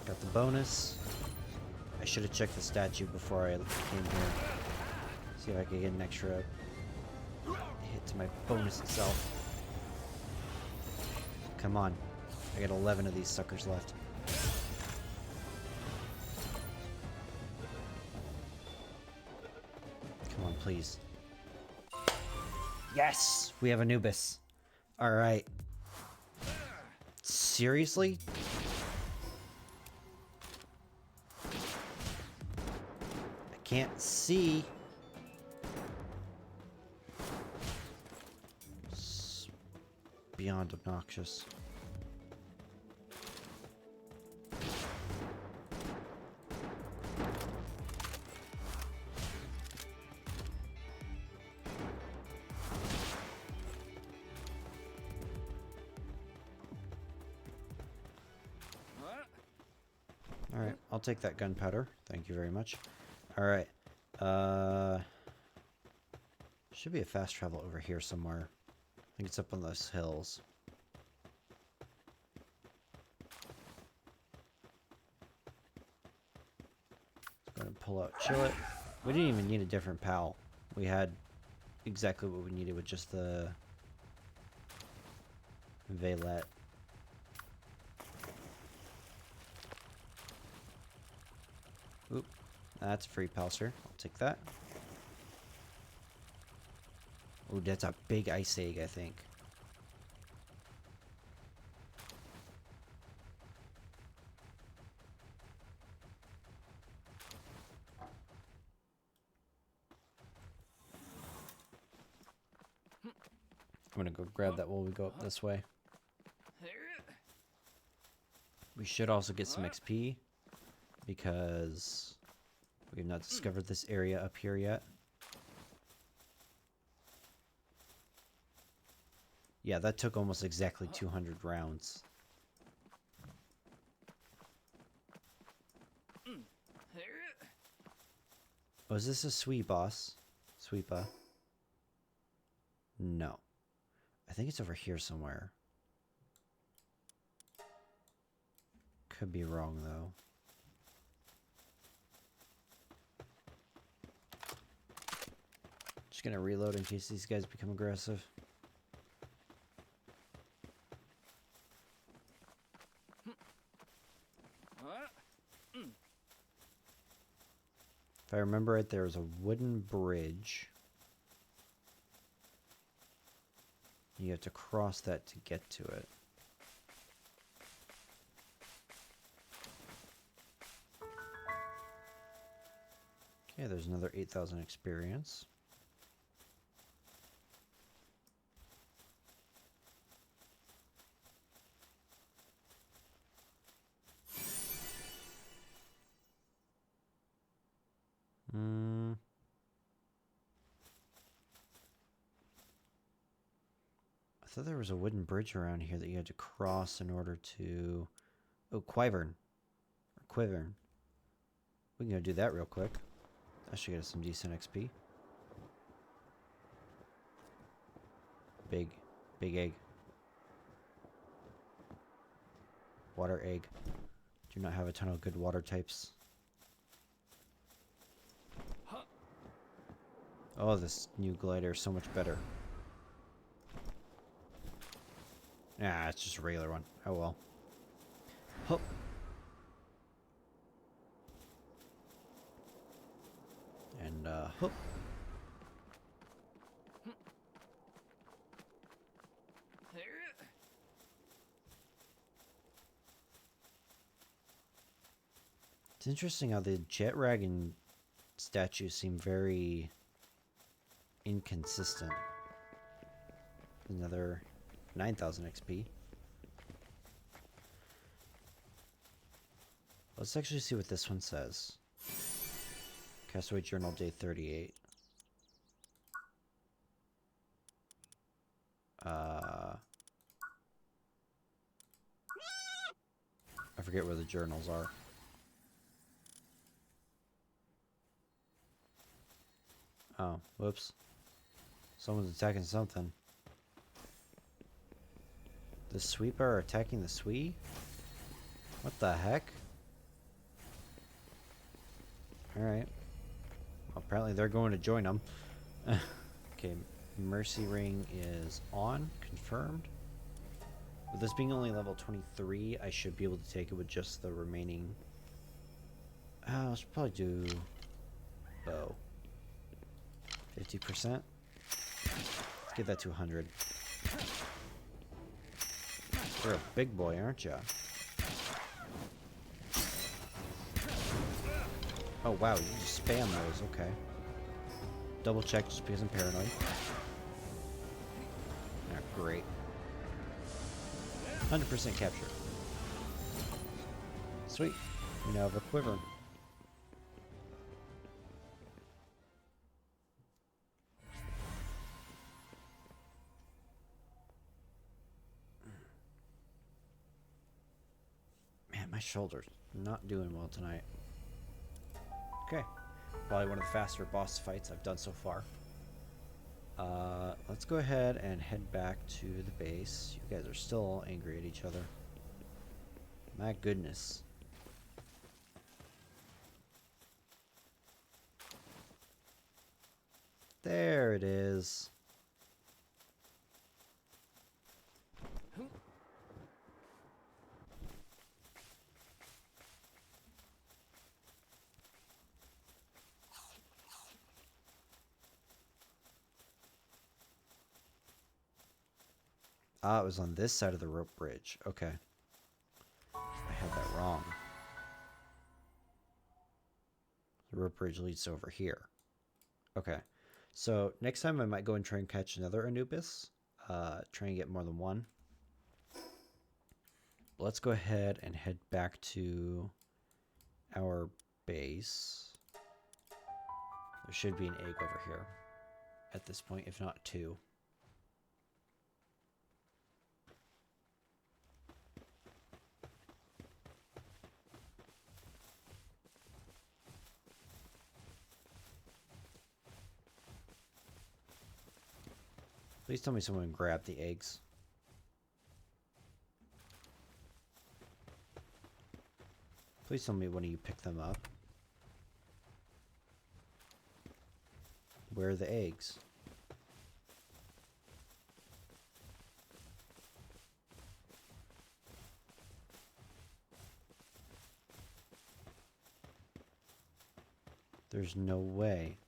Got the bonus. I should have checked the statue before I came here. See if I could get an extra hit to my bonus itself. Come on. I got 11 of these suckers left. Come on, please. Yes! We have Anubis. Alright. Seriously? I can't see. It's beyond obnoxious. Alright, I'll take that gunpowder. Thank you very much. Alright. Should be a fast travel over here somewhere. I think it's up on those hills. Let's go ahead and pull out Chill It. We didn't even need a different PAL. We had exactly what we needed with just the Valet. Oop, that's a free Palser. I'll take that. Oh, that's a big ice egg, I think. I'm gonna go grab that while we go up this way. We should also get some XP because we have not discovered this area up here yet. Yeah, that took almost exactly 200 rounds. Oh, is this a sweet boss? Sweepa? No. I think it's over here somewhere. Could be wrong, though. Just gonna reload in case these guys become aggressive. If I remember right, there was a wooden bridge. You have to cross that to get to it. Okay, there's another 8,000 experience. I thought there was a wooden bridge around here that you had to cross in order to... Oh, Quivern. Or Quivern. We can go do that real quick. That should get us some decent XP. Big egg. Water egg. Do not have a ton of good water types. Oh, this new glider is so much better. Ah, it's just a regular one. Oh well. Hup. And, hup. It's interesting how the jet dragon statues seem very inconsistent. Another 9,000 XP. Let's actually see what this one says. Castaway Journal, day 38. I forget where the journals are. Oh, whoops. Someone's attacking something. The sweeper are attacking the Swee? What the heck? Alright. Well, apparently they're going to join them. Okay, Mercy Ring is on. Confirmed. With this being only level 23, I should be able to take it with just the remaining... I should probably do... bow. 50%. Let's get that to 100. You're a big boy, aren't ya? Oh wow, you just spam those, okay. Double check just because I'm paranoid. Alright, great. 100% capture. Sweet. We now have a quiver. Man, my shoulder's not doing well tonight. Okay. Probably one of the faster boss fights I've done so far. Let's go ahead and head back to the base. You guys are still angry at each other. My goodness. There it is. Ah, it was on this side of the rope bridge. Okay. I had that wrong. The rope bridge leads over here. Okay. So next time I might go and try and catch another Anubis. Try and get more than one. But let's go ahead and head back to our base. There should be an egg over here at this point, if not two. Please tell me someone grabbed the eggs. Please tell me one of you picked them up. Where are the eggs? There's no way.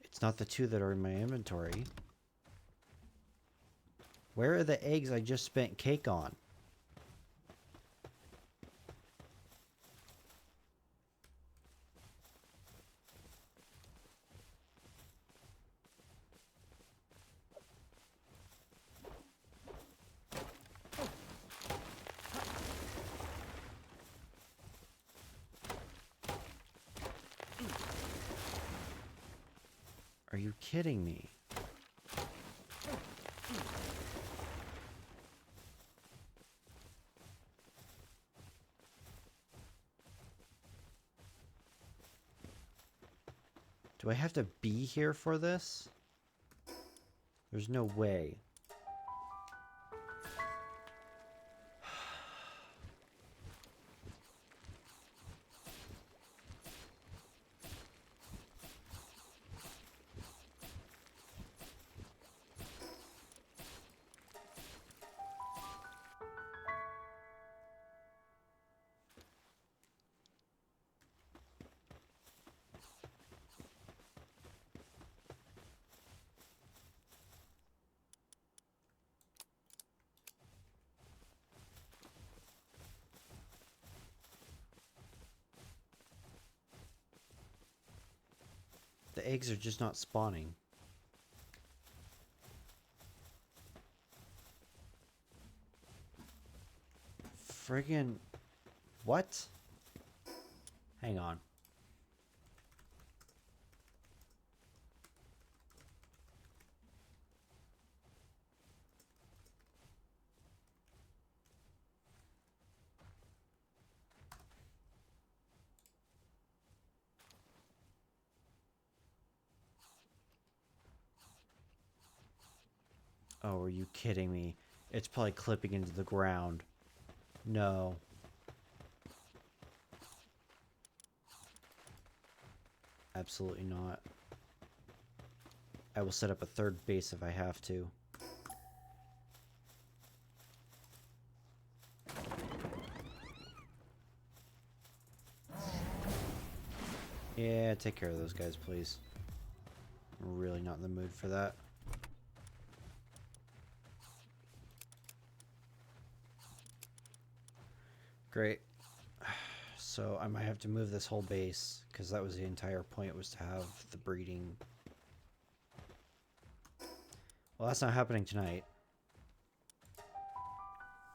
It's not the two that are in my inventory. Where are the eggs I just spent cake on? Are you kidding me? Do I have to be here for this? There's no way. The eggs are just not spawning. Friggin' what? Hang on. Oh, are you kidding me? It's probably clipping into the ground. No. Absolutely not. I will set up a third base if I have to. Yeah, take care of those guys, please. I'm really not in the mood for that. Great. So I might have to move this whole base, because that was the entire point, was to have the breeding. Well, that's not happening tonight.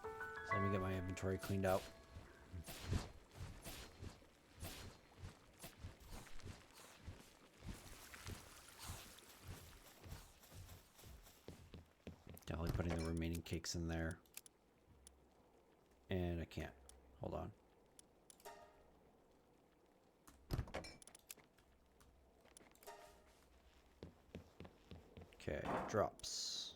So let me get my inventory cleaned out. Definitely putting the remaining cakes in there. And I can't. Hold on. Okay, drops.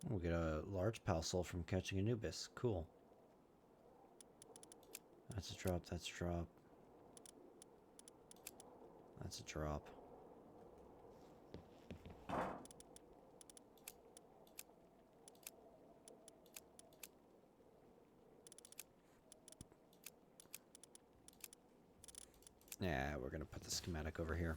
We'll get a large palsol from catching Anubis. Cool. That's a drop, that's a drop. That's a drop. Yeah, we're gonna put the schematic over here.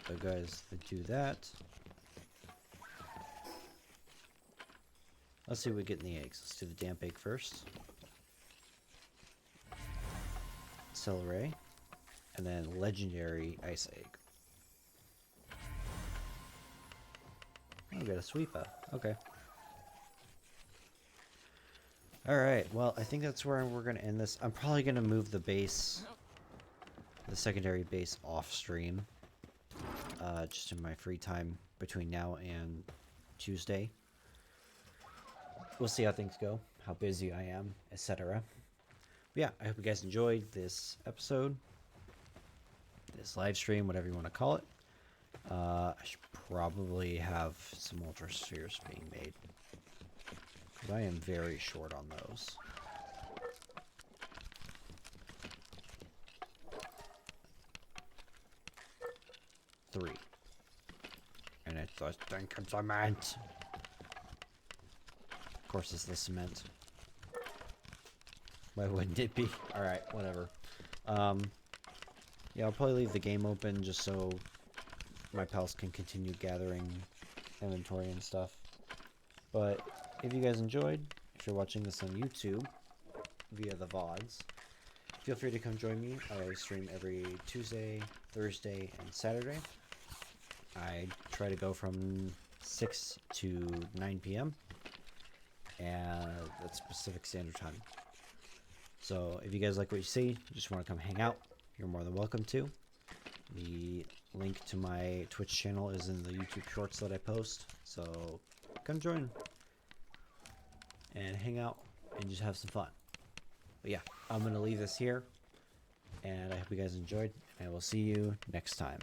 So guys, do that. Let's see what we get in the eggs. Let's do the damp egg first. Celery. And then legendary ice egg. Oh, we got a sweeper. Okay. Alright, well, I think that's where we're going to end this. I'm probably going to move the base, the secondary base off stream. Just in my free time between now and Tuesday. We'll see how things go, how busy I am, etc. Yeah, I hope you guys enjoyed this episode, this live stream, whatever you want to call it. I should probably have some Ultra Spheres being made, because I am very short on those. Three. And it's the stinking cement. Of course it's the cement. Why wouldn't it be? Alright, whatever. Yeah, I'll probably leave the game open just so my pals can continue gathering inventory and stuff. But if you guys enjoyed, if you're watching this on YouTube via the VODs, feel free to come join me. I stream every Tuesday, Thursday, and Saturday. I try to go from 6 to 9 p.m. and that's Pacific Standard Time. So if you guys like what you see, just want to come hang out, you're more than welcome to. The link to my Twitch channel is in the YouTube shorts that I post, so come join and hang out and just have some fun. But yeah, I'm going to leave this here, and I hope you guys enjoyed, and I will see you next time.